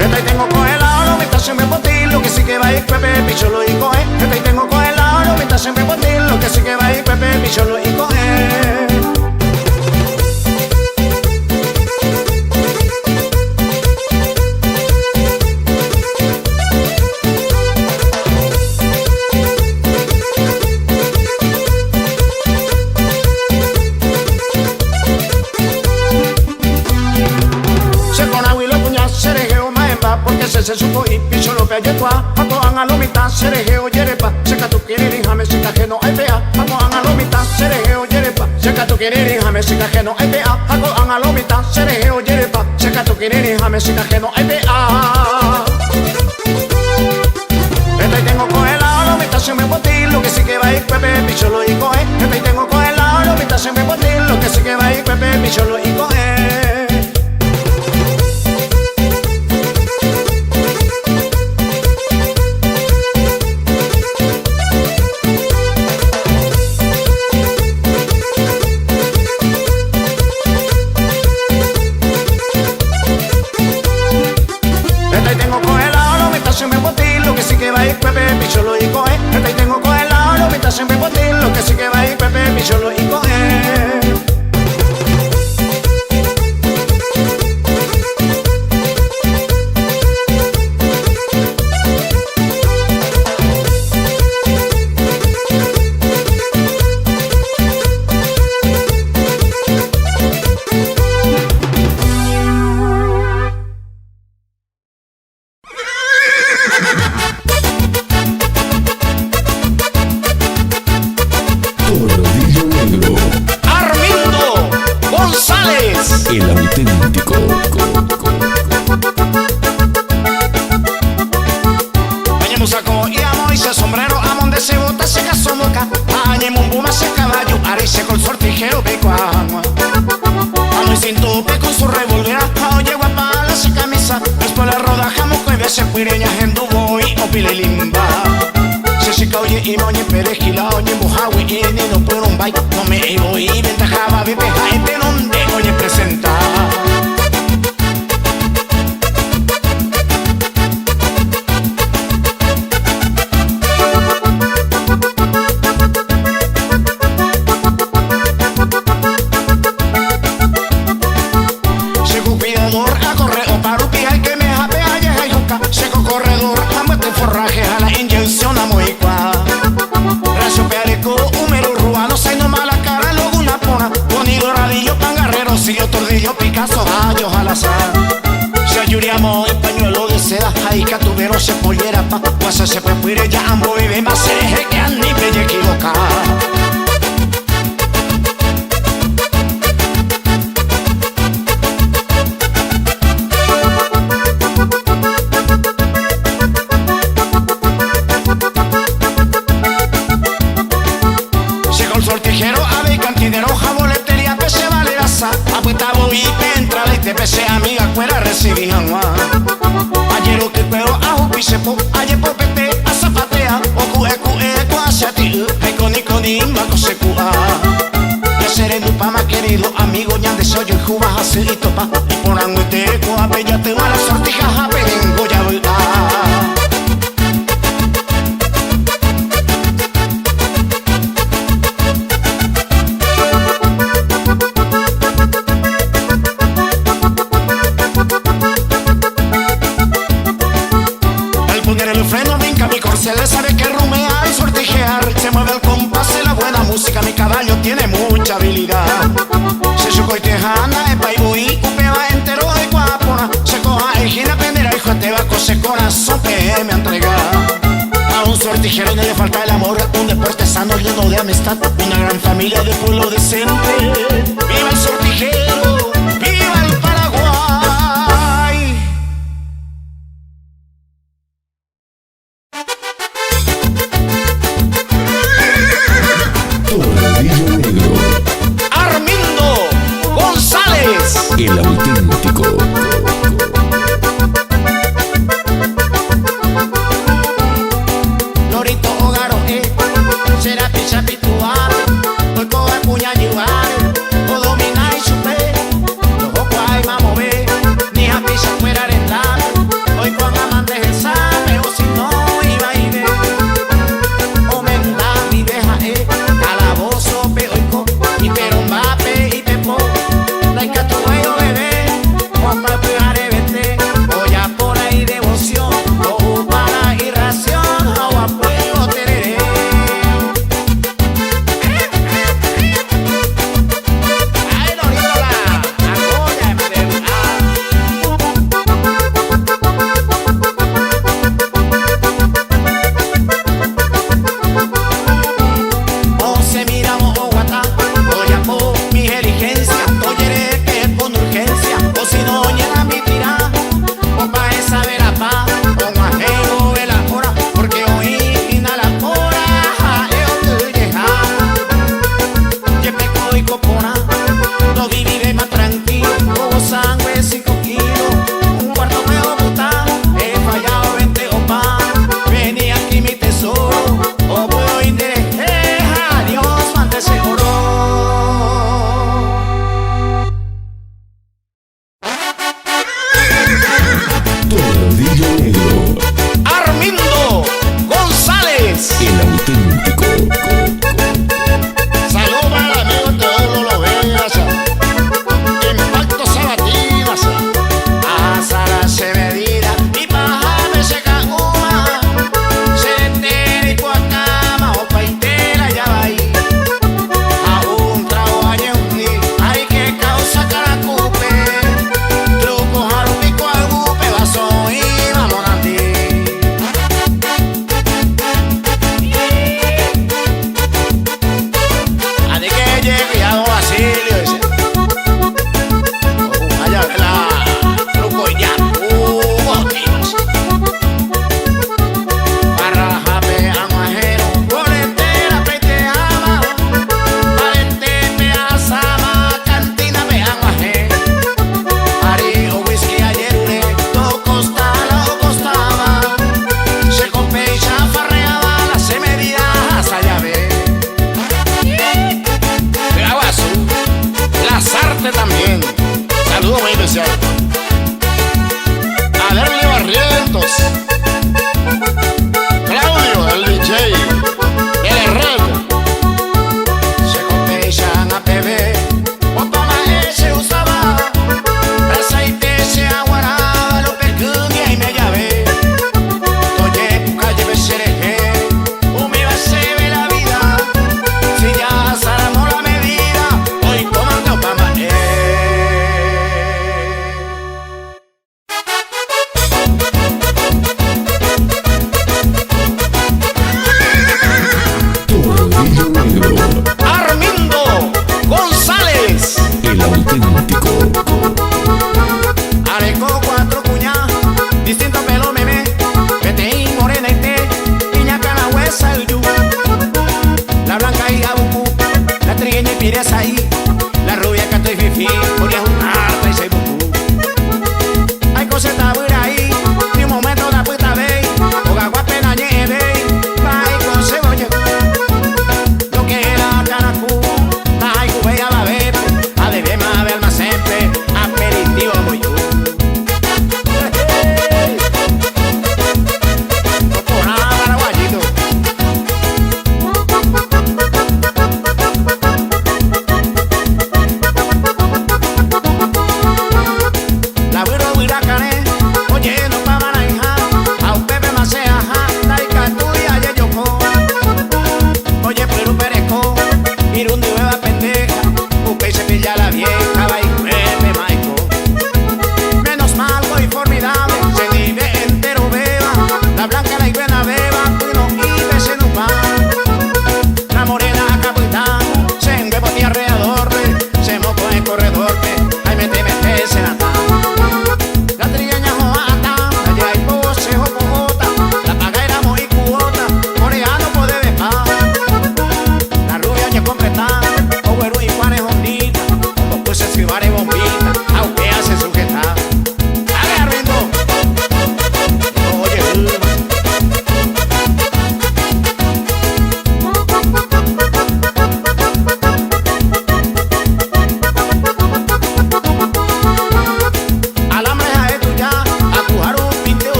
Esta y tengo con el oro, me está siempre por ti, lo que sí que va a ir Pepe, picholo y coge. Esta y tengo con el oro, me está siempre por ti, lo que sí que va a ir Pepe, picholo y coge. Porque se supo y picho lo pegue toa, pato a lo mitad, serejeo yerepa, seca tu querer y jame seca que no hay fea, pato a lo mitad, serejeo yerepa, seca tu querer y jame seca que no hay fea, pato a lo mitad, serejeo yerepa, seca tu querer y jame seca que no hay fea. Esta y tengo con el oro, me está siempre por ti, lo que sí que va a ir Pepe, picho lo y coge. Esta y tengo con el oro, me está siempre por ti, lo que sí que va a ir Pepe, picho lo y coge. Pepe, picholo y coge. Esta y tengo con el oro, me está siempre por ti, lo que sí que va a ir Pepe, picholo y coge. El auténtico. Bañemos saco y amo y se sombrero, amo de se bota, se casó moca. Añemos un puma, se caballo, arice con sortijero, peco agua. Amo y sin tope con su revólver, oye guapa, la se camisa. Después la rodaja, moco y bese, cuireña, gendubo y opile limba. Se chica oye y moñe perejila, oye mojawi y no por un bike. No me iba y ventajaba, bebe, gente donde oye presenta. Seco cuidador, a correr o parupia, el que me japea, ya es yuca. Seco corredor, a muerte forraje, a la inyección a moicua. Racio peareco, húmero ruano, se no mala cara, luego una pona. Ponido radillo, pangarrero, sillo, tordillo, Picasso, gallos al azar. Si ayuriamo el pañuelo de seda, ahí catubero se pollera pa. Guasa se puede puire ya ambo vive más eje que a ni me equivocar. Pese amiga cuera recibían más. Ayer lo que puedo a jupisepo, ayer por pete a zapatea, o cue hacia ti, hay con maco se cua. Ya seré tu pama querido amigo, ya de soy el juba así y topa. Y por anguete coa bella te va la sortija, vengo ya voy a. Se le sabe que rumear y sortijear, se mueve el compás de la buena música, mi caballo tiene mucha habilidad. Se chuco y tejana, es paibui, upeba entero de guapona, se coja el gira, penderá y jotebaco, se corazón que me entrega. A un sortijero no le falta el amor, un deporte sano lleno de amistad, una gran familia de pueblo decente. ¡Viva el sortijero! ¡Viva el Paraguay! Tornillo Negro. Armindo González. El auténtico. también. Saludo muy especial. A Derly Barrientos, Claudio, el DJ, de la red. Se contestan a beber, o toma ese usaba, aceite se aguaraba, lo pecunia y me llave. Oye, tu calle me cereje, me va a se ve la vida, si ya saramos la medida, hoy comando Obama.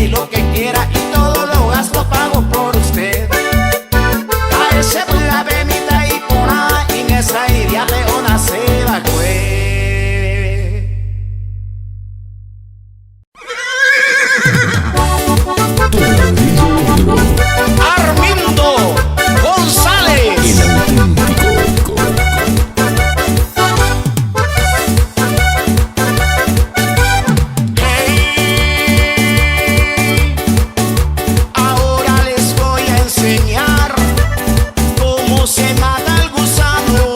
y lo que quiera y todo lo gasto pago por usted. A ese la venita y por ahí en esa iria leona se va Armindo González, El auténtico. ahora les voy a enseñar cómo se mata el gusano.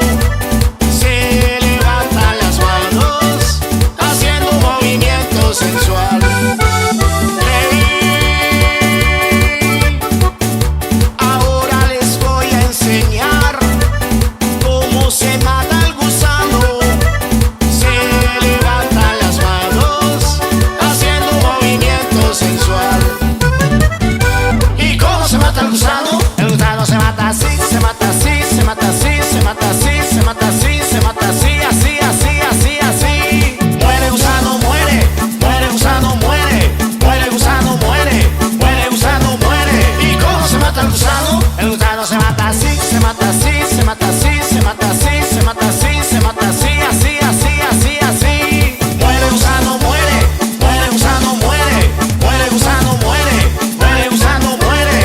Se levantan las manos haciendo un movimiento sensual. Ahora les voy a enseñar cómo se mata el gusano. Se levantan las manos haciendo un movimiento sensual. ¿Y cómo se mata el gusano? El gusano se mata así, se mata así, se mata así, se mata así, se mata así, se mata así, así, así, así, así. Muere gusano, muere, muere gusano, muere, muere gusano, muere, muere gusano, muere. ¿Y cómo se mata el gusano? El gusano se mata así, se mata así, se mata así, se mata así, se mata así, se mata así, así, así, así, así. Muere gusano, muere, muere gusano, muere, muere gusano, muere, muere gusano, muere.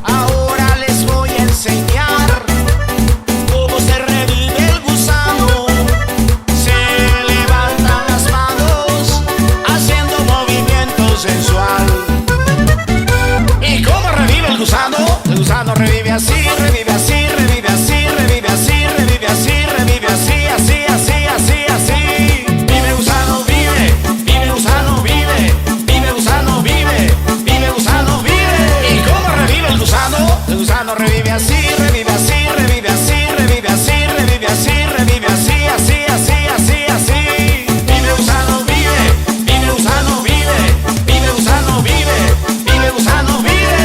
Ahora les voy a enseñar cómo se revive el gusano. Se levantan las manos haciendo movimiento sensual. ¿Y cómo revive el gusano? El gusano revive así, revive así, revive así, revive así, revive así, revive así, así, así, así, así. Vive gusano, vive, vive gusano, vive, vive gusano, vive, vive gusano, vive. ¿Y cómo revive el gusano? El gusano revive así, revive así, revive así, revive así, revive así, revive así, así, así, así, así. Vive gusano, vive, vive gusano, vive, vive gusano, vive, vive gusano, vive.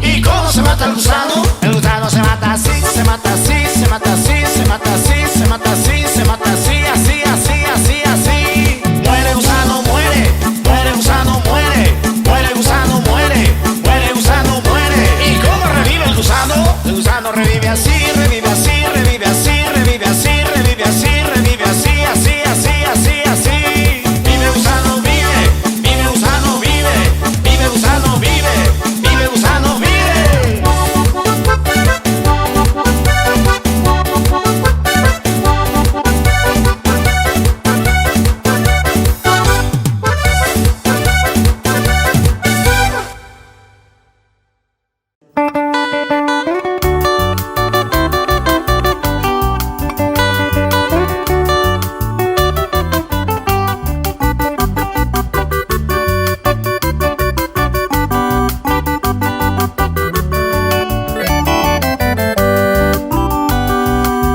¿Y cómo se mata el gusano? El gusano se mata así, se mata así, se mata así, se mata así, se mata así, se mata así, así, así, así, así. Muere gusano, muere, muere gusano, muere, muere gusano, muere, muere gusano, muere. ¿Y cómo revive el gusano? El gusano revive así, revive así, revive así, revive así, revive así, revive así, así, así, así, así. Vive gusano, vive, vive gusano, vive, vive gusano, vive, vive gusano, vive.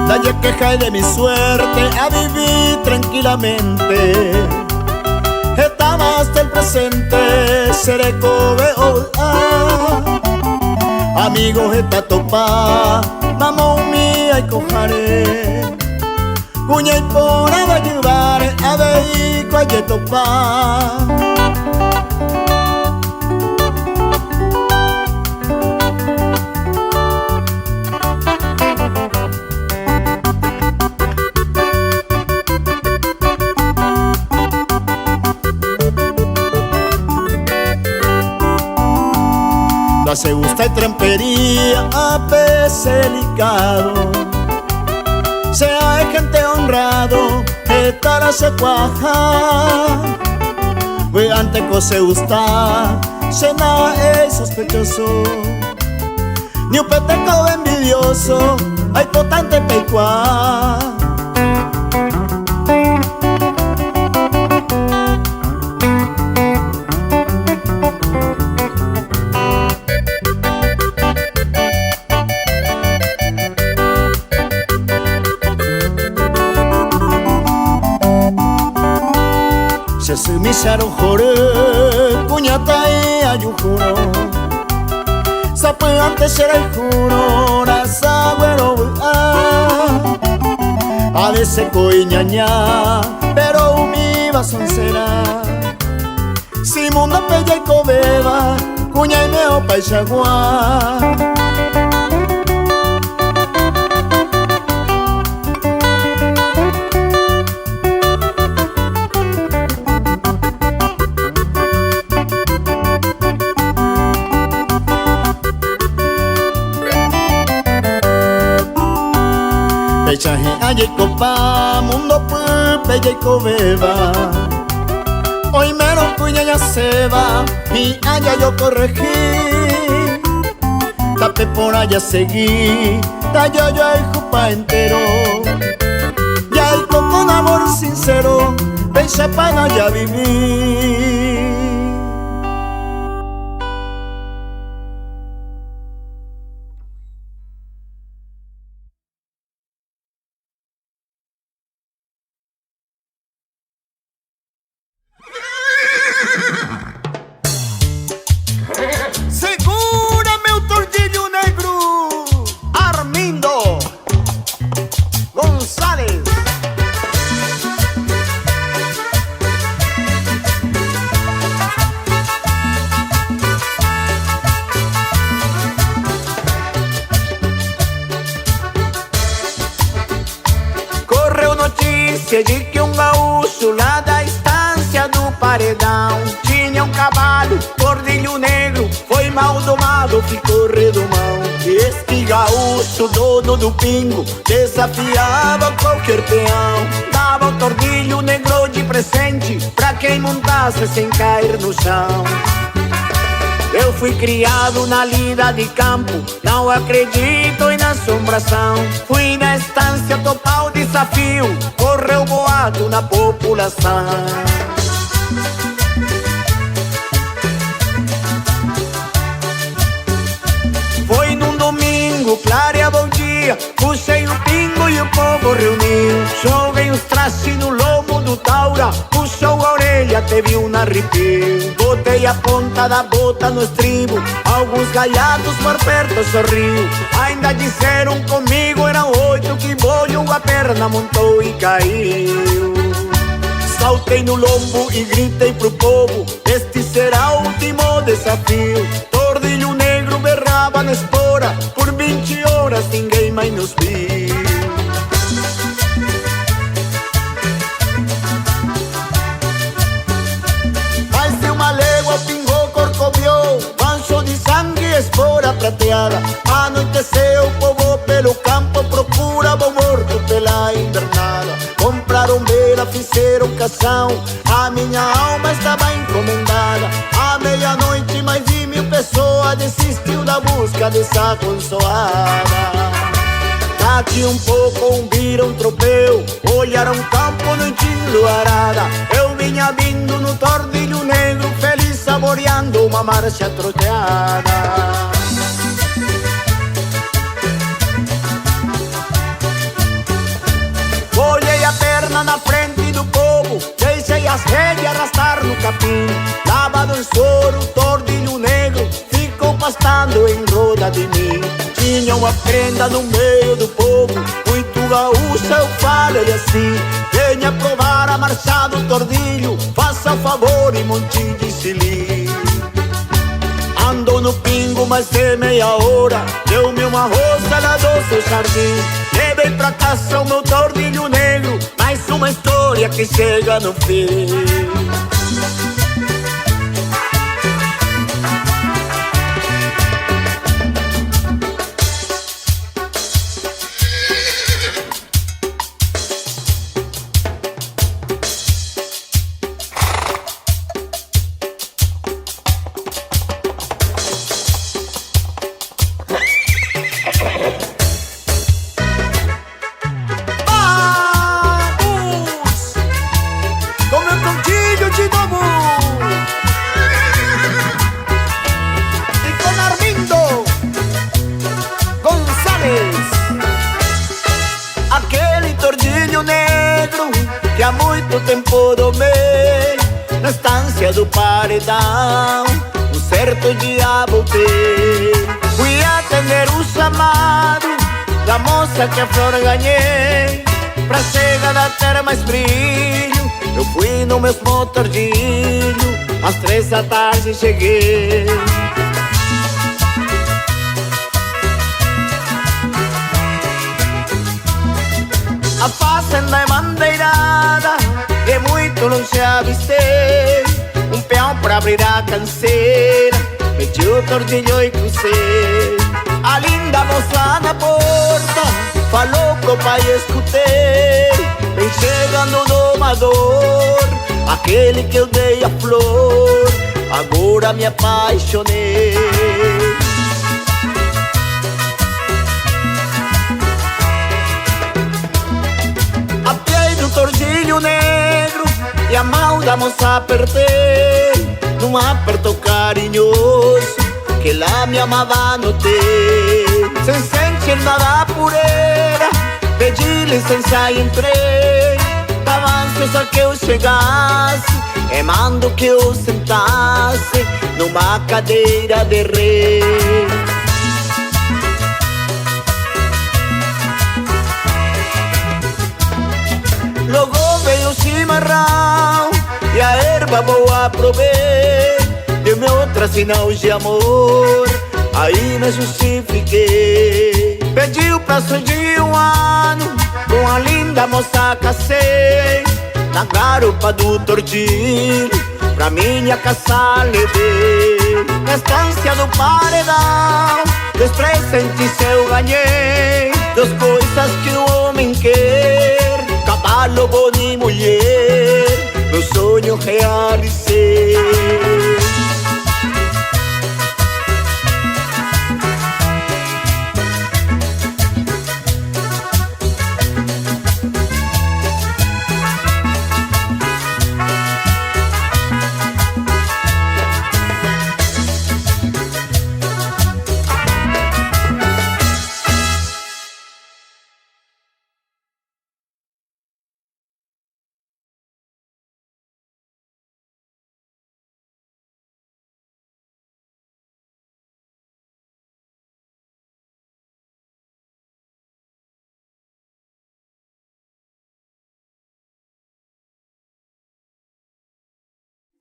Nadie queja de mi suerte a vivir tranquilamente. Estaba hasta el presente, seré cobe amigos esta topa, mamón mía y cojaré. Cuña y por ayudar a ver cualquier topa. La se gusta y trampería a veces delicado. Sea gente honrado, esta la se cuaja. Pues antes que se gusta, se nada es sospechoso. Ni un peteco envidioso, hay potente pecuá. Peixaron jore, cuñata e ayujuro. Sapo antes era el juro, rasa güero a veces coiñaña, pero mi bazón será. Si mundo pella y cobeba, cuña y meo paixagua. Peisaje aye copa, mundo pella y cobeba. Hoy mero cuña ya se va y allá yo corregí. Tape por allá seguí, tallo yo el jupa entero. Ya el con amor sincero, pensa para ya viví. Segúrame un tordillo negro, Armindo González. Correu notícia de que um gaúcho lá da estância do Paredão tinha um cavalo, tordilho negro, foi mal domado, ficou redomão. Este gaúcho, dono do pingo, desafiava qualquer peão. Dava o tordilho negro de presente pra quem montasse sem cair no chão. Eu fui criado na lida de campo, não acredito em assombração. Fui na estância topar o desafio, correu boato na população. Foi num domingo, clareava o dia, puxei o pingo e o povo reuniu. Joguei os trajes no lomo do taura, puxou a orelha, teve um arrepio. Botei a ponta da bota no estribo, alguns gaiatos por perto sorriu. Ainda disseram comigo, eram 8, que bolho a perna montou e caiu. Saltei no lombo e gritei pro povo, este será o último desafio. Tordilho negro berrava na espora, por 20 horas ninguém mais nos viu. Mais de uma légua pingou, corcoviou, mancho de sangue e espora prateada. Anoiteceu, o povo pelo campo procura bom morto pela invernada. Compraram beira, fizeram cação, a minha alma estava encomendada. À meia-noite mais de 1000 pessoas desistiu da busca dessa consoada. Daqui um pouco viram tropeu, olharam campo noite enluarada. Eu vinha vindo no tordilho negro, feliz saboreando uma marcha troteada. Olhei a perna na frente do povo, deixei as rédeas arrastar no capim. Lavado em soro, tordilho negro, ficou pastando em roda de mim. Tinha uma prenda no meio do povo, muito gaúcha, eu falei assim: venha provar a marcha do tordilho, faça o favor e monte de sili. Ando no pingo mais de meia hora, deu-me uma rosa lá do seu jardim. Levei pra casa o meu tordilho negro, mais uma história que chega no fim. Aquele tordilho negro que há muito tempo domei, na estância do paredão, um certo dia voltei. Fui atender o chamado da moça que a flor ganhei. Pra chegar a ter mais brilho, eu fui no meu motordinho. Às 3 da tarde cheguei. A fazenda é bandeirada, de muito longe avistei um peão pra abrir a canseira. Meti o tordilho e cruzei. A linda moça na porta falou pro pai, escutei. Vem chegando o domador, aquele que eu dei a flor. Agora me apaixonei. Tordilho negro e a mão da moça apertei num aperto carinhoso que lá me amava, notei. Sem sentir nada por ela, pedi licença e entrei. Tava ansiosa que eu chegasse e mando que eu sentasse numa cadeira de rei. Logo veio o chimarrão e a erva boa provei. Deu-me outra sinal de amor, aí me justifiquei. Pedi o prazo de 1 ano, com a linda moça casei. Na garupa do tordilho, pra minha casa levei. Na estância do paredão, dos presentes eu ganhei. 2 coisas que o homem quer: cavalo, bom e mulher. Meu sonho realizei.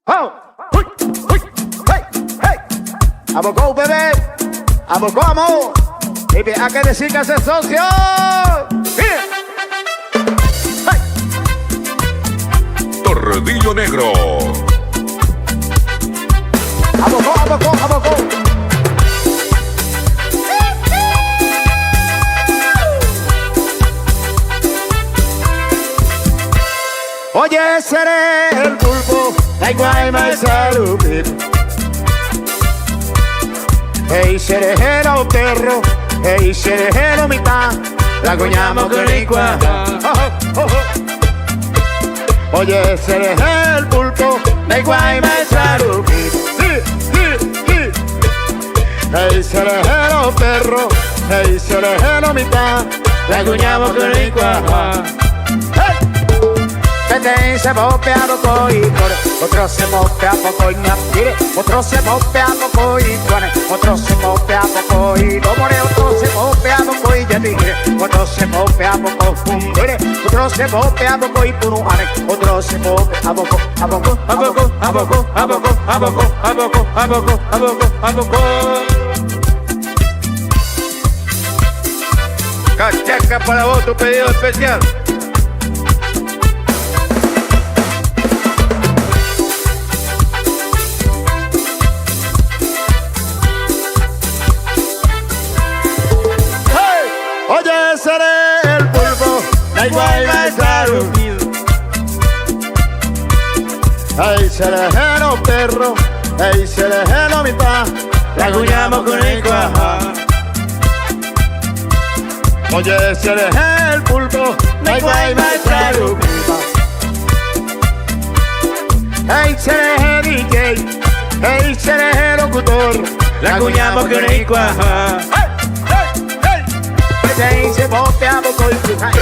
Oh, uy, uy, hey, hey. Abocó, bebé, abocó, amor. Baby, hay que decir que ese socio. Bien. Hey. Tordillo Negro. Abocó, abocó, abocó. Oye, seré el pulpo, la iguana y salud. Hey, seré el perro, hey, seré el mitad, la coñamos con licua. Oye, seré el pulpo, la iguana y salud. Hey, seré el perro, hey, seré el mitad, la coñamos con licua. Vete se mopea poco y core, otro se mopea poco y ñapire, otro se mopea poco y tuane, otro se mopea poco y domore, otro se mopea poco y yatigre, otro se mopea poco fundere, otro se mopea poco y puruane, otro se mopea poco, aboko, aboko, aboko, aboko, aboko, aboko, aboko, aboko, aboko. Cachaca para vos, tu pedido especial. Oye, seré el pulpo, la iguana y salud. Ay, seré el perro, ay, seré el mitad, la cuñamos con el cuaja. Oye, seré el pulpo, la iguana y salud. Ay, seré el DJ, ay, seré el locutor, la cuñamos con el cuaja. Ay, se bote a poco el frijol, no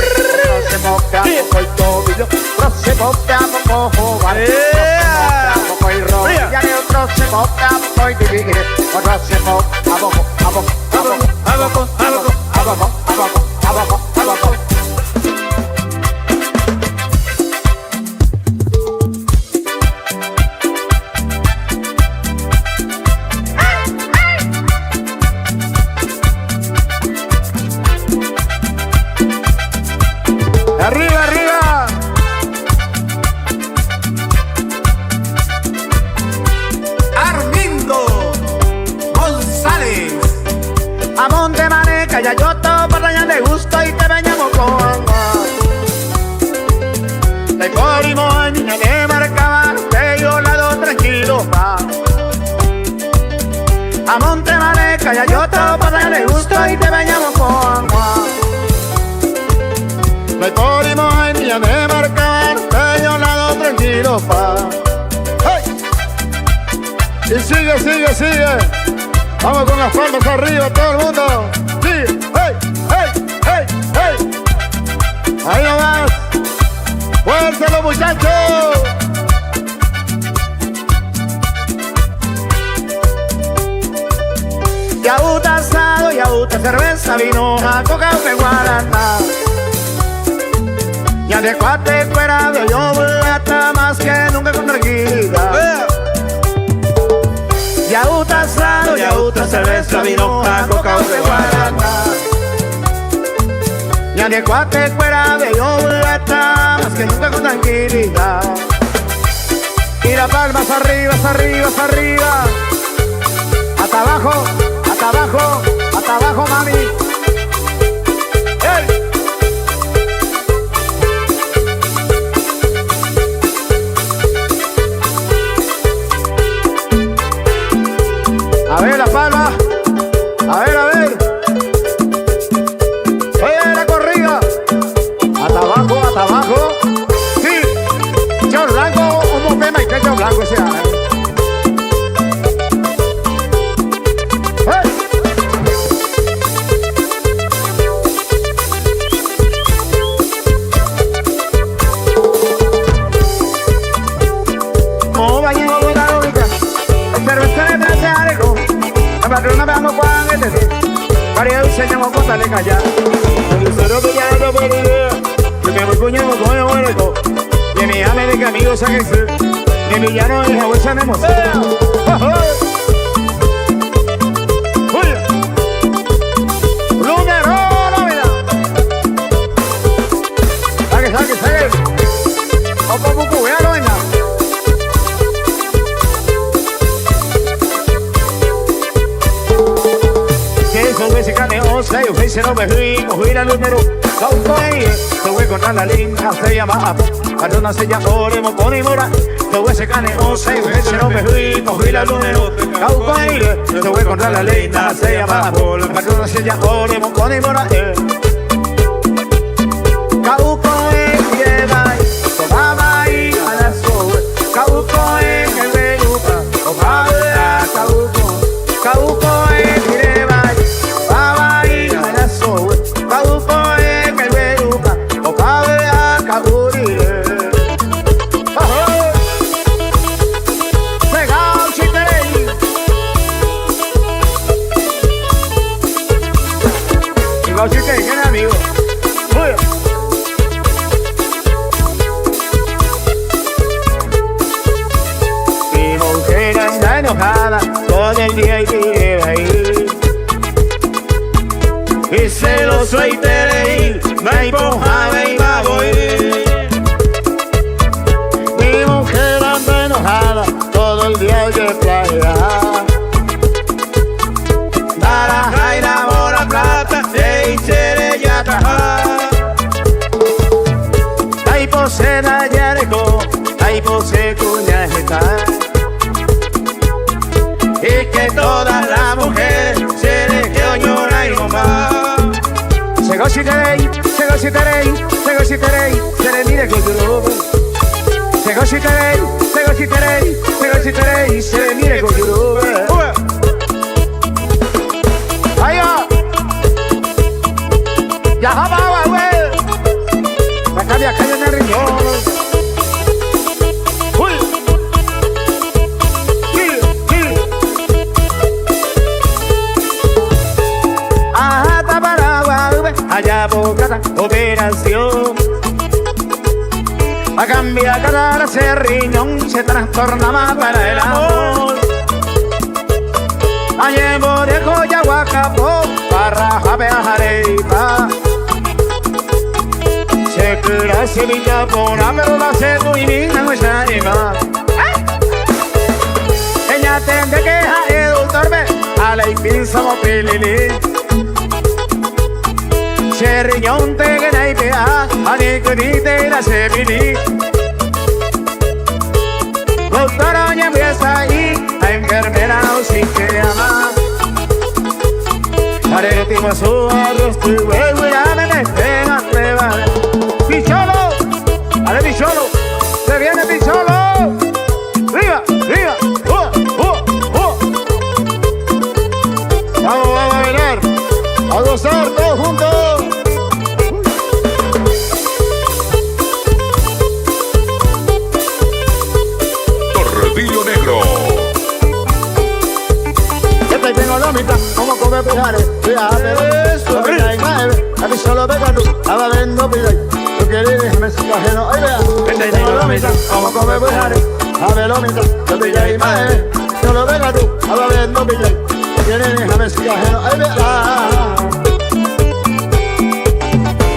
se bote a poco el tobillo, no se bote a poco jugar, no se bote a poco el rollo, ya de otro se bote a poco el tigre, otro se bote a poco, a poco, a poco, a poco, a poco, a poco, a poco, a poco, a poco. Arriba, arriba. Armindo González. A Monte Maneca, ya yo todo para allá de gusto y te bañamos con agua. De Corimo, niña de Marcabar, te yo lado tranquilo va. A Monte Maneca, ya yo todo para allá de gusto y te bañamos con agua. De Corimo, niña de Marcabar, te yo lado tranquilo va. ¡Hey! Y sigue, sigue, sigue. Vamos con las palmas arriba, todo el mundo. Sigue. ¡Hey! ¡Hey! ¡Hey! ¡Hey! Ahí nomás. ¡Fuerza los muchachos! Yauta asado, yauta cerveza, vino a coca de guaraná. Ya de cuate fuera de yo mulata más que nunca con tranquilidad. Yauta asado, yauta cerveza, vino a coca de guaraná. Ya de cuate fuera de yo mulata más que nunca con tranquilidad. Y las palmas arriba, arriba, arriba. Hasta abajo, hasta abajo, hasta abajo, mami. ¡Hey! A ver la palma, a ver, a ver. Oye, la corrida. Hasta abajo, hasta abajo. Sí, yo blanco, un mopema y pecho blanco sea. ¡Hey! Como baño de la lógica, el cervecero me hace algo. La patrona me amo Juan, María enseñamos con tal callar. El cero que ya no puede idea. Que me voy cuñado con el muerto. Y mi ame de que amigos a Jesús. Y mi llano y la se me emociona. Oye, número la vida. Saque. Opa, pupu, véalo, venga. Se cane osa y ofrece no me rico, gira el número, caucoy, te voy contra la linda, se llama Apo, patrona se llama Oremo, pone mora, te voy se cane osa y ofrece no me rico, gira el número, caucoy, te voy contra la linda, se llama Apo, patrona se llama Oremo, pone mora, caucoy, lleva, tomaba y a la sobe, caucoy, que me gusta, ojalá, caucoy, lleva. Mi mujer anda enojada todo el día y quiere ir. Y celoso y te reír, me empujaba y va a morir. Mi mujer anda enojada todo el día y de playa. Baraja y la mora plata, se hice ya trabajar. Ay, pose da yareco, ay, pose cuña está. Y que todas las mujeres se les quedó llorar y mamá. Se go si te jababa, güey. La calle en el riñón. Uy. Ajá, taparagua, allá Bogotá, operación. A cambiar cada ese riñón se trastornaba para el amor. Allá de Coyahuacapó, para Jabeajareipa. Se cura Sevilla por pero la se tuivina no está ima. Ella tende que a el torbe, a la pinza mo pilili. Se riñón te que na ipea, a ni que la se pili. Doctora ya empieza ahí, a enfermera no sin que ama. Haré el timo su arroz, tu huevo ya me dejen a prueba. Picholo, dale Picholo, se viene Picholo. Arriba, arriba, Vamos a bailar, a gozar todos juntos. Tordillo Negro. Esta tengo la mitad, como comer pijares. Fíjate, eso, a mí solo pega tú, estaba viendo pijares. Tú quieres déjame sin cajero, ay vea. Esta tengo la mitad, como comer pijares. A ver la mitad, yo pillé imagen. Solo pega tú, estaba viendo pijares. Tú quieres déjame sin cajero, ay vea.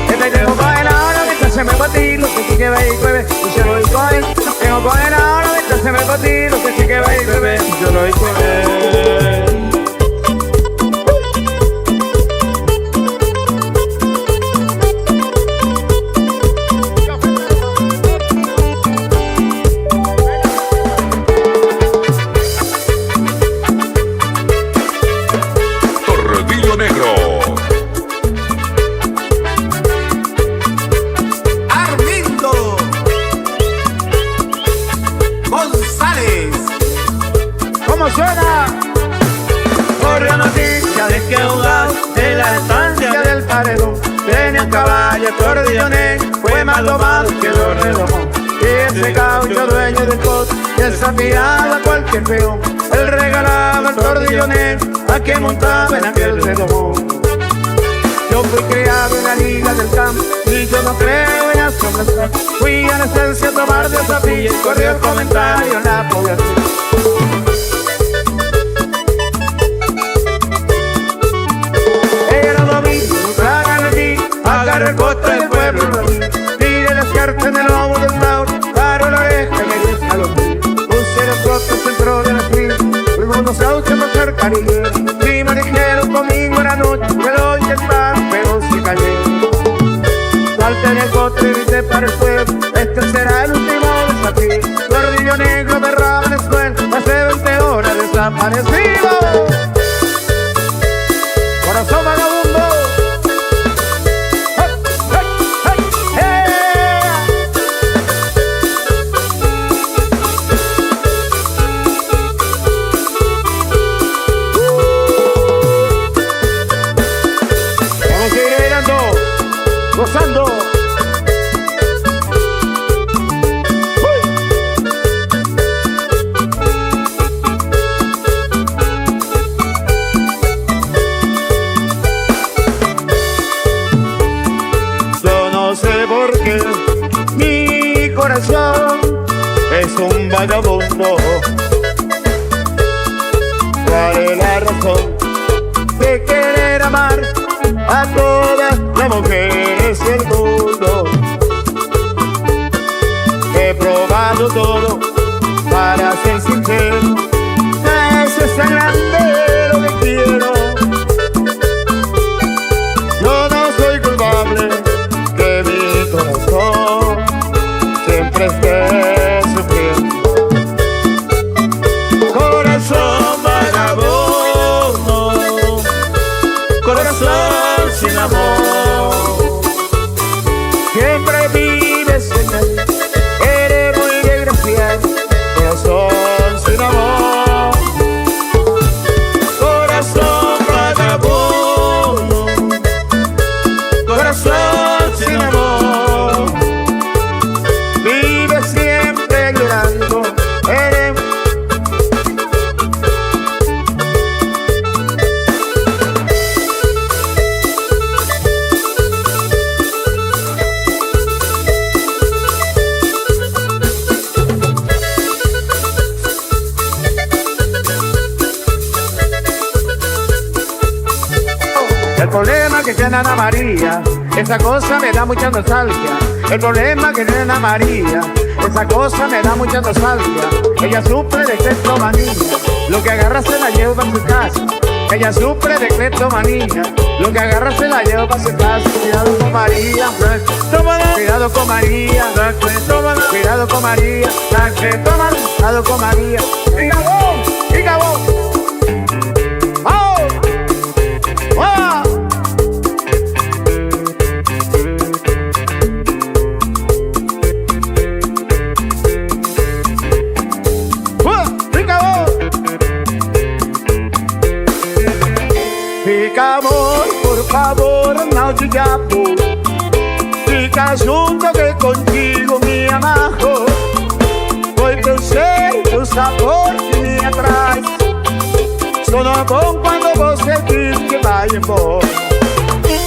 Esta tengo para ahora, mientras se me patí, lo que sí que ve y cueve, y se lo digo a él. Tengo para ahora, mientras se me patí, lo que sí que ve y cueve, y se lo digo a él. ¿Cómo suena? Corrió noticia de que jugado en la estancia del paredón tenía un caballo Tordillo fue más domado que los redomón. Y ese caucho dueño del pot desafiaba a cualquier peón. Él regalaba el Tordillo a quien montaba en aquel redomón. Yo fui criado en la liga del campo y yo no creo en asombros. Fui a la estancia a tomar desafío y corrió el comentario en la población. Agarra el costo del pueblo, tire las cartas en el lomo del lauro, paro la oreja y me dio escalofrío. Puse los costos dentro de la fila, fuimos unos autos para hacer cariño. Y me dijeron conmigo en la noche, que lo oye el pan, pero si callé. Salté en el coche y grité para el pueblo, este será el último desafío. Tordillo Negro derrama en el suelo, hace 20 horas desaparecido. Corazón vagabundo. Gozando. Yo no sé por qué mi corazón es un vagabundo. ¿Cuál es la razón de querer amar a todas las mujeres del mundo? He probado todo para ser sincero, eso es tan grande lo que quiero. Yo no soy culpable que mi corazón siempre esté sufriendo. problema que tiene Ana María, esa cosa me da mucha nostalgia. El problema que tiene Ana María, esa cosa me da mucha nostalgia. Ella sufre de cleptomanía, lo que agarra se la lleva a su casa. Ella sufre de cleptomanía, lo que agarra se la lleva a su casa. Cuidado con María, cuidado con María, cuidado con María, cuidado con María. ¡Y acabó! ¡Y acabó! ¡Oh! ¡Oh! Fica amor, por favor, não te llamo. Fica junto que contigo me amarro. Porque eu sei o sabor que me atrai. Só não é bom quando você diz que vai embora.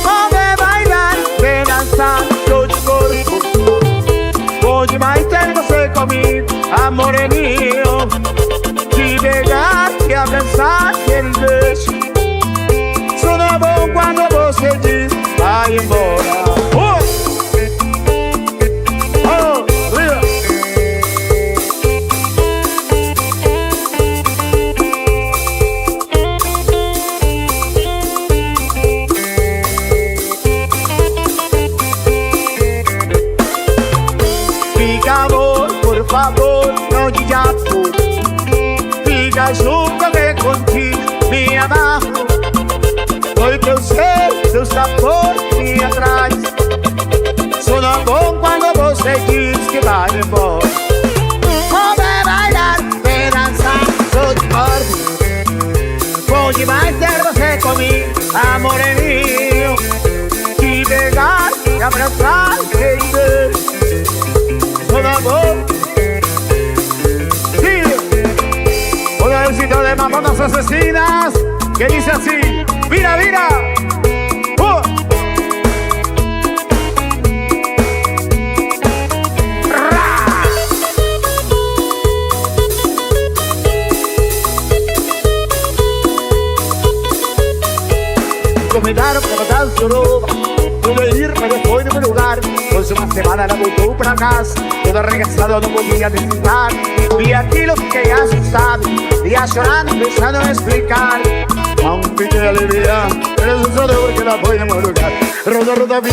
Pode bailar, vem dançar, tô de corpo. Pode mais ter você comigo, amor é meu. Te pegar e abraçar aquele beijo. Só não é bom quando você diz vai embora. Fica amor, por favor, não te llamo. Fica junto que contigo me amarro. Porque eu sei seu sabor me atrai. Só não é bom quando você diz que vai embora. Pode bailar, vem dançar, sou de corpo. Pode mais ter você comigo, amor é meu. Te pegar e abraçar, querer. Só não é bom. Sí, un éxito de Mamonas Asesinas que dice así. ¡Mira, mira! Comenzaron por tal solo. Pude irme después de mi lugar. Pues una semana la voltó para casa. Todo regresado no podía disfrutar. Vi aquí lo que ya asustado. Días llorando pensando en explicar. Aunque te alivia, eres un solo porque la voy a madrugar. Roda, roda, vi,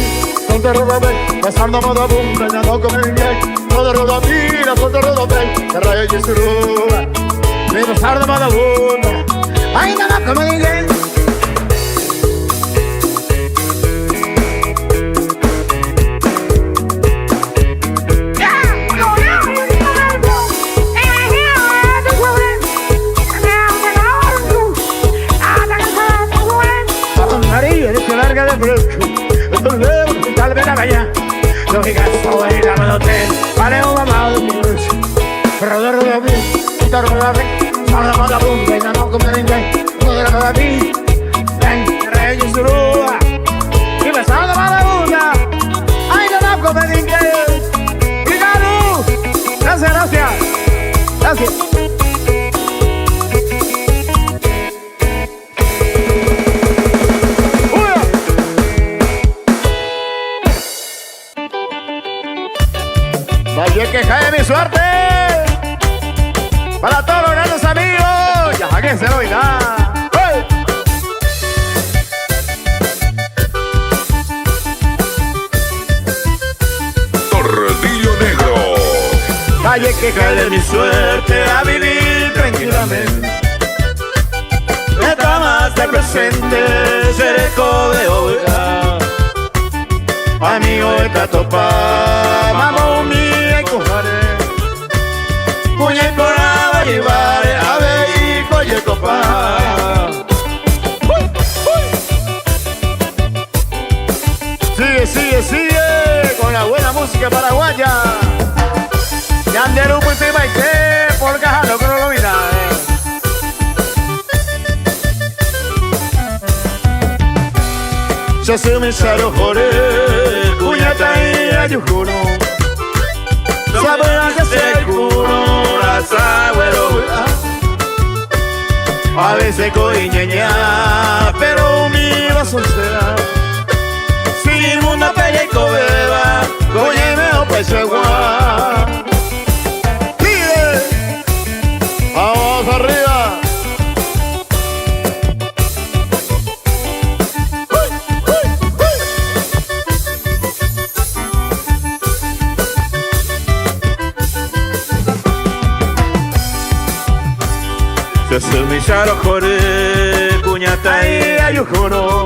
ponte roda, ve. Pasando moda bunda, ya no come bien. Roda, roda, vi, ponte roda, ve. Se raya y se roda. Me pasando moda bunda. Ay, no, no come bien. Larga de fresco, entonces tal vez la vaya. Lo que gasto en ir al hotel, vale un mamado de mi noche. Roda, roda, vi, roda, roda, vi. Salda, mala, bunda, y no comer inglés. Roda, roda, vi, ven, reyes, rúa. Y me salda, mala, bunda. Ay, no comer inglés. ¡Ricardo! Gracias, gracias. Gracias. Vaya que cae mi suerte para todos los grandes amigos. Ya que se lo irá. Tordillo Negro. Vaya que cae de mi suerte a vivir tranquilamente. Neta más de presente, seré de obra. Amigo de Catopa, mamá mía y cojare. Cuña y poraba llevaré a ver y coye copa. Sigue, sigue, sigue con la buena música paraguaya. Yanderu pues te baité por cajalo que no lo mira. Yo soy mi saro jore, cuñata y ayujuno. Sabrá que se cuno, raza güero. A veces coiñeña, pero mi va soltera. caro corre, cuñata y ayuno.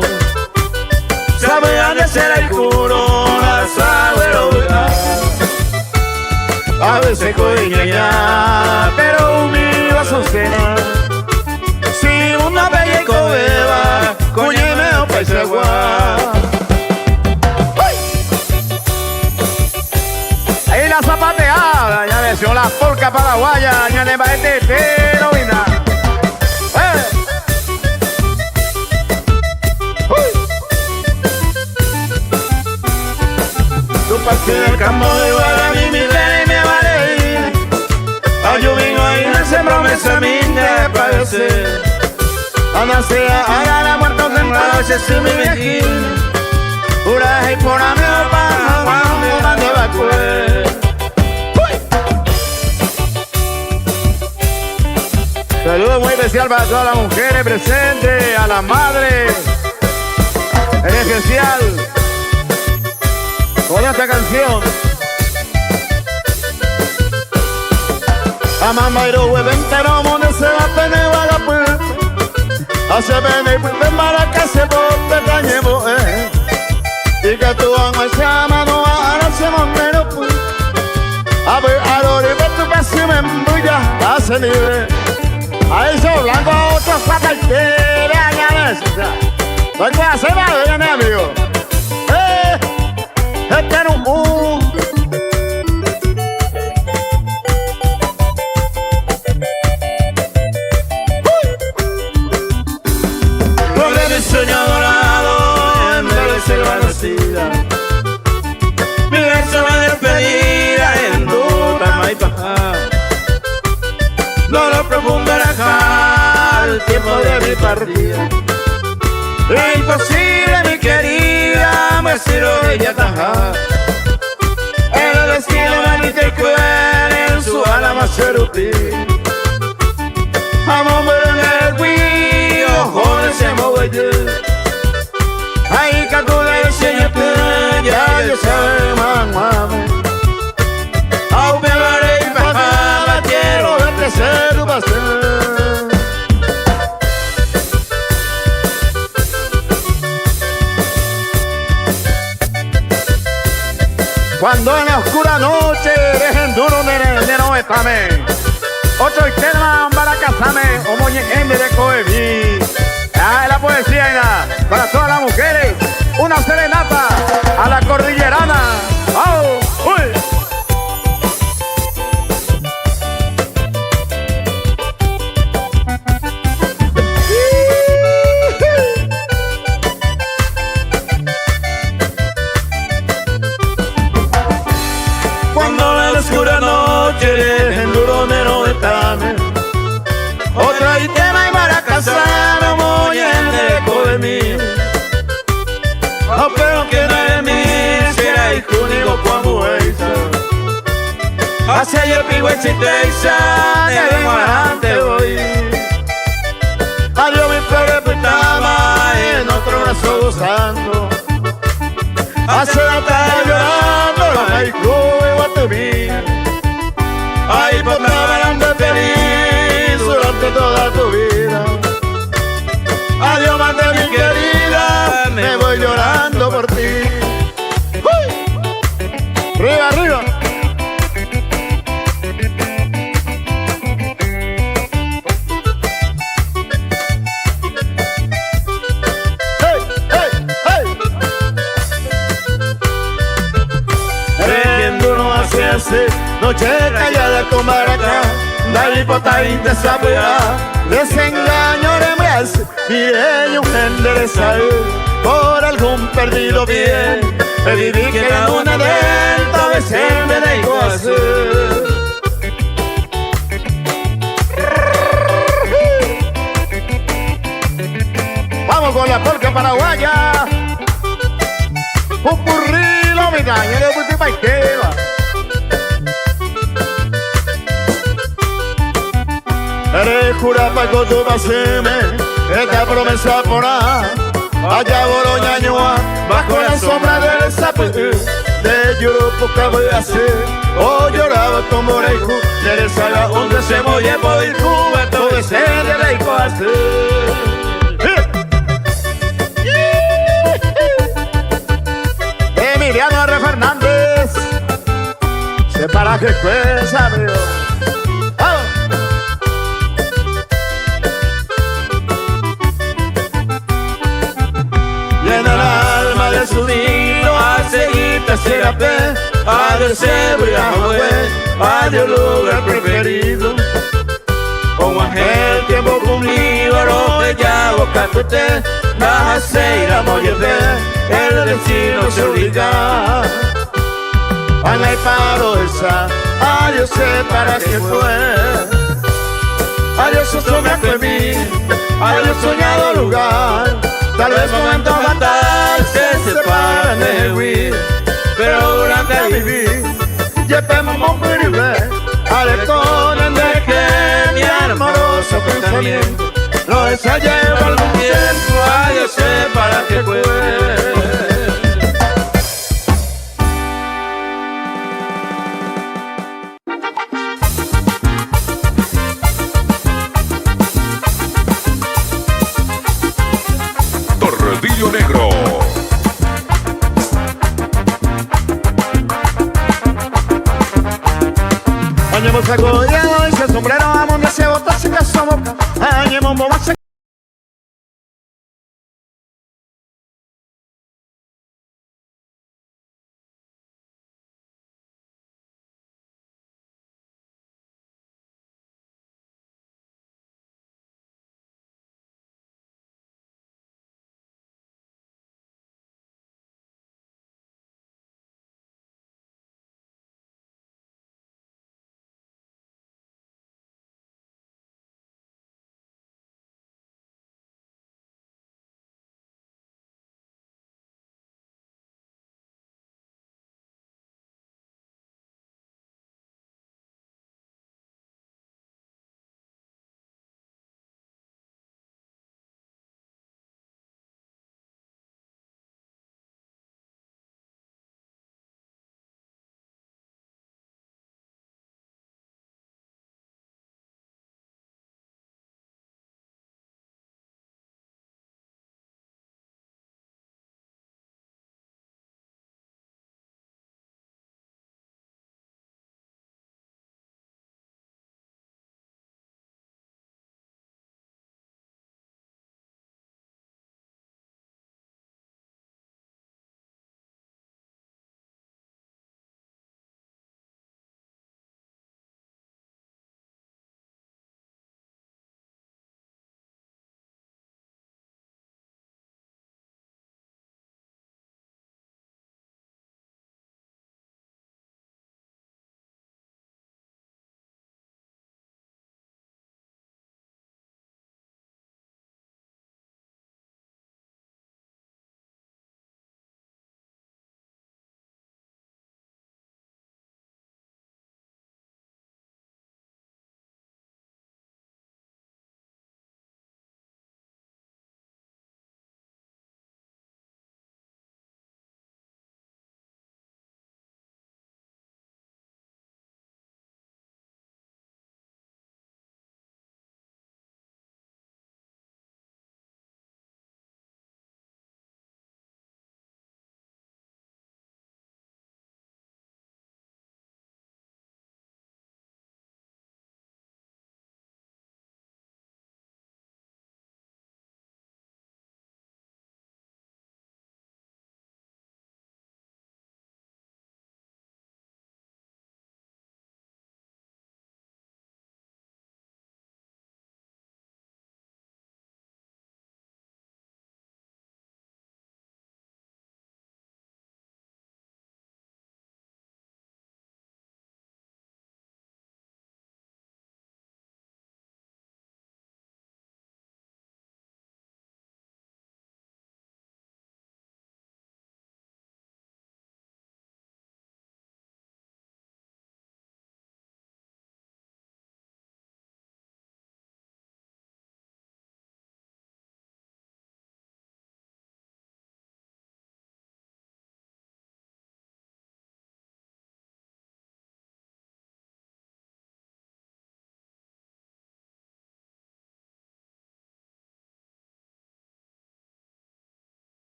Sabían de ser el culo, la sabe a veces coña, pero mi vaso cena. Si una bella y cobeba, coñeme o paisa agua. Ahí la zapateada, ya deseo la polca paraguaya, ya le va a heroína. Tu pasé del campo de Guadalajara, mi rey me vale. Yo vengo ahí, no se promesa minga para padecer. Ana sea, haga la muerte temprano, se se me viejil. Pura y por amigo, para Juan, de Bacué. Saludo muy especial para todas las mujeres presentes, a las madres, en especial con esta canción. A mamá y lo hueven, pero mone se va a tener vaga pues. Hace bene pues de maraca se bote cañemo y que tu ama se ama no ahora se monero pues. A ver a lo riba tu pasi me embulla hace libre. A eso blanco a otro saca el tele añades. No hay que hacer nada, ya no amigo. Este no sueño dorado en vez de vanecida. Mi verso de despedida en duda no hay paja. No lo profundo era acá el tiempo de mi partida. Es imposible mi querida, me sirvo de ella tajar. El destino manita y cruel en su alma cherupí. Amor en el guío, joven se mueve. Ay, que tú le enseñas ya yo sabe, mamá. Au, me haré y papá, quiero verte ser tu paseo. Cuando en la oscura noche dejen duro de no estame. Otro tema para casarme, o moñe en de coeví. Ah, la poesía y nada. Para todas las mujeres, una serenata a la cordillerana. ¡Oh! ¡Uy! Cuando en la oscura noche dejen duro de no estame. Otra y tema y para casar, o moñe de mí. No pero que no es mí, será hijo único como esa. Hacia yo pigo el chisteza, de vengo adelante voy. Adiós mi flor estaba en otro brazo gozando. Hace la tarde llorando, la hijo de Guatemala. Ahí por estar feliz durante toda tu vida. Adiós, mate mi querida, me voy llorando por ti. ¡Arriba, arriba! hey, hey, hey. Viendo no hace noche callada con acá. Dale potadita esa weá. Desengaño de brazo, mire un enderezar. Por algún perdido bien, me viví que la luna de él, a veces me dejo hacer. Vamos con la polca paraguaya. Pupurrí, lo midaña de Butipaikeva. Eres jurapa con tu paseme, esta promesa por ahí. Allá Boroñañoa, bajo la sombra del sapo. De Yurupo que voy a hacer, o lloraba como Morejo, de Saga donde se moye por el cubeto. ese de Leico así. Emiliano R. Fernández, se para que cuesta, amigo. Llena el alma de su vino, a seguirte hacia fe. Adiós Cebu y Ajagüe, adiós lugar preferido. Como aquel tiempo cumplido, roje ya bocatute, baja seira mollete, el destino se obliga. Ana y paro esa, adiós sé para qué fue. Adiós otro me mí, adiós soñado lugar. Tal vez momento fatal se separan de huir, pero durante vivir, llevemos un privé, aleconen de que mi amoroso pensamiento lo desayeva algún tiempo, adiós sé para qué fue. Tordillo Negro. Añemos a Goya, y se sombrero, amor, se bota, se casó boca. Añemos boba,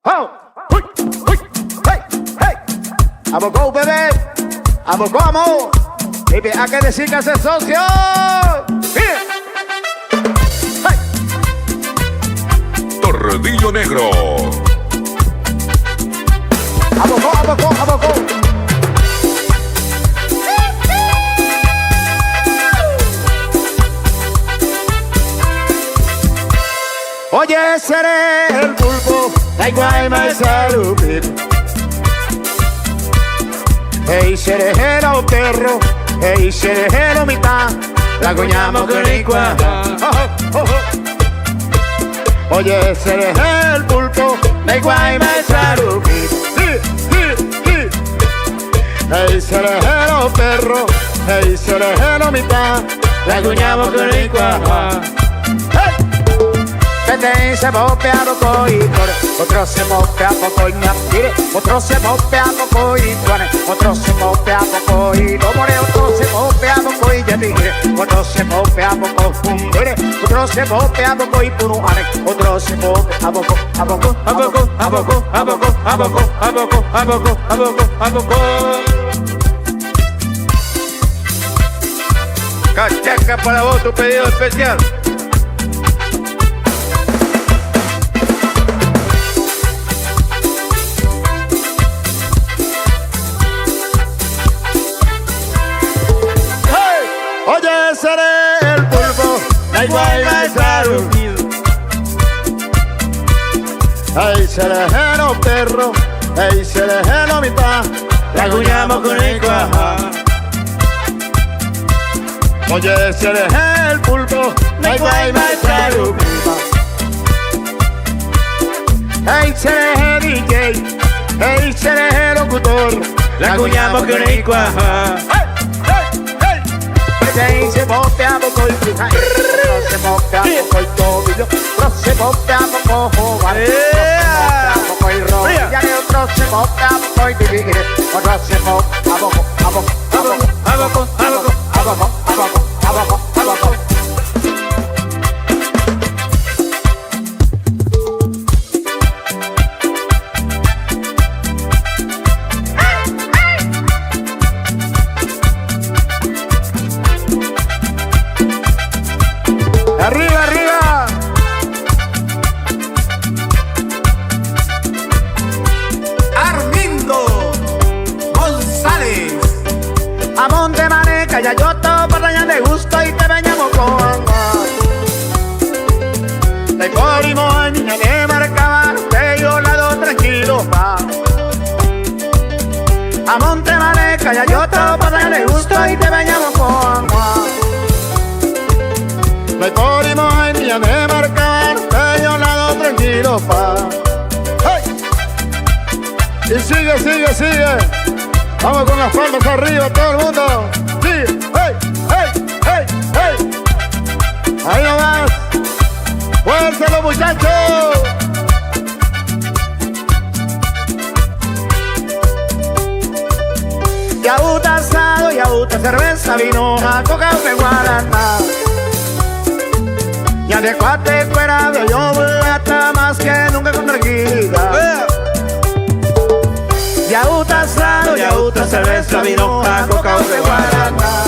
¡Oh! ¡Uy! ¡Uy! ¡Hey! ¡Hey! ¡Vamos, go, bebé! ¡Vamos, vamos! Baby, hay que decir que hace socio. ¡Bien! ¡Hey! Tordillo Negro. ¡Vamos, go, vamos, go, vamos, go! Oye, seré el pulpo, la guayma es salubir. Hey, seré el perro, hey, seré el mitad, la guñamos con licua. Oye, seré el pulpo, la guayma es salubir. Hey, seré el perro, hey, seré el mitad, la guñamos con licua. Vete se mope a poco y tuane, otro se mope a poco y ñapire, otro se mope a poco y tuane, otro se mope a poco y no more, otro se mope a poco y yatire, otro se mope a poco fumbere, otro se mope a poco y puruane, otro se mope a poco, a poco, a poco, a poco, a poco, a poco, a poco, a poco, a poco, a poco. Cachaca para vos, tu pedido especial. Oye, seré el pulpo, la guayma es salubir. Ay, seré el perro, ay, seré el mitad, la guñamos con el cuaja. Oye, seré el pulpo, la guayma es salubir. Ay, seré el DJ, ay, seré el locutor, la guñamos con el cuaja. Se mope a poco el fija, se mope a poco el tobillo, se mope a poco jugar, se mope a poco el rollo, ya que otro se mope a poco el dividir, otro se mope a poco, a poco, a poco, a poco, a poco, a poco, a poco, a poco, a poco. ¡Arriba, arriba! Armindo González. A Monte Maneca, ya yo todo por allá de gusto y te bañamos con agua. Te corrimos a niña de marcaban, que yo lado tranquilo va. A Monte Maneca, ya yo todo por allá de gusto y te bañamos con agua. Me corrimos en día de marcar, que yo lado tranquilo pa. ¡Hey! Y sigue, sigue, sigue. Vamos con las palmas arriba, todo el mundo. Sigue, hey, hey, hey, hey. Ahí nomás. ¡Fuerza los muchachos! Yaúta asado, yaúta cerveza, vino, a coca, me guarana. Ya de cuate fuera de yo hasta más que nunca con tranquilidad. Yaúta asado, yaúta cerveza, vino, a coca, me guarana.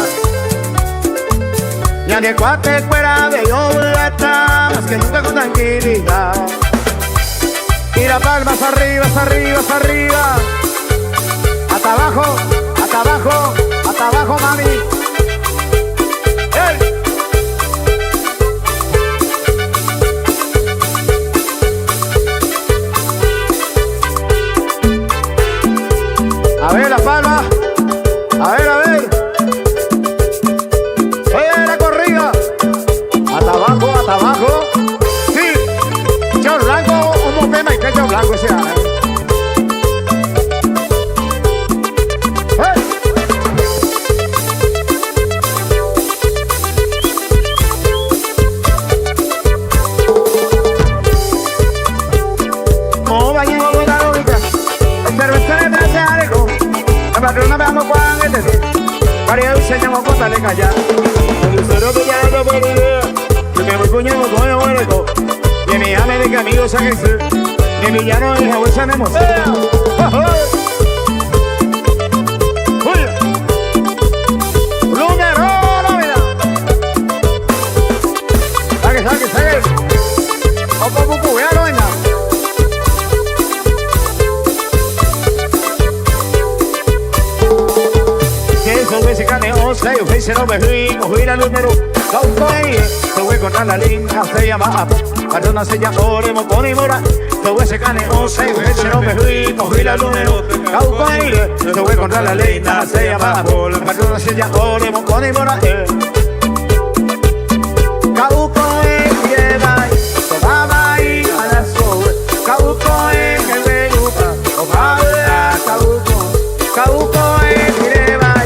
Ya de cuate fuera de yo hasta más que nunca con tranquilidad. Tira palmas arriba, arriba, arriba. Hasta abajo, hasta abajo, hasta abajo, mami. ¡Hey! A ver la palma. A ver, a ver. Oye, la corrida. Hasta abajo, hasta abajo. Sí. Chao blanco, un mopema y pecho blanco ese. Patrona me amo Juan, María diseñamos cosas de callar. El cero que ya no puedo idea, que me voy cuñado con el hueco. Y mi ame de que amigos a que Mi villano es a huesa Nemo. Sei uffici no behui, muhira numero Kaukai, te voy contra la línea Se llama Apo, perdona selladores Moponi mora, te voy secane sei uffici no behui, muhira numero Kaukai, te voy contra la línea Se llama Apo, perdona selladores Moponi mora Kaukai, lleva Tobamai, a la sobe Kaukai, que me gusta Tobamai, Kaukai Kaukai, lleva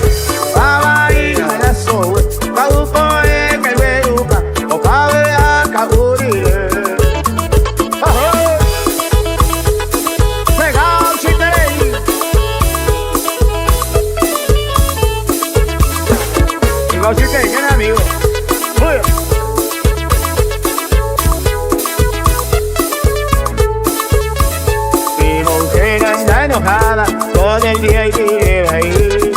todo el día y vive ahí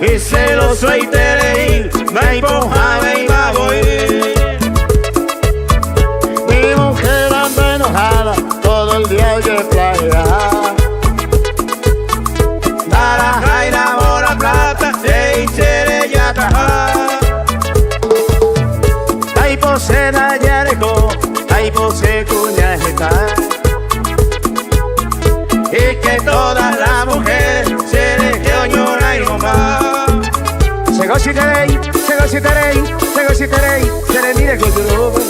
y celoso y tereí me empujaba y va a voy mi mujer anda enojada todo el día y de playa para jaina mora plata y cherellata ay pose na yareco ay pose cuñajeta y que todas las mujeres se les quedó llorar y mamá. Se gociterei, se gociterei, se gociterei, se le mire con tu ropa.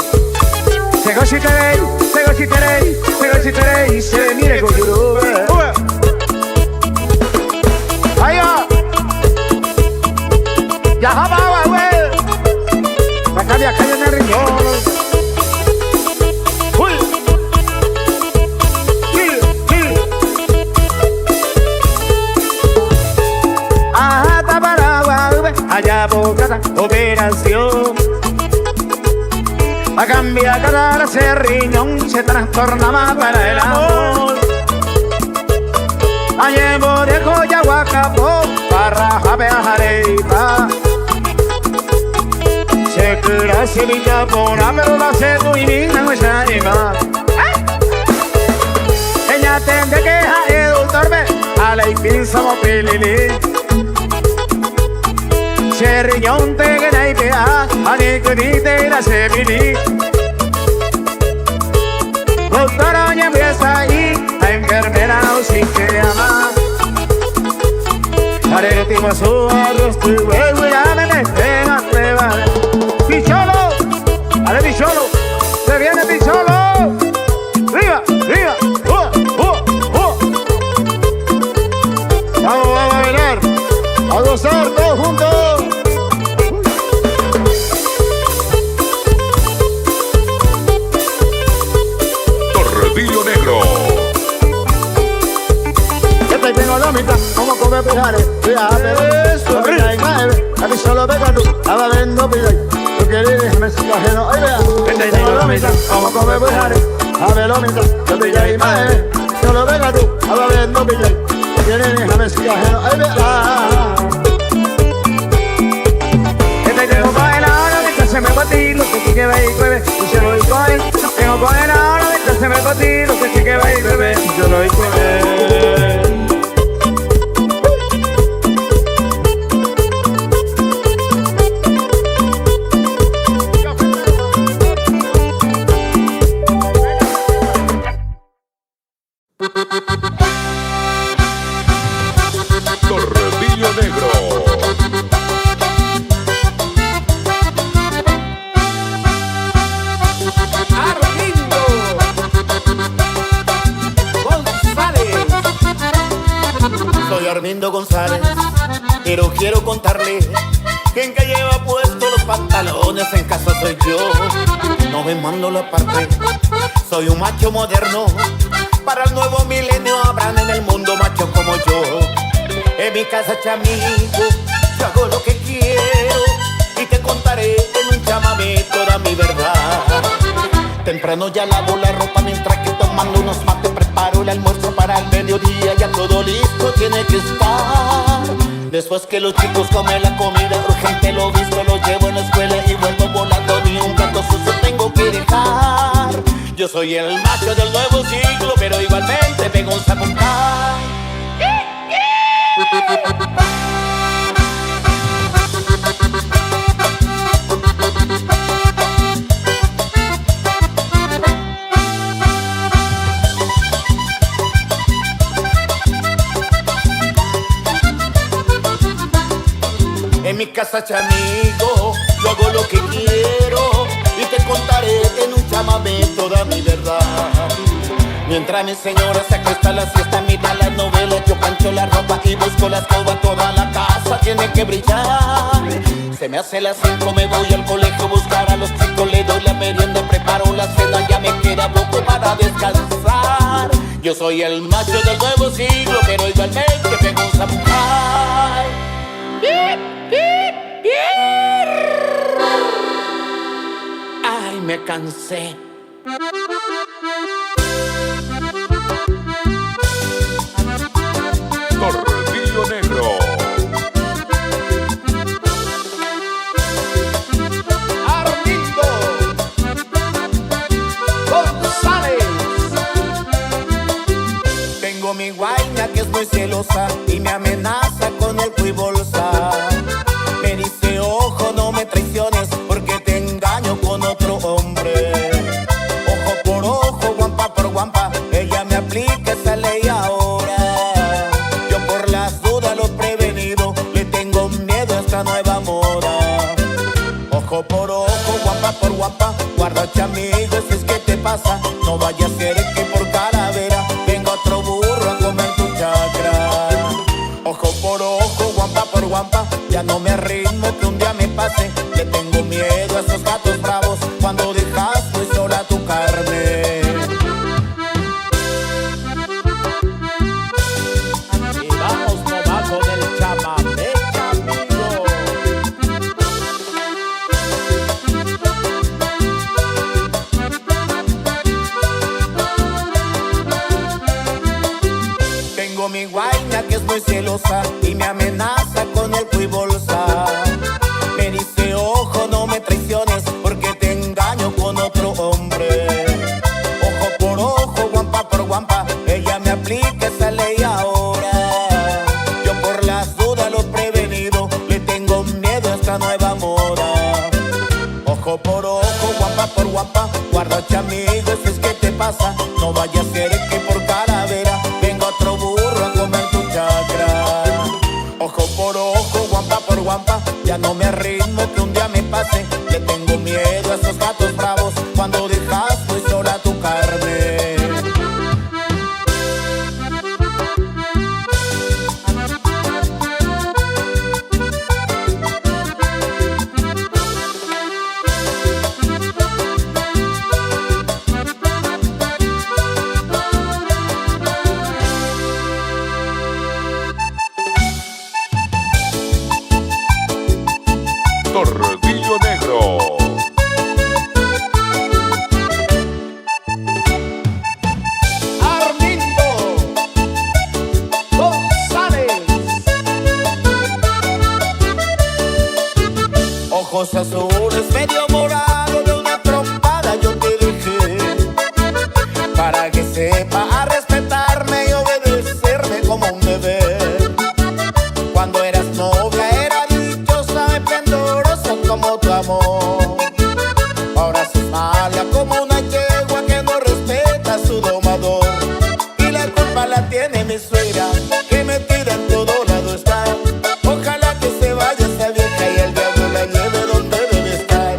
Se gociterei, se gociterei, se gociterei, se le mire con tu ropa. ¡Vaya! ¡Ya va, güey! La calle en el rincón. Allá Bogotá, operación a cambiar cada ese riñón se trastorna más para el amor. Allá de Coyahuacapó para Jabeajareita se cura Sevilla pona pero la se muy bien no es anima. Ella tende que a el torbe a la impinza mopilili se riñón te que na ipea a ni que la se vini doctora ya empieza ahí a enfermera no sin que amar haré el último su arroz tu huevo y ya me meten a prueba Picholo, ale Picholo se viene Picholo arriba, arriba vamos a bailar a gozar todos juntos. Torredillo Negro. Este tengo la mitad, como come pijares, fíjate, eso, mira y mueve, a mí solo pega tú, a vendo pillay, tú quieres déjame sin ajeno, ay vea, este tengo la mitad, como come pijares, a ver la mitad, yo pilla y mueve, solo pega tú, a vendo pillay, tú quieres déjame sin ajeno, ay vea. Este tengo para el ahora, mientras se me batí, lo que sí que ve y cueve, y se lo doy con él, tengo para el ahora, mientras se me batí, lo que sí que ve y cueve, y yo lo doy con él. Torredillo Negro. Armindo González. Soy Armindo González, pero quiero contarle que en que lleva puestos los pantalones en casa soy yo. No me mando la parte, soy un macho moderno. Para el nuevo milenio habrán en el mundo machos como yo. En mi casa, chamigo, yo hago lo que quiero y te contaré en un chamamé toda mi verdad. Temprano ya lavo la ropa mientras que tomando unos mates preparo el almuerzo para el mediodía. Ya todo listo tiene que estar. Después que los chicos comen la comida, urgente lo visto, lo llevo a la escuela y vuelvo volando. Ni un plato sucio tengo que dejar. Yo soy el macho del nuevo siglo, pero igualmente pego un zapucay. En mi casa, chamigo, yo hago lo que quiero y te contaré en un chamamé toda mi verdad. Mientras mi señora se acuesta a la siesta, mira la novela, yo plancho la ropa y busco la escoba. Toda la casa tiene que brillar. Se me hace las 5, me voy al colegio a buscar a los chicos. Le doy la merienda, preparo la cena, ya me queda poco para descansar. Yo soy el macho del nuevo siglo, pero igualmente pego un zapucay. Ay, me cansé. Torredillo Negro. Arlindo González. Tengo mi guaina que es muy celosa y me amenaza con el y bolsa. Me dice, ojo, no me traiciones porque te engaño con otro hombre. Ojo por ojo, guampa por guampa, ella me aplica esa ley ahora. Yo por las dudas, lo prevenido, le tengo miedo a esta nueva moda. Ojo por ojo, guampa por guampa, guardache amigo, si es que te pasa. No vaya a ser que por calavera venga otro burro a comer tu chacra. Ojo por ojo, guampa por guampa, ya no me arriesgo que un día me pase. Le tengo miedo a esos gatos bravos cuando dejas muy sola tu carne. Y vamos nomás con el chamamé, chamigo. Tengo mi guaina que es muy celosa y me amenaza con el y bolsa. Me dice, ojo, no me traiciones porque te engaño con otro hombre. Ojo por ojo, guampa por guampa, ella me aplica esa ley ahora. Yo por las dudas, lo prevenido, le tengo miedo a esta nueva moda. Ojo por ojo, guampa por guampa, guardache amigo, si es que te pasa. No vaya a ser que por calavera venga otro burro a comer tu chacra. Ojo por ojo, guampa por guampa, ya no me arriesgo que un día me pase. Le tengo miedo a esos gatos bravos cuando dejas muy sola tu carne. Torredillo Negro. Arlindo González. Ojos azules, medio morado, de una trompada yo te dejé. Para que sepa a respetarme y obedecerme como un deber. Cuando eras novia era dichosa, esplendorosa como tu amor. Ahora sos mala como una yegua que no respeta a su domador. Y la culpa la tiene mi suegra, que metida en todo lado está. Ojalá que se vaya esa vieja y el diablo la lleve donde debe estar.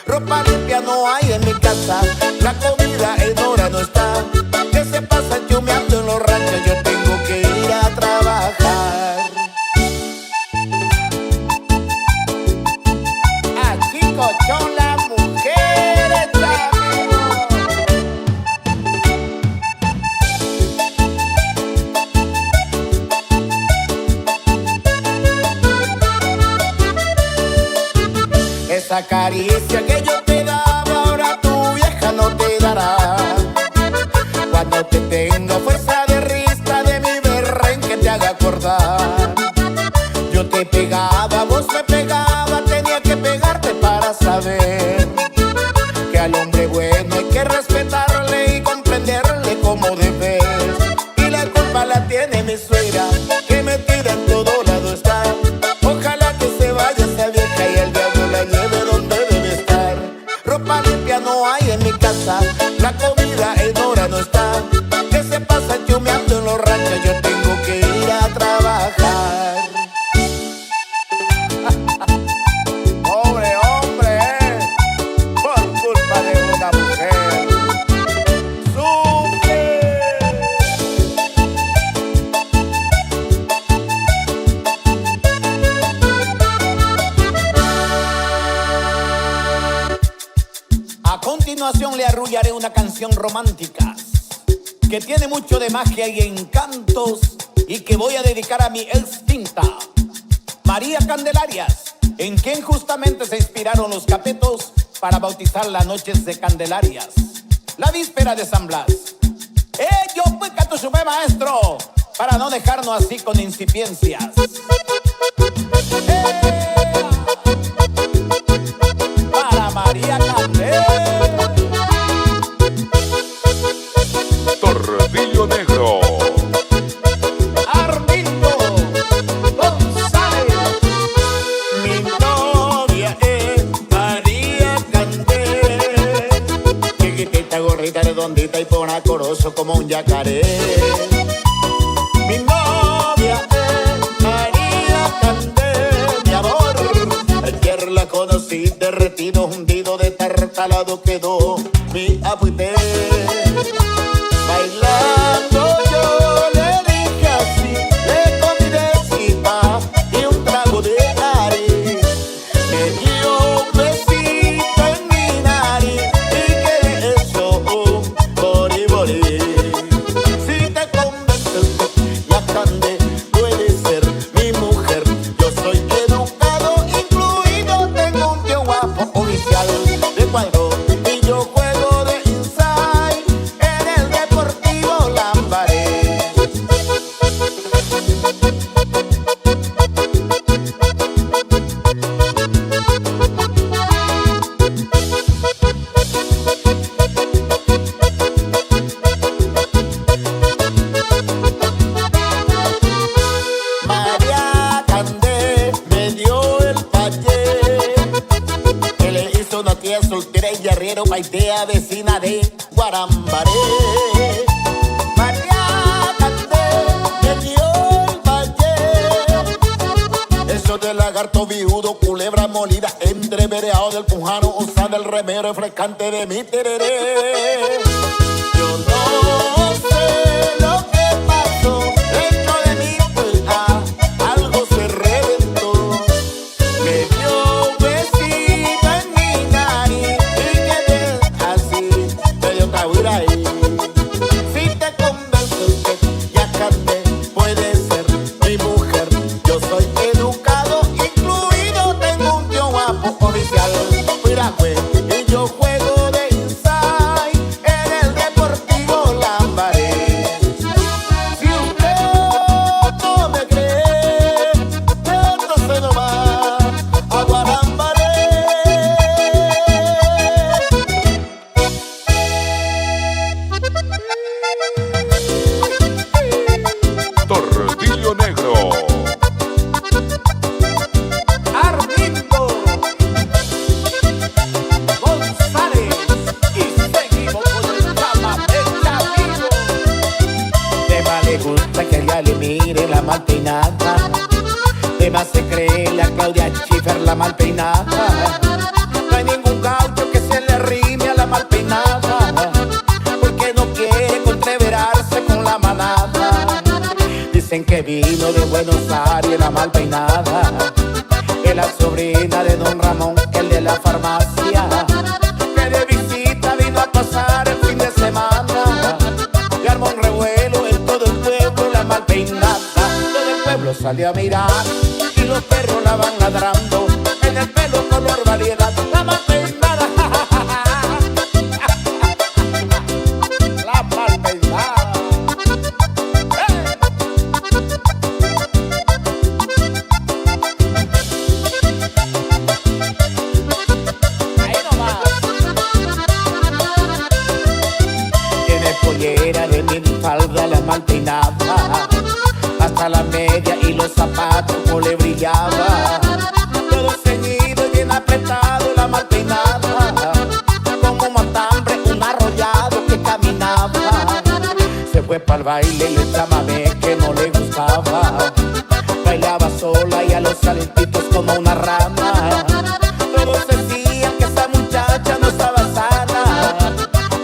Ropa limpia no hay en mi casa, la comida en hora no está. Que se pasa chumeando en los ranchos, yo tengo que ir a trabajar. Aquí cochón la mujer está vivo. Esa caricia que yo te daba, ahora tu vieja no te da. como debe. Y la culpa la tiene mi suegra, que metida en todo lado está. Ojalá que se vaya esa vieja y el diablo la lleve donde debe estar. Ropa limpia no hay en mi casa, la comida en hora no está. Que se pasa chumeando en los ranchos, yo tengo que ir a trabajar. Pobre hombre, por culpa de una mujer. ¡Sufre! A continuación le arrullaré una canción romántica que tiene mucho de magia y encantos y que voy a dedicar a mi extinta María Candelarias, en quien justamente se inspiraron los capetos para bautizar las noches de Candelarias, la víspera de San Blas. Yo pues canto su maestro, para no dejarnos así con incipiencias. Para María Candelarias. Tordillo Negro. Armindo González. Mi novia es María Candelarias, chiquitita, gorrita, redondita y ponacoroso como un yacaré. Mi novia es María Candelarias, mi amor. Ayer la conocí, derretido, hundido, destartalado quedó mi apuité. Bailando yo le dije así, le convidé cita y un trago de nariz. Me dio un besito en mi nariz y que eso bori. Si te convences, la Cande puede ser mi mujer. Yo soy educado, incluido, tengo un tío guapo oficial de cuadro y yo juego de inside en el Deportivo Lambaré. María Candé me dio el payé, que le hizo una tía soltera y arriero, paitea vecina de Guarambaré. María Candé me dio el payé, eso de lagarto viudo, culebra molida, entrevereado del pujano, usando el remedio refrescante de mi tereré. Yo no sé lo que pasó dentro de mi pulga, algo se reventó. Me dio un besito en mi nariz y quedé así, medio cabura ahí. Si te convence usted, ya Candé puede ser mi mujer. Yo soy educado, incluido, tengo un tío guapo oficial. Mira pues, y yo juego de inside en el Deportivo Lambaré. Si usted no me cree, entonces no va a Guarambaré. Tordillo Negro. Armindo González, y seguimos con el Chama del Chavito. De más le gusta que ella le mire la mal peinada, de más se cree la Claudia Schiffer la mal peinada. No hay ningún gaucho que se le rime a la mal peinada, porque no quiere contreverarse con la manada. Dicen que vino de Buenos Aires la mal peinada, que la sobrina de don Ramón, el de la farmacia, que de visita vino a pasar el fin de semana. Y armó un revuelo en todo el pueblo la mal peinada. Todo el pueblo salió a mirar y los perros la van ladrando. En el pelo color variedad, la mal peinada. La mal peinada. Ahí nomás. Tiene pollera de minifalda, la mal peinaba, hasta la media y los zapatos como le brillaba. Todo ceñido y bien apretado, la mal peinaba, como matambre, un arrollado que caminaba. Se fue pa'l baile y le chamamé que no le gustaba. Bailaba sola y a los saltitos como una rana. Todos decían que esa muchacha no estaba sana.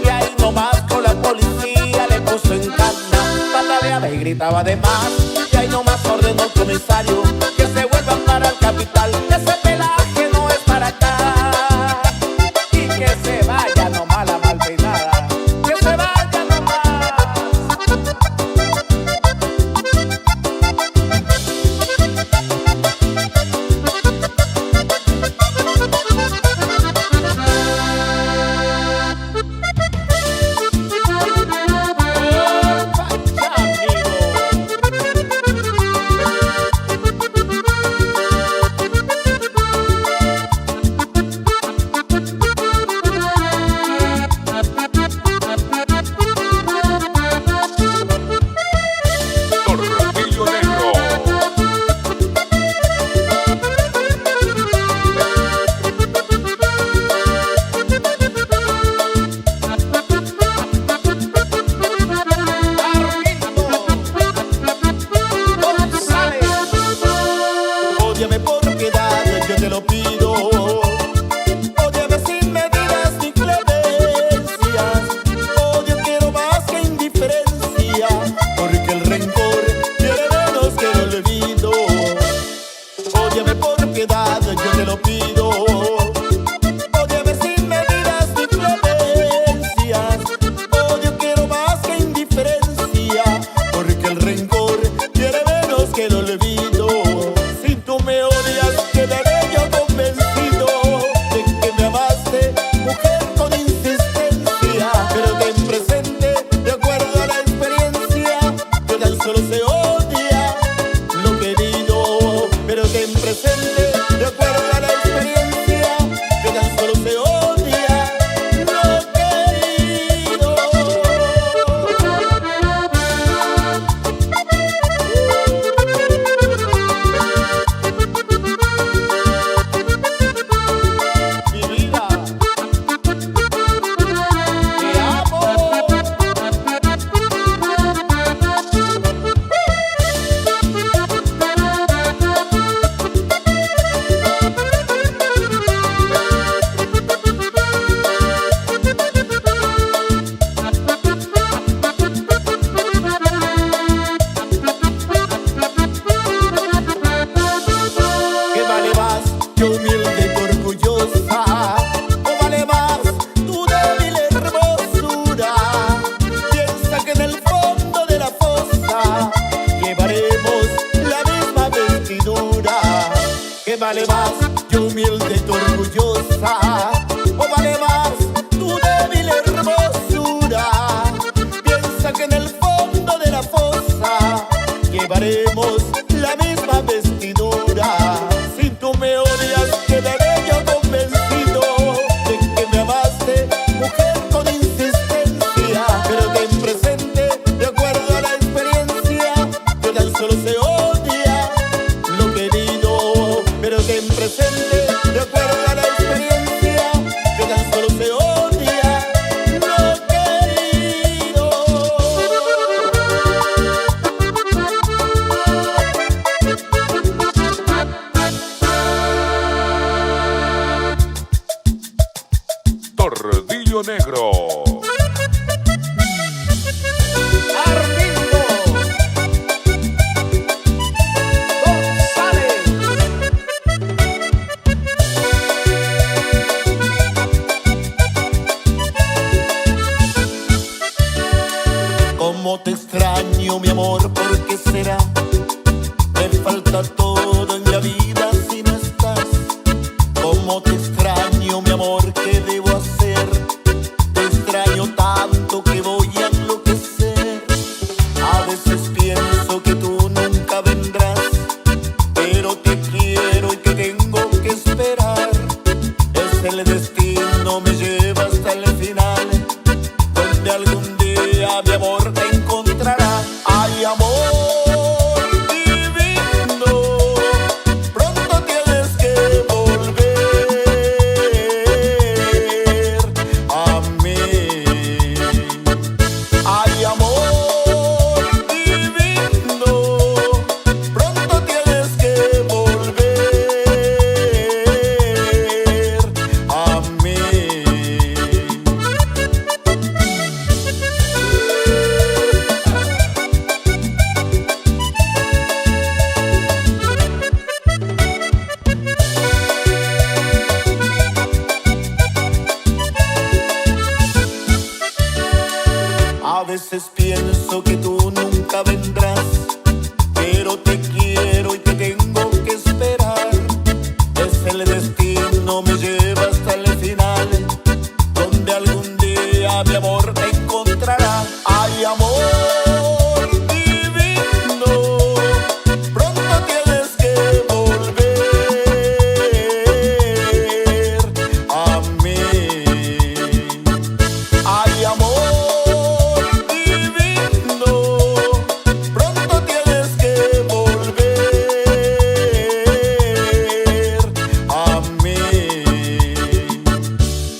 Y ahí nomás con la policía le puso en cana. Pataleaba y gritaba de más. Y ahí nomás ordenó el comisario que se vuelvan para el capital. Ese pelaje no es para acá. Y que se vaya nomás la mal peinada. Que se vaya nomás. Tordillo Negro. Ódiame por piedad, yo te lo pido. Ódiame sin medidas ni clemencias. Odio quiero más que indiferencia, porque el rencor quiere menos que el olvido. Ódiame por piedad, yo te lo pido. Ódiame sin medidas ni clemencias. Odio quiero más que indiferencia, porque el rencor quiere menos que el olvido. Si tú me odias, quedaré yo convencido de que me amaste, mujer, con insistencia. Pero ten presente, de acuerdo a la experiencia, que tan solo se odia lo querido. Pero ten presente, de acuerdo a la experiencia, que tan solo se odia lo querido. Mi vida, te amo. ¿Qué vale más, yo humilde y orgullosa? ¿O vale más tu débil hermosura? Piensa que en el fondo de la fosa llevaremos la misma vestidura. ¿Qué vale más, yo humilde y orgullosa? ¿O vale más tu débil hermosura? Piensa que en el fondo de la fosa llevaremos la misma vestidura. Si tú me odias, quedaré yo convencido de que me amaste, mujer, con insistencia. Pero ten presente, de acuerdo a la experiencia, que tan solo se odia lo querido. Pero ten presente, de acuerdo a la experiencia, que tan solo se odia lo querido. Tordillo Negro. Armindo González. Cómo te extraño, mi amor, ¿por qué será? Me falta todo en la vida si no estás. Cómo te extraño, mi amor, ¿qué debo hacer? Te extraño tanto que voy a enloquecer. A veces pienso que tú nunca vendrás, pero te quiero y que tengo que esperar. Es el destino, me lleva hasta el final, donde algún día mi amor te encontrará. nunca vendrás, pero te quiero y te tengo que esperar. Es el destino, me lleva hasta el final, donde algún día mi amor te encontrará. Ay, amor divino, pronto tienes que volver a mí. Ay, amor divino, pronto tienes que volver a mí.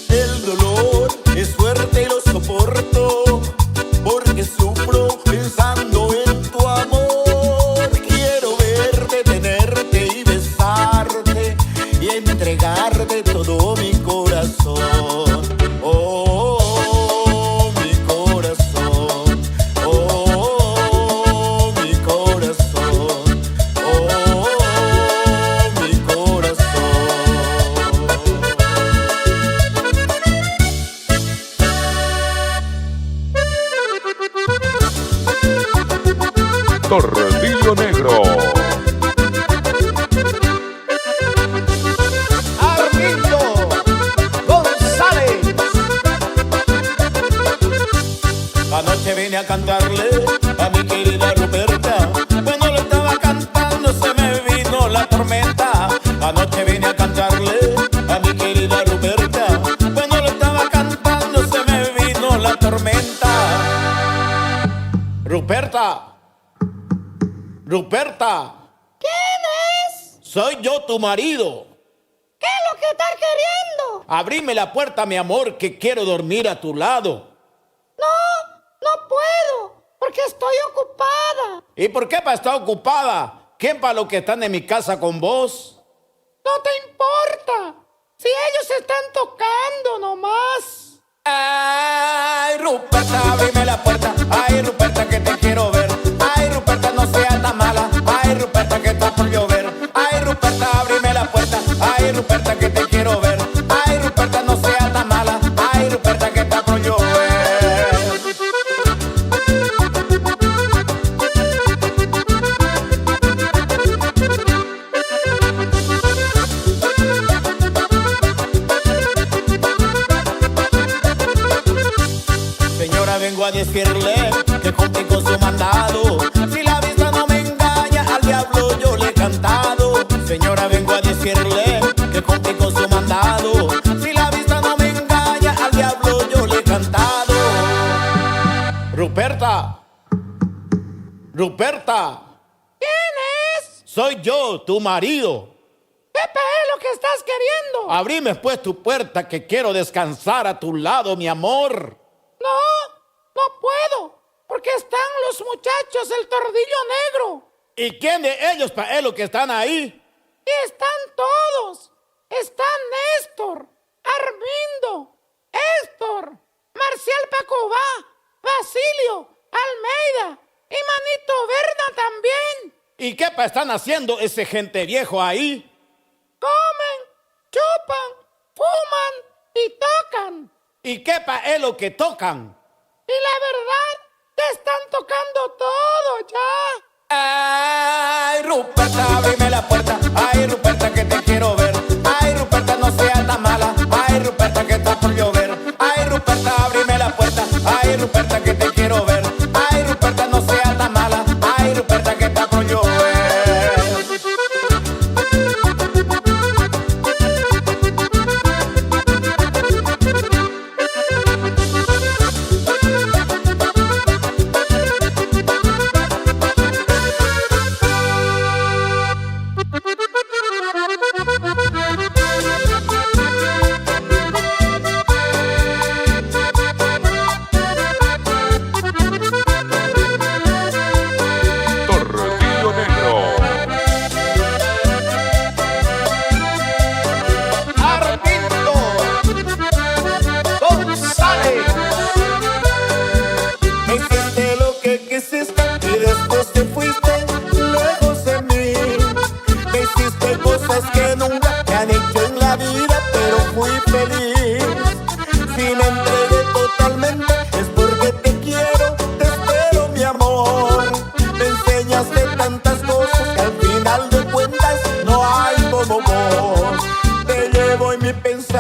El dolor es fuerte y lo soporto, porque sufro pensando en tu amor. Quiero verte, tenerte y besarte y entregarte todo mi corazón. Oh, mi corazón. Oh, mi corazón. Oh, mi corazón. Torrillo Negro. Armindo González. Anoche vine a cantarle a mi querida Ruperta. Cuando le estaba cantando se me vino la tormenta. Anoche vine a cantarle a mi querida Ruperta. Cuando le estaba cantando se me vino la tormenta. Ruperta. Ruperta. ¿Quién es? Soy yo, tu marido. ¿Qué es lo que estás queriendo? Abrime la puerta, mi amor, que quiero dormir a tu lado. No puedo, porque estoy ocupada. ¿Y por qué para estar ocupada? ¿Quién para los que están en mi casa con vos? No te importa. Si ellos están tocando nomás. Ay, Ruperta, abrime la puerta. Ay, Ruperta, que te quiero ver. Ay, Ruperta, no seas tan mala. Ay, Ruperta, que está por llover. Ay, Ruperta, abrime la puerta. Ay, Ruperta, que te quiero ver. Ay, Ruperta, no seas tan mala. Ay, Ruperta, que está por llover. Señora, vengo a decirle que cumplí con su mandado. Si la vista no me engaña, al diablo yo le he cantado. Señora, vengo a decirle que cumplí con su mandado. Si la vista no me engaña, al diablo yo le he cantado. Ruperta. Ruperta. ¿Quién es? Soy yo, tu marido. ¿Qué es lo que estás queriendo? Abrime pues tu puerta, que quiero descansar a tu lado, mi amor. No puedo, porque están los muchachos del Tordillo Negro. ¿Y quién de ellos para los que están ahí? Y están todos. Están Néstor, Armindo, Héctor, Marcial Pacobá, Basilio, Almeida y Manito Berna también. ¿Y qué están haciendo ese gente viejo ahí? Comen, chupan, fuman y tocan. ¿Y qué es lo que tocan? Y la verdad, te están tocando todo ya. Ay, Ruperta, abrime la puerta. Ay, Ruperta, que te quiero ver. Ay, Ruperta, no seas tan mala. Ay, Ruperta, que está por llover. Ay, Ruperta, abrime la puerta. Ay, Ruperta, que te quiero ver. Ay, Ruperta, no seas tan mala. Ay, Ruperta, que está por llover.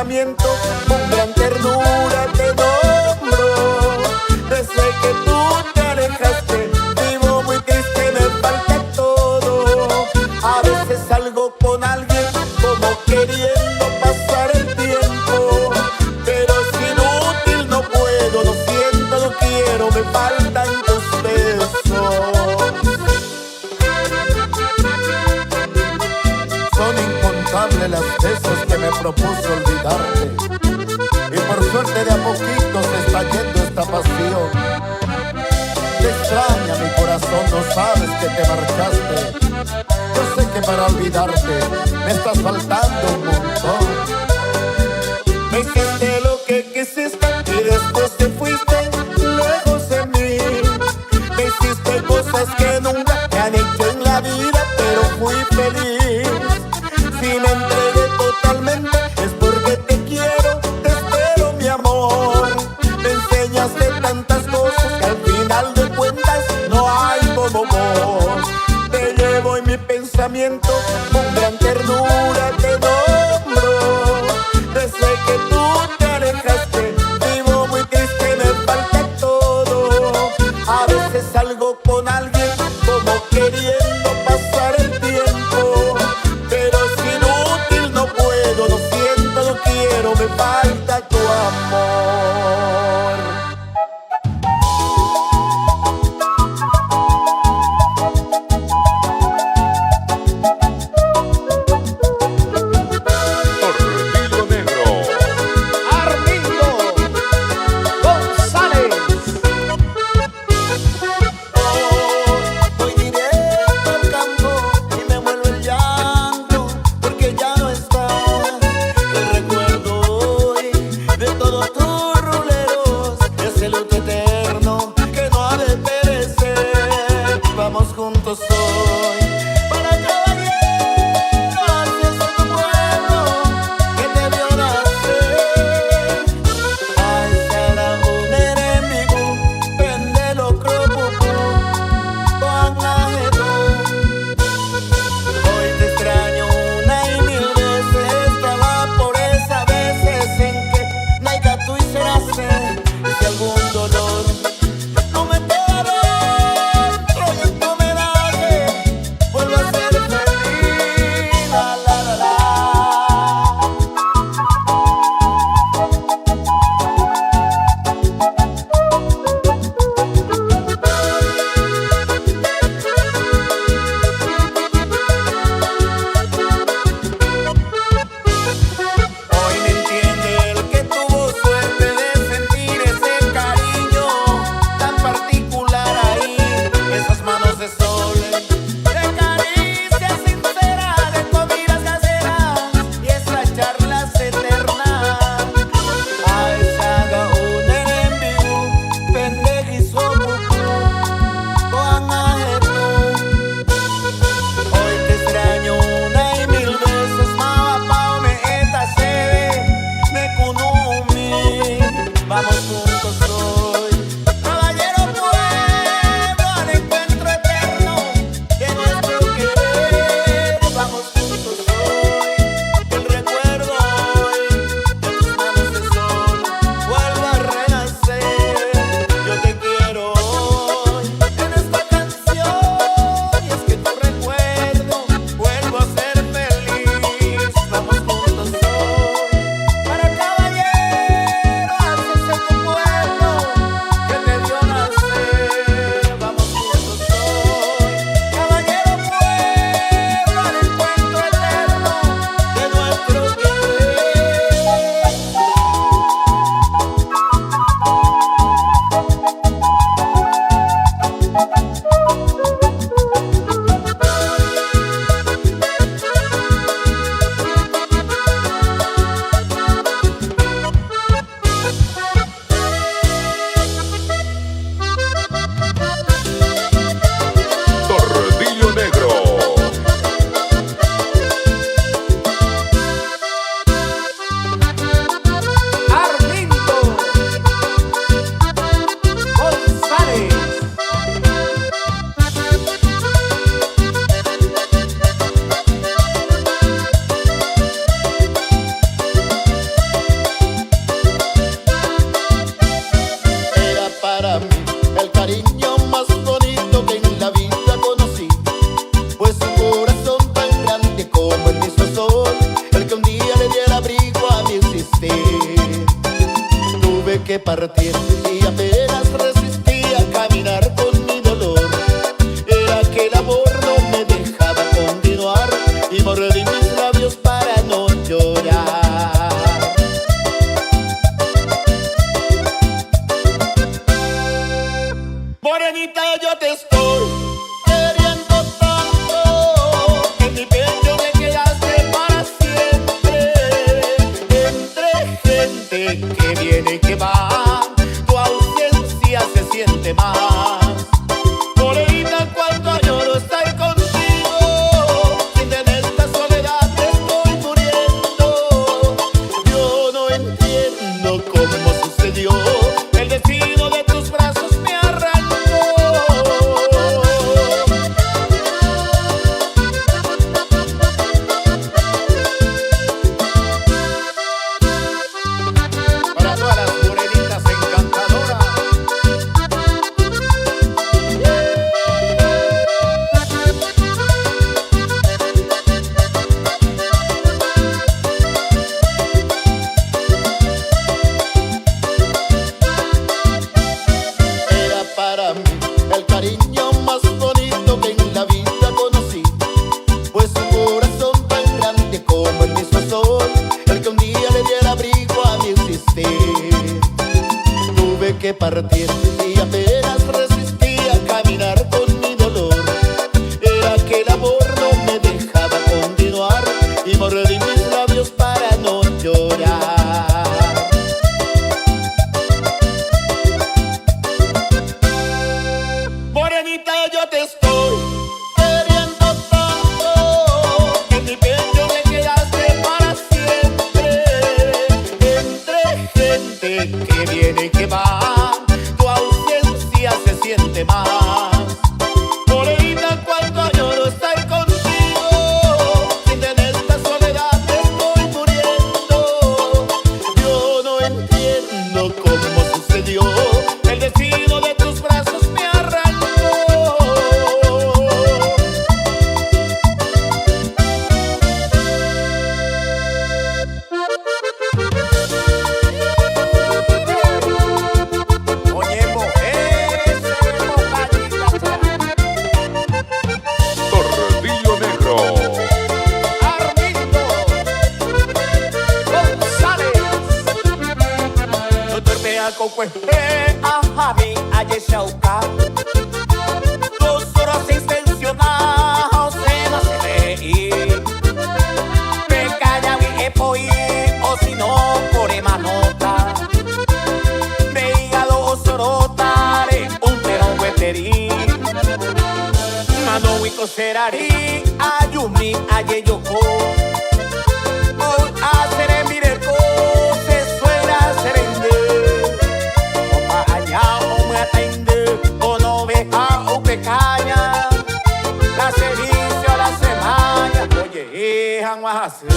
pensamiento, con gran ternura te nombro. Desde que tú te alejaste, vivo muy triste, me falta todo. A veces salgo con alguien como queriendo pasar el tiempo, pero es inútil, no puedo, lo siento, no quiero, me faltan tus besos. Son incontables las veces que me propuse olvidarte, y por suerte de a poquito se está yendo esta pasión. Te extraña mi corazón, no sabes que te marchaste. Yo sé que para olvidarte me estás faltando un montón. Me hiciste lo que quisiste y después te fuiste lejos de mí. Me hiciste cosas que nunca me han hecho en la vida, pero fui feliz. Si me entregué totalmente es porque te quiero, te espero mi amor. Me enseñaste tantas cosas que al final de cuentas no hay como vos. Te llevo en mi pensamiento, con gran ternura te nombro. Desde que tú te alejaste, vivo muy triste, me falta todo. A veces salgo con alguien como queriendo pasar el tiempo, pero es inútil, no puedo, lo siento, no quiero, me falta tu amor. partir y apenas resistía a caminar con mi dolor. Era que el amor no me dejaba continuar y mordí mis labios para no llorar. Morenita, yo te estoy queriendo tanto, que en mi pecho me quedaste para siempre. Entre gente que viene y que va, tu ausencia se siente más. Morenita, cuánto añoro estar contigo, sin en esta soledad te estoy muriendo. Yo no entiendo cómo sucedió, el destino de tus brazos me arrancó. Para todas las morenitas encantadoras. Era para mí el cariño más bonito que en la vida conocí, pues su corazón tan grande como el mismo sol, el que un día le diera abrigo a mi existir. Tuve que partir y apenas resistí a caminar con mi dolor. Era que el amor no me dejaba continuar y mordí mis labios para no llorar. Morenita, yo te estoy queriendo tanto, que en mi pecho me quedaste para siempre. Entre gente que viene y que va, tu ausencia se siente más. Morenita, cuánto añoro estar contigo, sin en esta soledad te estoy muriendo. Yo no entiendo cómo sucedió, el destino de tus brazos me arrancó. Oye, mujer, se bocadita, Tordillo Negro. Armando González. Doctor Beaco, pues, a mí, ayer Shauka. 2 horas intencionados se me hace reír. Me calla mi epoí, o si no, por emanota. Me hígado o sorotare, un terón hueterí. Mano wiko serari, ayumi, ayeyoko. O hacer mireko, se suena serende. Opa allá, o me atende, o no veja, o pecaña. La servicio a la semana, oye, dejan más hacer.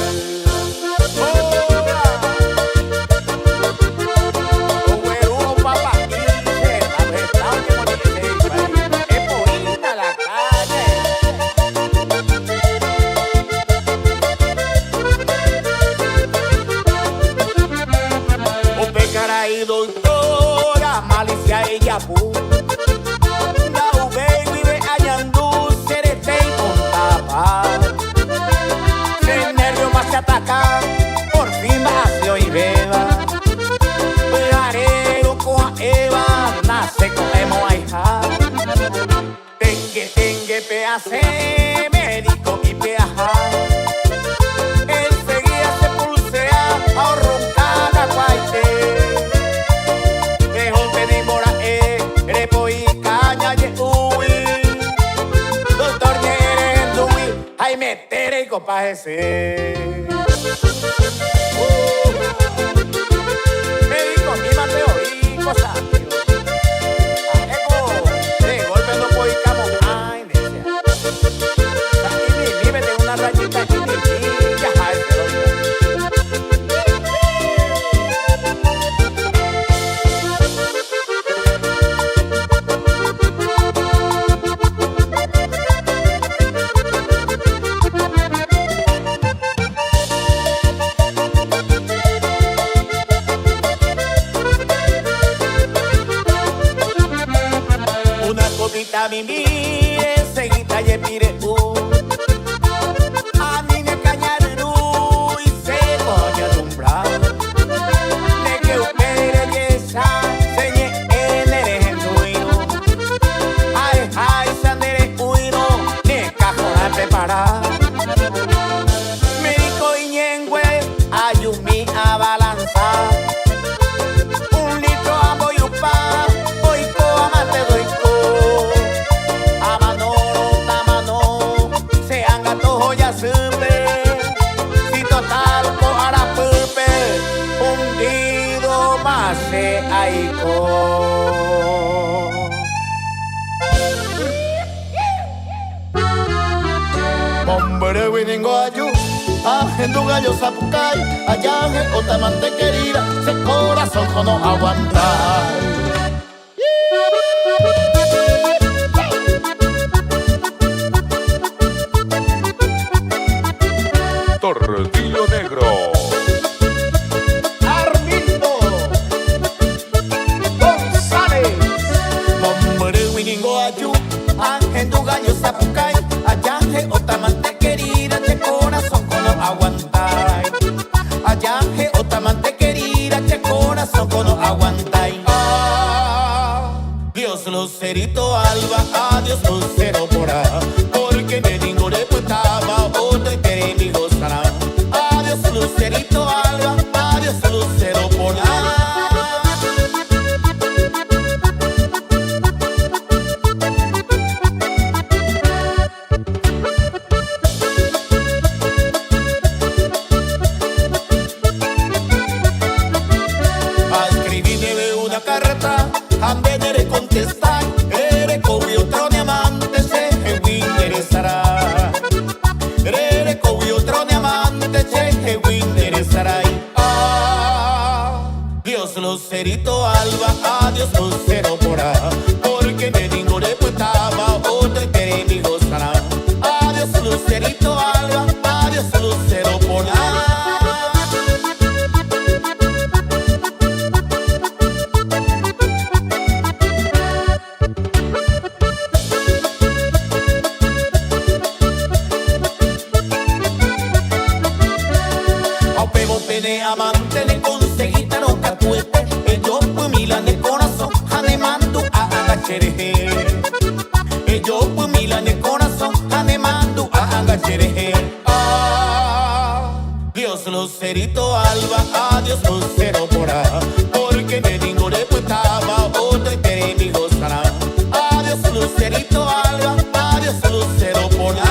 Doctora Malicia ella pu na baby ve añandu serete y contaba se nervio más se ataca por fin vacío y beba pegarero con a Eva nace con emo aija tengue peace médico y peaja enseguida se pulsea a roncar guaite. Doctor Ñerendui, ay metere y compájese. Médico, y Mateo, y cosas. De golpe no puedo ir camo. Ay, necia. Y me tengo una rayita y ya, ay, pero pire, seguita ye pire a mí me cañaru y se coña lumbra. Ne que upere yesa, señe el erenduino. Ay, sandere uino, ne cajona prepara. Médico y ñengüe, ayumi a balanzar. Un litro a boyupa, boico a mate doico. A mano, se anga toho ya supe. Si total ko ara pupe, hundido más se aiko. Hombre winningo ayu, ajendo gallo sapucay, allá en otamante querida, se corazón no aguantar. Tortillo Negro. Armindo González. Hombre winningo ayu, ajendo gallo sapucay, allá en otamante querida, che corazón no aguantar. Allá en otamante querida, che corazón no aguantar. Dios lucerito alba, adiós lucero porá, porque me digo de puestaba, otro y te mi gozará. Adiós lucerito alba, adiós lucero porá. A escribirle una carta, a venir contestar, eres como otro diamante, se me interesará. Eres como otro diamante, se me interesará. Dios lucerito alba, adiós lucero porá, porque me digo de puestaba, otro y te mi gozará. Adiós lucerito alba, adiós lucero porá. Pene amante le conseguí taro catuete, yo pues Milan el corazón, anemando a agachereje. Yo pues Milan el corazón, anemando a agachereje. Dios lucerito alba, adiós lucero porá, porque me digo de puestaba, otro y te mi gozará. Adiós lucerito alba, adiós lucero porá.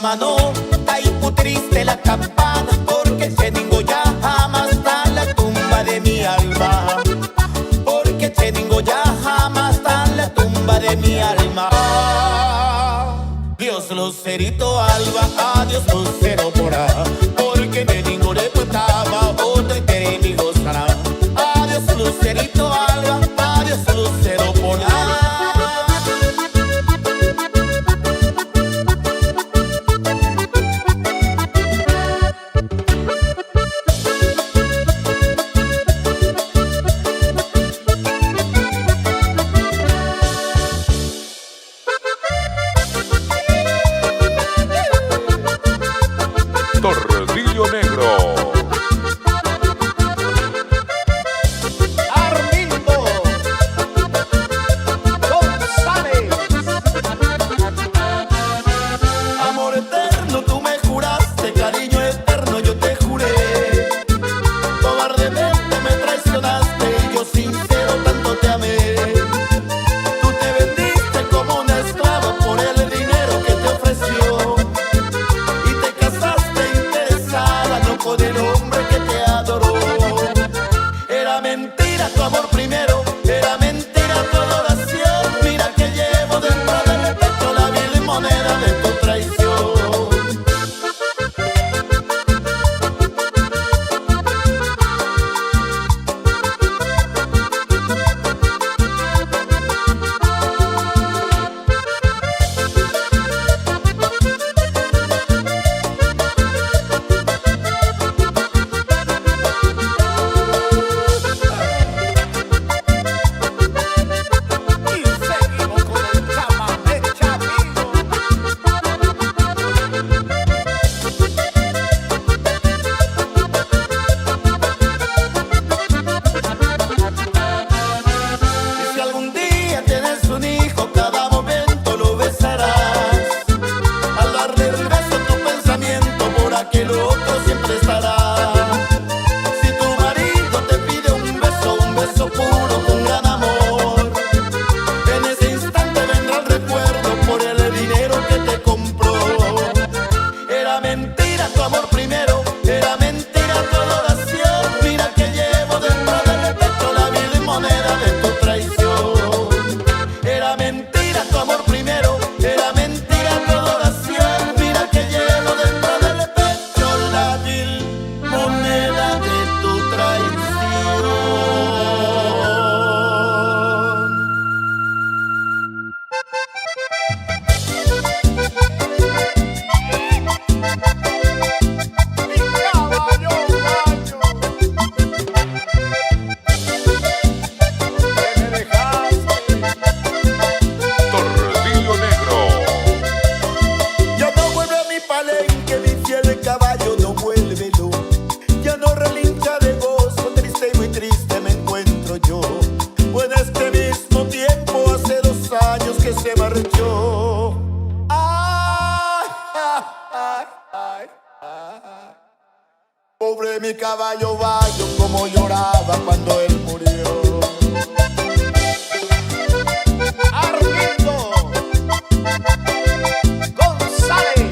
Mano, ay, pu triste la campana, porque se ningo ya jamás está en la tumba de mi alma. Porque se ningo ya jamás está en la tumba de mi alma. Dios lucerito alba, adiós lucero porá, porque me ningo de puestaba, otro y te mi gozará. Adiós lucerito alba, adiós lucero porá. Tortillo se marchó. Ay, ay, ay, ay. Pobre mi caballo bayo, como lloraba cuando él murió. Armindo González.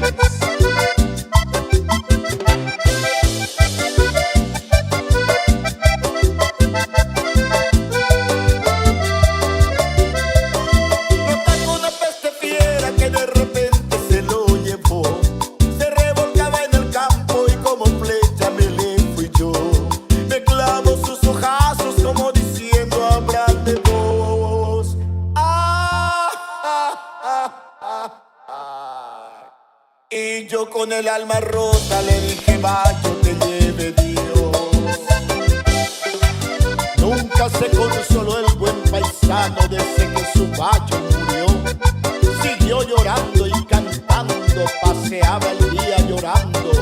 Nota una peste fiera que de repente se lo llevó. Se revolcaba en el campo y como flecha me le fui yo. Me clavo sus ojazos como diciendo háblame vos. Ah, ah, ah, ah, ah. Y yo con el alma rota le dije vaya te lleve Dios. Nunca se consoló el buen paisano desde que su bayo murió. Siguió llorando y cantando, paseaba el día llorando.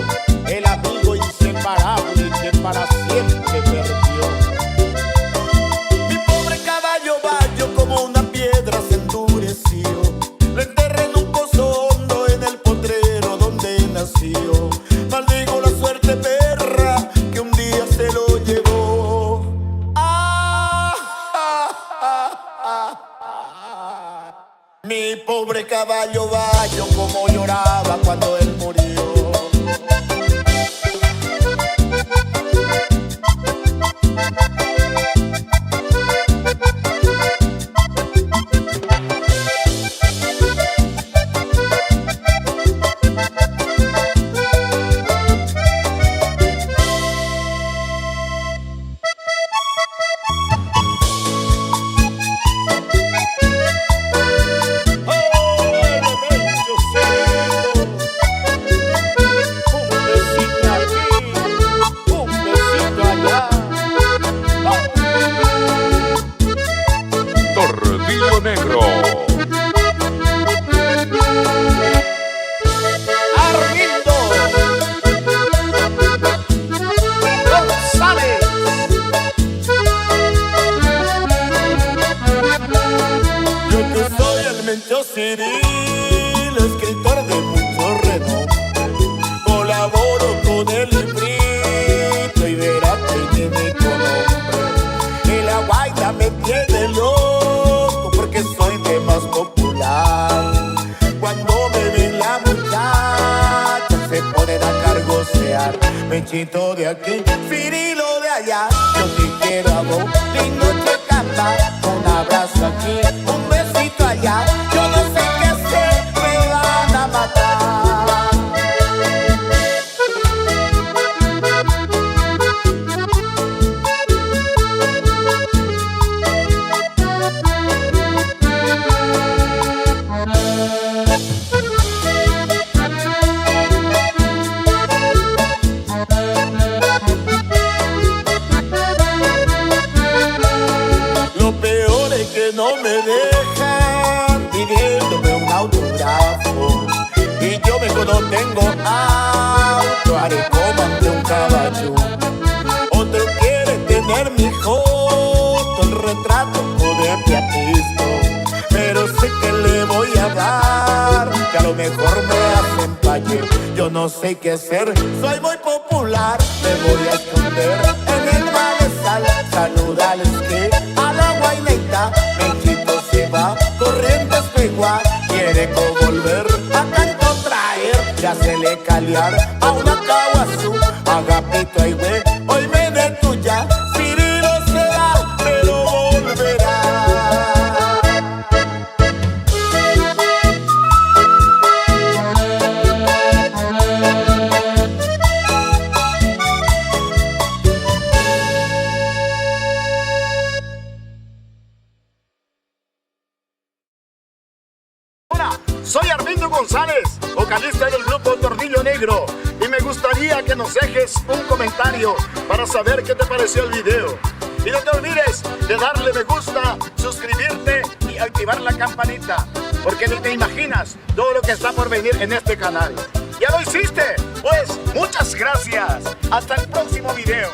El amigo inseparable que para siempre perdió. Mi pobre caballo bayo como una piedra se endureció. Lo enterré en un pozo hondo en el potrero donde nació. Maldigo la suerte perra que un día se lo llevó. Ah, ah, ah, ah, ah. Mi pobre caballo bayo como lloraba cuando él murió. Tordillo Negro. Armindo González. Yo que soy el Mencho Ciril, escritor de mucho renombre. Colaboro con el librito y verás que tiene mi nombre. Y la guaida me tiene loco porque soy de más popular. Cuando me ven la muchacha se ponen a cargosear. Menchito de aquí, Cirilo de allá. Yo te quiero a vos, lindo Checamba. Un abrazo aquí, un besito allá. Yo no sé qué hacer, me van a matar. Lo peor es que no me dejan pidiéndome un autógrafo. Y yo mejor no tengo auto, haré como ante un caballo. Otro quiere tener mi foto, el retrato de piatisto. Pero sé que le voy a dar, que a lo mejor me hacen paye. Yo no sé qué hacer, soy muy popular. Me voy a esconder en el malezal. Saludales que a la guaineta Menchito se va corriendo a espejuar. Quiere volver a tanto traer, ya se le caliar a una caguazú. Agapito ay güey, hoy me de tuya. Cirilo será, pero volverá. Hola, soy Armindo González, vocalista del grupo Tordillo Negro, y me gustaría que nos dejes un comentario para saber qué te pareció el video. Y no te olvides de darle me gusta, suscribirte y activar la campanita, porque ni te imaginas todo lo que está por venir en este canal. ¿Ya lo hiciste? Pues muchas gracias. Hasta el próximo video.